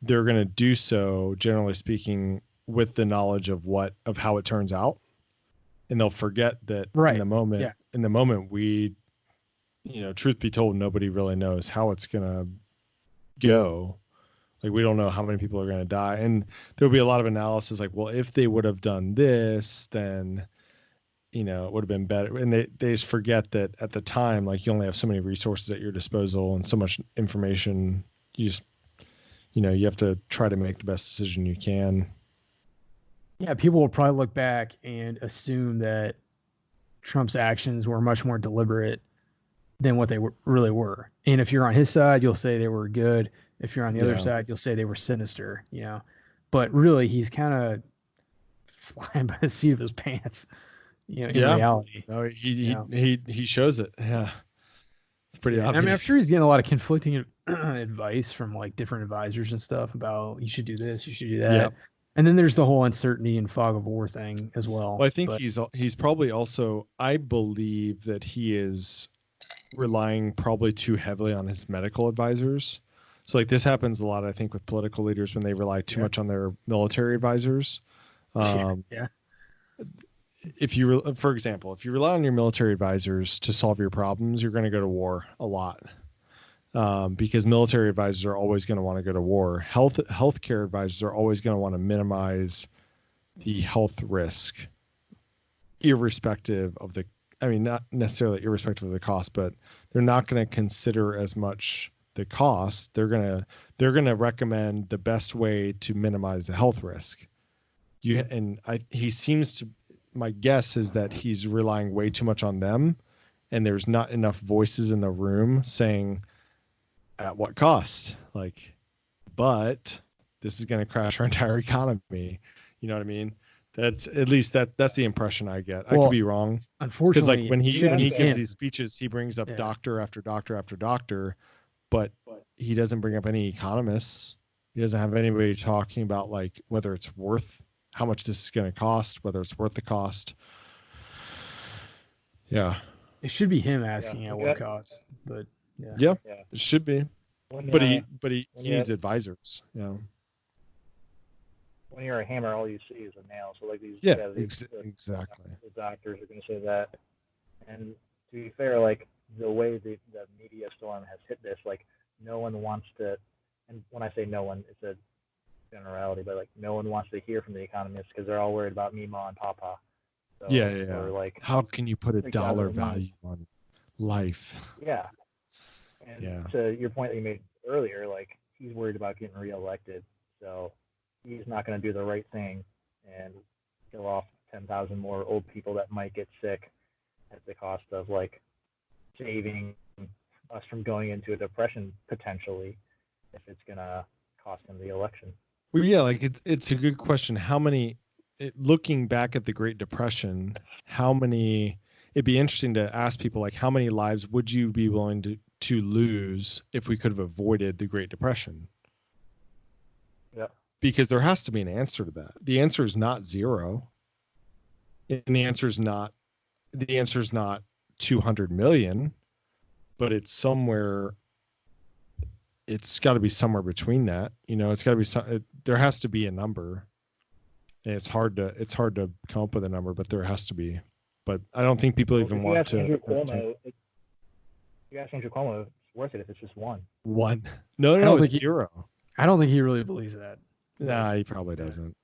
they're going to do so, generally speaking, with the knowledge of how it turns out, and they'll forget that in the moment we, truth be told, nobody really knows how it's going to go. Like we don't know how many people are going to die, and there'll be a lot of analysis like, well, if they would have done this, then it would have been better. And they just forget that at the time, like you only have so many resources at your disposal and so much information. You just you have to try to make the best decision you can. Yeah, people will probably look back and assume that Trump's actions were much more deliberate than what they really were. And if you're on his side, you'll say they were good. If you're on the other side, you'll say they were sinister, But really, he's kind of flying by the seat of his pants, in reality. No, he shows it. Yeah. It's pretty obvious. I mean, I'm sure he's getting a lot of conflicting advice from like different advisors and stuff about you should do this, you should do that. Yep. And then there's the whole uncertainty and fog of war thing as well. Well, I think he's probably also, I believe that he is relying probably too heavily on his medical advisors. So like this happens a lot, I think, with political leaders when they rely too much on their military advisors. For example, if you rely on your military advisors to solve your problems, you're going to go to war a lot. Because military advisors are always going to want to go to war. Healthcare advisors are always going to want to minimize the health risk, irrespective of not necessarily irrespective of the cost, but they're not going to consider as much the cost. They're going to recommend the best way to minimize the health risk. My guess is that he's relying way too much on them, and there's not enough voices in the room saying at what cost, but this is going to crash our entire economy. You know what I mean? That's at least that's the impression I get. I could be wrong. Unfortunately, because when he gives these speeches, he brings up doctor after doctor after doctor, but he doesn't bring up any economists. He doesn't have anybody talking about whether it's worth how much this is going to cost, whether it's worth the cost. Yeah. It should be him asking at what Yeah. cost, but yeah. Yeah, Yeah. it should be. When, But he when needs advisors. Yeah. when you're a hammer, all you see is a nail. So like these, Yeah. these Exactly. the doctors are going to say that. And to be fair, like the way the media storm has hit this, like no one wants to. And when I say no one, it's a generality, but like no one wants to hear from the economists because they're all worried about Mima and Papa. So, Yeah. Or like, How can you put a like dollar other money. value on life? Yeah. And Yeah. to your point that you made earlier, like he's worried about getting reelected, so he's not going to do the right thing and kill off 10,000 more old people that might get sick at the cost of like saving us from going into a depression potentially if it's going to cost him the election. Well, yeah, like it's a good question. How many, looking back at the Great Depression, how many? It'd be interesting to ask people like, how many lives would you be willing to lose if we could have avoided the Great Depression? Yeah. Because there has to be an answer to that. The answer is not 0, and the answer is not 200 million, but it's somewhere. It's got to be somewhere between that. It's got to be there has to be a number. And it's hard to come up with a number, but there has to be. But I don't think people even want to. If you ask Andrew Cuomo, it's worth it if it's just one. One. No, it's 0. I don't think he really believes that. Nah, he probably doesn't.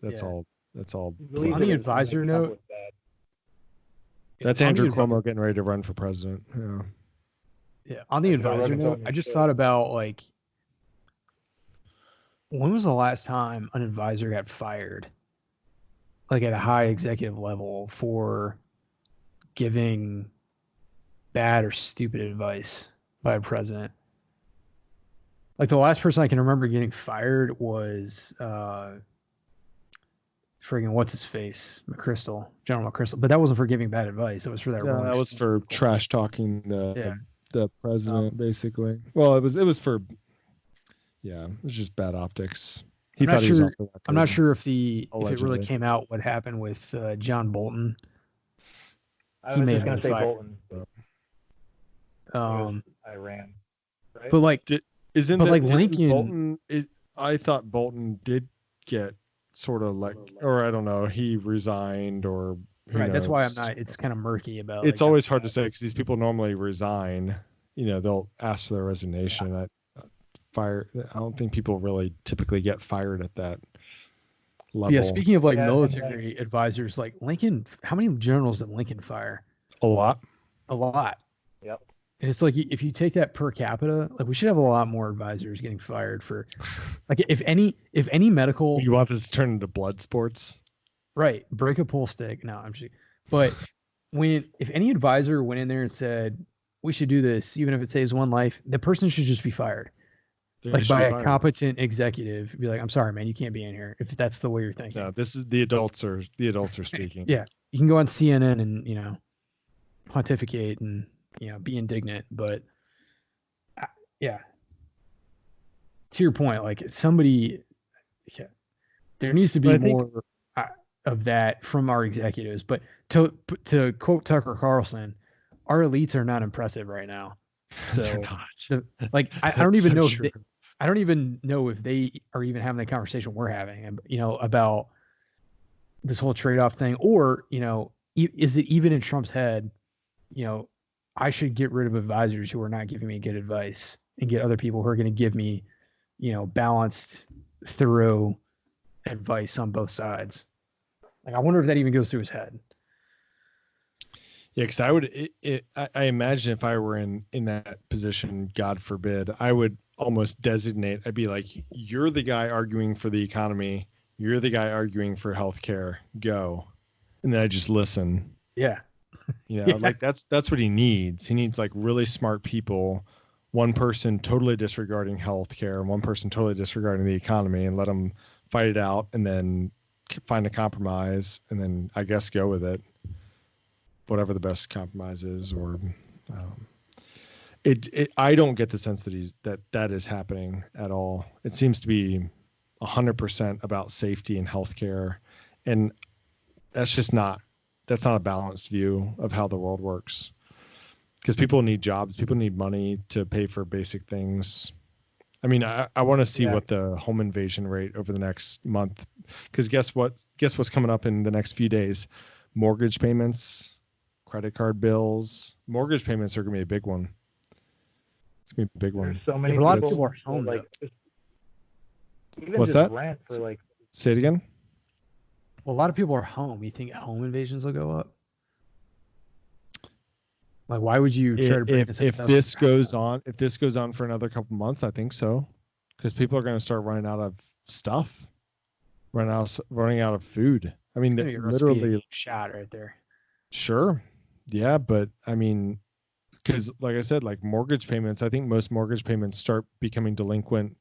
That's all. On the advisor note, that's Andrew Cuomo getting ready to run for president. Yeah. Yeah. On the advisor note, I just thought about like, when was the last time an advisor got fired, like at a high executive level, for giving bad or stupid advice by a president? Like the last person I can remember getting fired was friggin' what's his face, General McChrystal. But that wasn't for giving bad advice. That was for that. Yeah, that was for trash talking the president, basically. Well, it was for. Yeah, it was just bad optics. I'm not sure if it really came out what happened with John Bolton. I was just going to say Bolton. Iran. Right? But like, Lincoln. Bolton? I thought Bolton did get sort of like, or I don't know, he resigned or. Right. That's why I'm not. It's kind of murky about. It's always hard to say because these people normally resign. They'll ask for their resignation. Yeah. I don't think people really typically get fired at that level. Yeah, speaking of military advisors, like Lincoln, how many generals did Lincoln fire? A lot. Yep. And it's like, if you take that per capita, like we should have a lot more advisors getting fired for, like if any medical. You want this to turn into blood sports? Right. Break a pull stick. No, I'm just. But if any advisor went in there and said we should do this, even if it saves one life, the person should just be fired. Like by a competent executive, be like, I'm sorry, man, you can't be in here if that's the way you're thinking. No, this is the adults are speaking. Yeah, you can go on CNN and pontificate and be indignant, but yeah. To your point, like somebody, there needs to be more of that from our executives. But to quote Tucker Carlson, our elites are not impressive right now. So I don't even know. I don't even know if they are even having the conversation we're having, about this whole trade-off thing, or, is it even in Trump's head, I should get rid of advisors who are not giving me good advice and get other people who are going to give me, balanced, thorough advice on both sides. Like, I wonder if that even goes through his head. Yeah, because I imagine if I were in that position, God forbid, I would almost designate. I'd be like, you're the guy arguing for the economy. You're the guy arguing for healthcare. Go, and then I just listen. Yeah. Like that's what he needs. He needs like really smart people. One person totally disregarding healthcare and one person totally disregarding the economy, and let them fight it out, and then find a compromise, and then I guess go with it. Whatever the best compromise is, or I don't get the sense that is happening at all. It seems to be 100% about safety and healthcare, and that's a balanced view of how the world works. Because people need jobs, people need money to pay for basic things. I mean, I want to see what the home invasion rate over the next month. Because guess what's coming up in the next few days? Mortgage payments, credit card bills. Mortgage payments are gonna be a big one. It's gonna be a big one. There's so many a lot of people people are home. like even What's just that? rent for like. Say it again. Well, a lot of people are home. You think home invasions will go up? Like, why would you try to bring this up? If this goes on for another couple months, I think so, because people are going to start running out of stuff, running out of food. I mean, literally shot right there. Sure, yeah, but I mean, because like I said, like mortgage payments, I think most mortgage payments start becoming delinquent.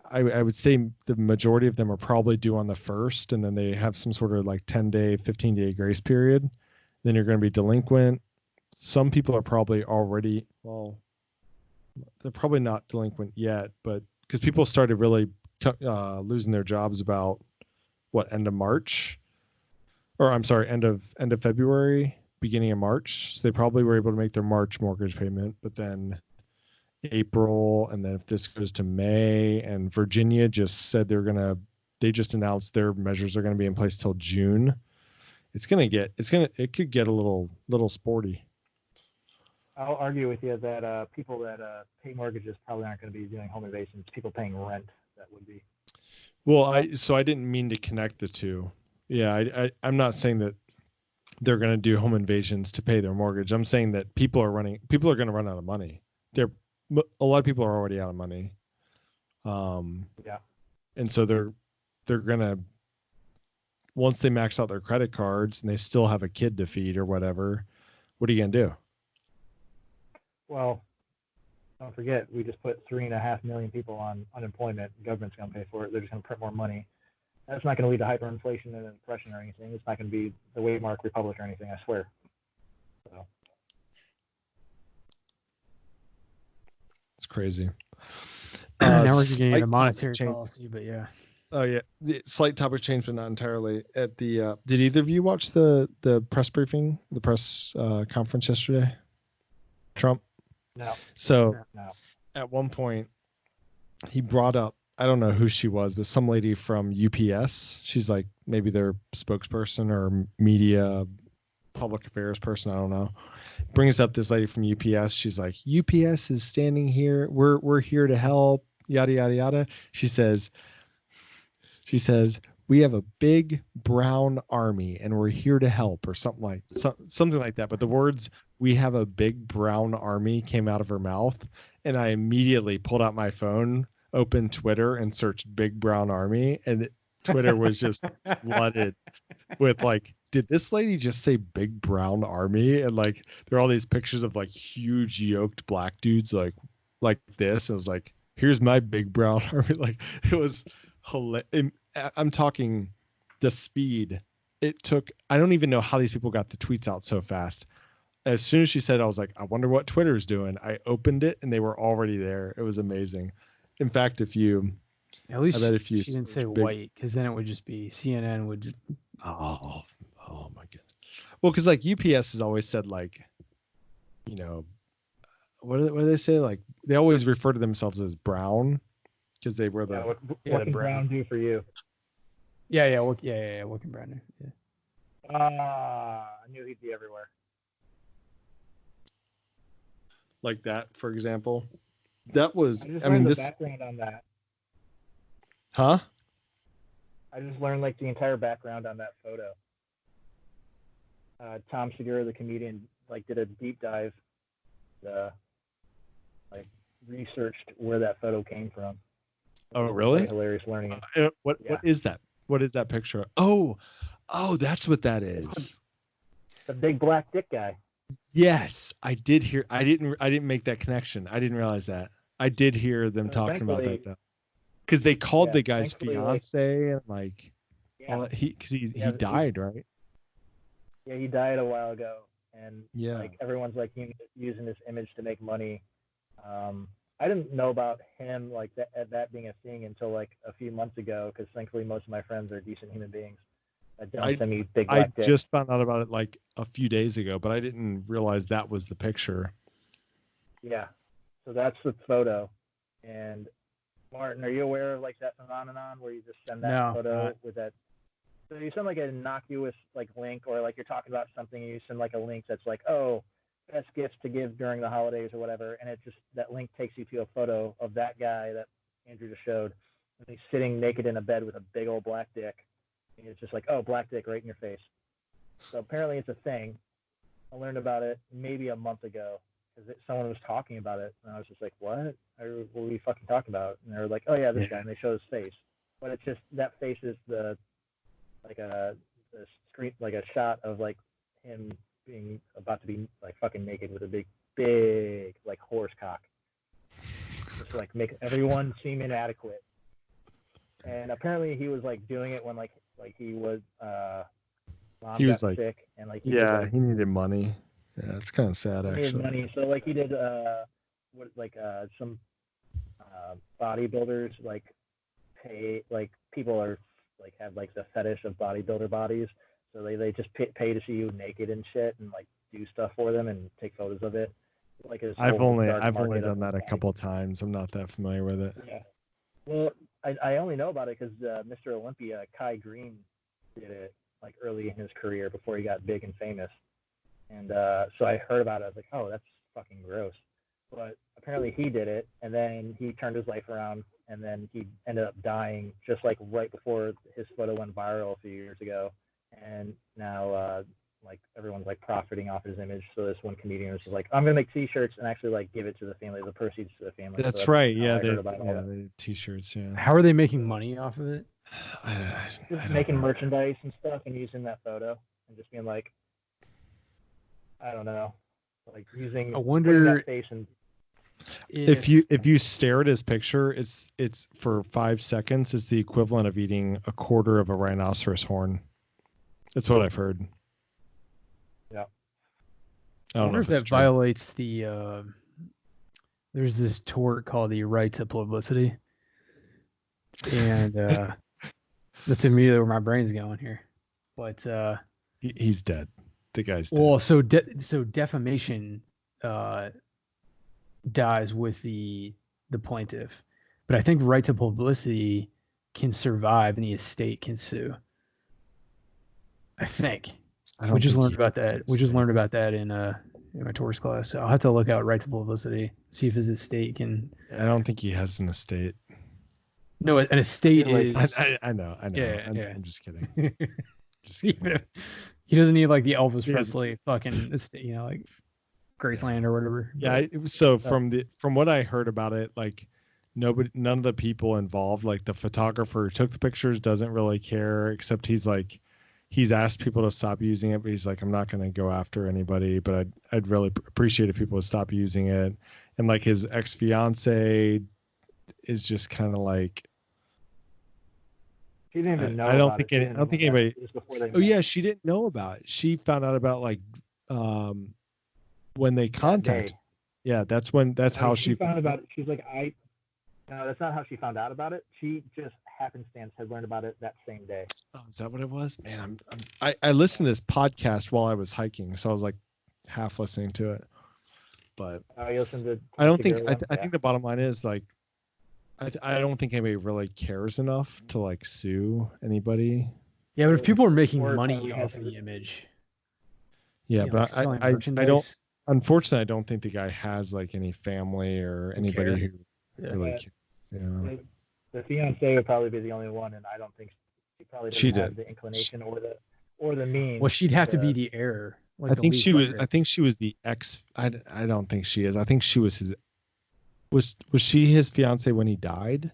I would say the majority of them are probably due on the 1st, and then they have some sort of like 10-day, 15-day grace period. Then you're going to be delinquent. Some people are probably already, well, they're probably not delinquent yet, but because people started really losing their jobs about end of March, or I'm sorry, end of February, beginning of March. So they probably were able to make their March mortgage payment, but then April, and then if this goes to May, and Virginia just said they just announced their measures are going to be in place till June. It could get a little sporty. I'll argue with you that people that pay mortgages probably aren't going to be doing home invasions. People paying rent that would be. Well, I didn't mean to connect the two. Yeah, I'm not saying that they're going to do home invasions to pay their mortgage. I'm saying that people are going to run out of money. A lot of people are already out of money. Yeah. And so they're going to, once they max out their credit cards and they still have a kid to feed or whatever, what are you going to do? Well, don't forget, we just put 3.5 million people on unemployment. The government's going to pay for it. They're just going to print more money. That's not going to lead to hyperinflation and depression or anything. It's not going to be the Weimar Republic or anything, I swear. So. It's crazy. Now we're getting into monetary policy, but yeah. Oh yeah, the slight topic change, but not entirely. At the did either of you watch the press briefing, the press conference yesterday? Trump. No. So No. At one point, he brought up, I don't know who she was, but some lady from UPS. She's like maybe their spokesperson or media public affairs person. I don't know. Brings up this lady from UPS. She's like, UPS is standing here. We're here to help. Yada yada yada. She says, we have a big brown army and we're here to help, or something like that. But the words "we have a big brown army" came out of her mouth, and I immediately pulled out my phone, opened Twitter, and searched "big brown army," and Twitter was just flooded with like, did this lady just say "big brown army"? And like, there are all these pictures of like huge yoked black dudes like this. And it was like, here's my big brown army. Like, it was hilarious. I'm talking the speed it took. I don't even know how these people got the tweets out so fast. As soon as she said, I was like, I wonder what Twitter's doing. I opened it and they were already there. It was amazing. In fact, at least she didn't say white, because then it would just be CNN would just. Oh my goodness. Well, because like UPS has always said, like, you know, what do they say? Like, they always refer to themselves as brown because they were what can brown do for you? Yeah. What can brown do? Yeah. I knew he'd be everywhere. Like that, for example. That was. I mean, the background on that. Huh? I just learned like the entire background on that photo. Tom Segura, the comedian, like did a deep dive, like researched where that photo came from. Oh, really? Hilarious learning. What is that? What is that picture? Oh, that's what that is. The big black dick guy. Yes, I did hear. I didn't make that connection. I didn't realize that. I did hear them talking about that though, because they called the guy's fiance and like, he died, right? Yeah, he died a while ago, and yeah, like everyone's like using this image to make money. I didn't know about him like that being a thing until like a few months ago, because thankfully most of my friends are decent human beings. Don't send me big I black dick. just found out about it like a few days ago, but I didn't realize that was the picture. Yeah. So that's the photo. And Martin, are you aware of like that phenomenon where you just send that photo with that? So you send like an innocuous like link, or like you're talking about something and you send like a link that's like, oh, best gifts to give during the holidays or whatever, and it just, that link takes you to a photo of that guy that Andrew just showed, and he's sitting naked in a bed with a big old black dick, and it's just like, oh, black dick right in your face. So apparently it's a thing. I learned about it maybe a month ago because someone was talking about it, and I was just like, what? What are we fucking talking about? And they were like, oh yeah, this guy, and they show his face, but it's just, that face is the like a screen, like a shot of like him being about to be like fucking naked with a big like horse cock, just like make everyone seem inadequate. And apparently he was like doing it when like he was mom he was got like sick, and like he needed money. Yeah, it's kind of sad actually. He needed money, so like he did some bodybuilders like pay, like people are like have like the fetish of bodybuilder bodies, so they just pay to see you naked and shit, and like do stuff for them and take photos of it. Like I've only done that a couple times. I'm not that familiar with it. Yeah. Well, I only know about it because Mr. Olympia Kai Green did it like early in his career before he got big and famous, and so I heard about it. I was like, oh, that's fucking gross. But apparently he did it, and then he turned his life around, and then he ended up dying just like right before his photo went viral a few years ago. And now like everyone's like profiting off his image. So this one comedian was just like, I'm gonna make T-shirts and actually like give it to the family, the proceeds to the family. That's right. Yeah, they T-shirts. Yeah. How are they making money off of it? Just making merchandise and stuff and using that photo and just being like, I don't know, like using. I wonder that face and. If you stare at his picture, it's for 5 seconds, it's the equivalent of eating a quarter of a rhinoceros horn. That's what I've heard. Yeah. I wonder if that violates the there's this tort called the right to publicity, and that's immediately where my brain's going here. But he's dead. The guy's dead. Well, so defamation dies with the plaintiff, but I think right to publicity can survive and the estate can sue. I think. We just learned about that. We just learned about that in my torts class. So I'll have to look out right to publicity, see if his estate can. I don't think he has an estate. No, an estate is. I know. Yeah, I'm just kidding. He doesn't need like the Elvis Presley fucking estate, like Graceland or whatever. Yeah. So from what I heard about it, like none of the people involved, like the photographer who took the pictures doesn't really care, except he's asked people to stop using it, but he's like, I'm not going to go after anybody, but I'd really appreciate if people would stop using it. And like his ex-fiance is just kind of like, she didn't even know. I don't think anybody. Oh yeah, she didn't know about it. She found out about like when they contacted. Yeah, that's how she found about it. She's like, no, that's not how she found out about it. She just happenstance had learned about it that same day. Oh, is that what it was? Man, I listened to this podcast while I was hiking, so I was like half listening to it. But you listened to. I don't think. I think the bottom line is like, I don't think anybody really cares enough to like sue anybody. Yeah, but if people are making money off of the image. Yeah, but I don't. Unfortunately, I don't think the guy has like any family or anybody who really cares. Yeah. The fiance would probably be the only one, and I don't think she probably doesn't have the inclination or the means. Well, she'd have to be the heir. Like I think she was. I think she was the ex. I don't think she is. I think she was his. Was she his fiance when he died?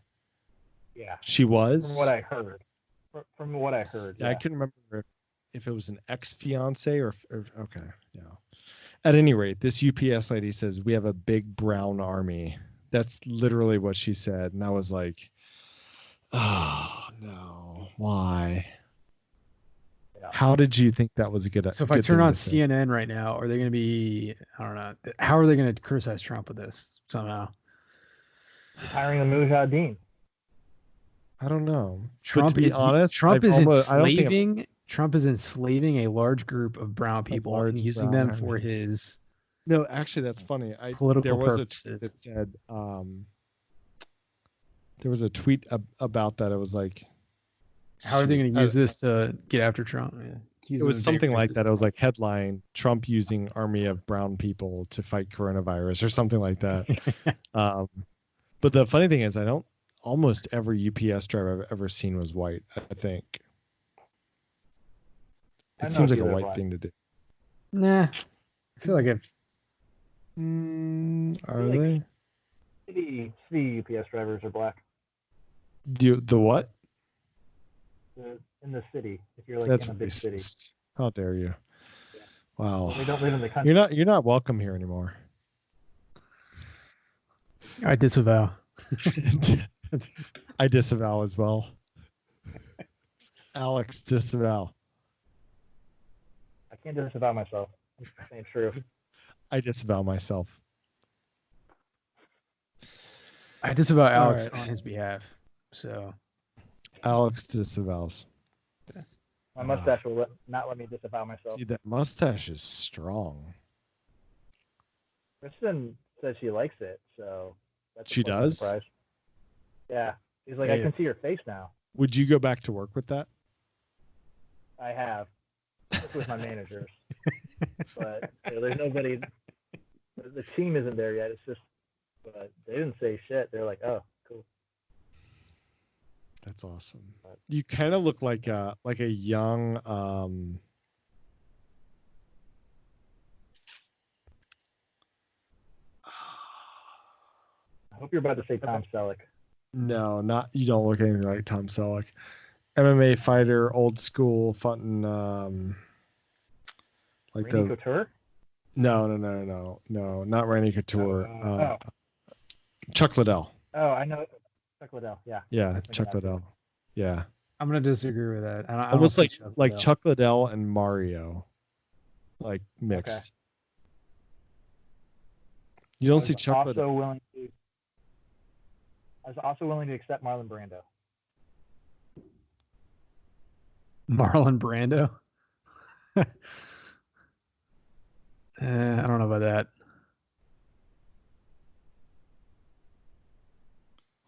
Yeah. She was. From what I heard. Yeah, I couldn't remember if it was an ex-fiance or okay. Yeah. At any rate, this UPS lady says we have a big brown army. That's literally what she said, and I was like, oh no, why? Yeah. How did you think that was a good idea? So if I turn on CNN right now, are they going to be? I don't know. How are they going to criticize Trump with this somehow? Hiring a Mujahideen. I don't know. Trump to be honest, Trump is enslaving Trump is enslaving a large group of brown people large and using brown them for army. his No, actually, that's funny. political there was purposes. a tweet that said there was a tweet about that. It was like, How are they going to shoot, use this to get after Trump? Yeah. it was something like that. It was like headline: Trump using army of brown people to fight coronavirus or something like that. But the funny thing is, almost every UPS driver I've ever seen was white. I think it seems like a white thing to do. Nah, I feel like if Are they? City UPS drivers are black. The what? In the city, if you're like That's in a big city. How dare you? Yeah. Wow. They don't live in the country. You're not welcome here anymore. I disavow. I disavow as well. Alex, disavow. I can't disavow myself. I'm saying true. I disavow myself. I disavow Alex right. on his behalf. So Alex disavows. My mustache will not let me disavow myself. Dude, that mustache is strong. Kristen says she likes it, so that's She does? surprise. Yeah. She's like, Hey. I can see your face now. Would you go back to work with that? I have. Just with my managers. But there's nobody. The team isn't there yet. It's just, but they didn't say shit. They're like, oh, cool. That's awesome. You kind of look like a young I hope you're about to say Tom Selleck. No, not you don't look anything like Tom Selleck. MMA fighter, old school, fun like Randy Couture? No, not Randy Couture. Chuck Liddell. Oh, I know Chuck Liddell. Yeah. Yeah, Chuck Liddell. Yeah. I'm gonna disagree with that. I Almost don't like Chuck Liddell and Mario, like mixed. Okay. You don't see Chuck Liddell. I was also willing to accept Marlon Brando. Marlon Brando? I don't know about that.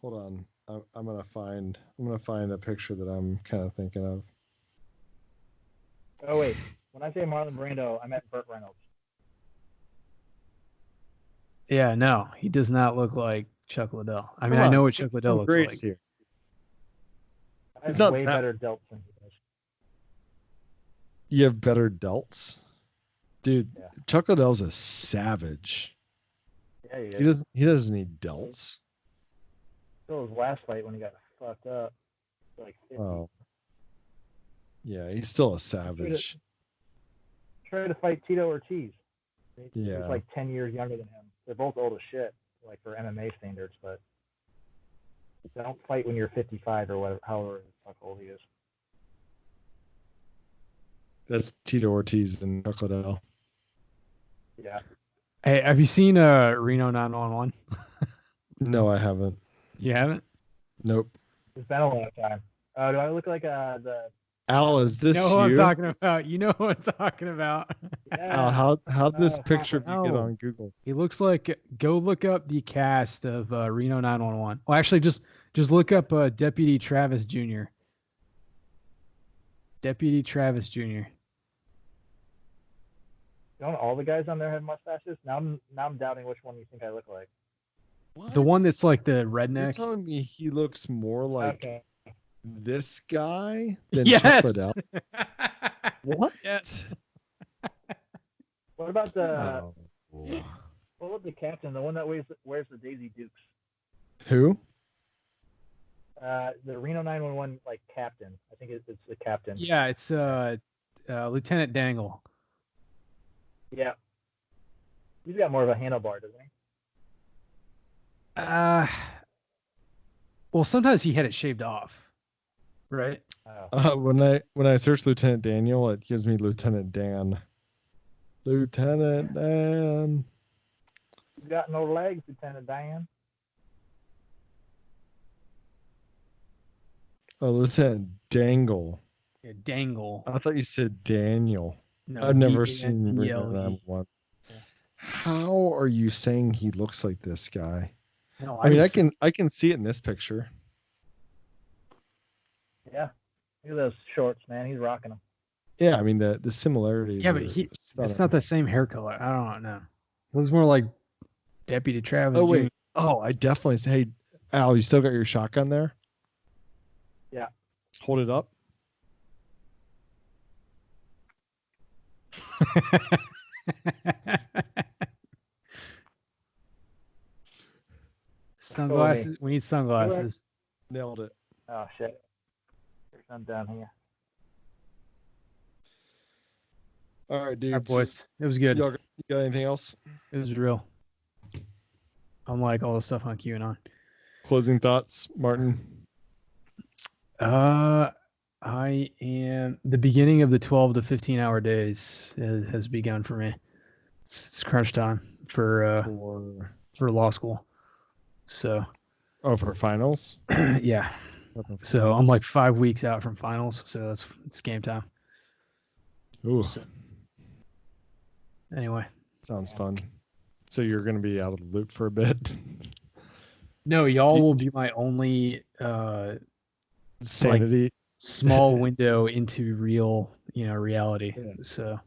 Hold on. I'm gonna find a picture that I'm kind of thinking of. Oh wait, when I say Marlon Brando, I meant Burt Reynolds. Yeah, no, he does not look like Chuck Liddell. I mean, I know what Chuck Liddell looks like. Here. I have way better delts than he does. You have better delts, dude. Yeah. Chuck Liddell's a savage. Yeah, He doesn't need delts. Still his last fight when he got fucked up, like 50. Oh. Yeah, he's still a savage. Try to fight Tito Ortiz. He's Yeah. like 10 years younger than him. They're both old as shit, like for MMA standards, but don't fight when you're 55 or whatever, however the fuck old he is. That's Tito Ortiz and Chuck Liddell. Yeah. Hey, have you seen Reno 911? No, I haven't. You haven't? Nope. It's been a long time. Do I look like the? Al, is this you? Know who I'm talking about? You know who I'm talking about. Yeah. Al, how'd this picture get on Google? He looks like. Go look up the cast of Reno 911. Well, actually, just look up Deputy Travis Jr. Deputy Travis Jr. Don't all the guys on there have mustaches? Now I'm doubting which one you think I look like. What? The one that's like the You're redneck. telling me he looks more like this guy than Yes. Chuck Liddell? What? Yes. What about the? Oh. What about the captain? The one that wears the Daisy Dukes? Who? The Reno 911 like captain. I think it's the captain. Yeah, it's Lieutenant Dangle. Yeah. He's got more of a handlebar, doesn't he? Well, sometimes he had it shaved off, right? Oh. When I search Lieutenant Daniel, it gives me Lieutenant Dan. Lieutenant Dan. You got no legs, Lieutenant Dan. Oh, Lieutenant Dangle. Yeah, Dangle. I thought you said Daniel. No, I've never seen him read D-A-N-G-L-E. one. Yeah. How are you saying he looks like this guy? No, I mean, didn't I can see it in this picture. Yeah. Look at those shorts, man. He's rocking them. Yeah, I mean the similarities. Yeah, but are it's stunning. not the same hair color. I don't know. It looks more like Deputy Travis. Oh Jr. wait. Oh, I definitely. Hey, Al, you still got your shotgun there? Yeah. Hold it up. Sunglasses. We need sunglasses. Nailed it. Oh shit. There's some down here. All right, dude. All right, boys. It was good. You got anything else? It was real. Unlike all the stuff on QAnon. Closing thoughts, Martin. I am the beginning of the 12 to 15 hour days has begun for me. It's crunch time for law school. So. Oh, for finals. Yeah. So I'm like 5 weeks out from finals, so it's game time. Ooh. So, anyway. Sounds fun. So you're gonna be out of the loop for a bit. No, y'all will be my only sanity. Like, small window into real, reality. Yeah. So.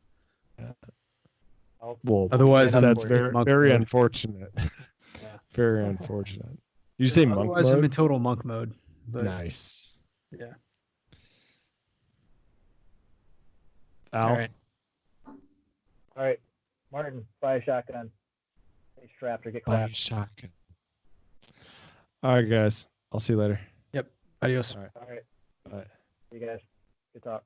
Well, otherwise that's very unfortunate. Yeah. Very unfortunate. You say monk mode? I'm in total monk mode. But, nice. Yeah. Al? All right. Martin, buy a shotgun. Stay strapped or get clapped. Buy a shotgun. All right, guys. I'll see you later. Yep. Adios. All right. All right. Bye. See you guys. Good talk.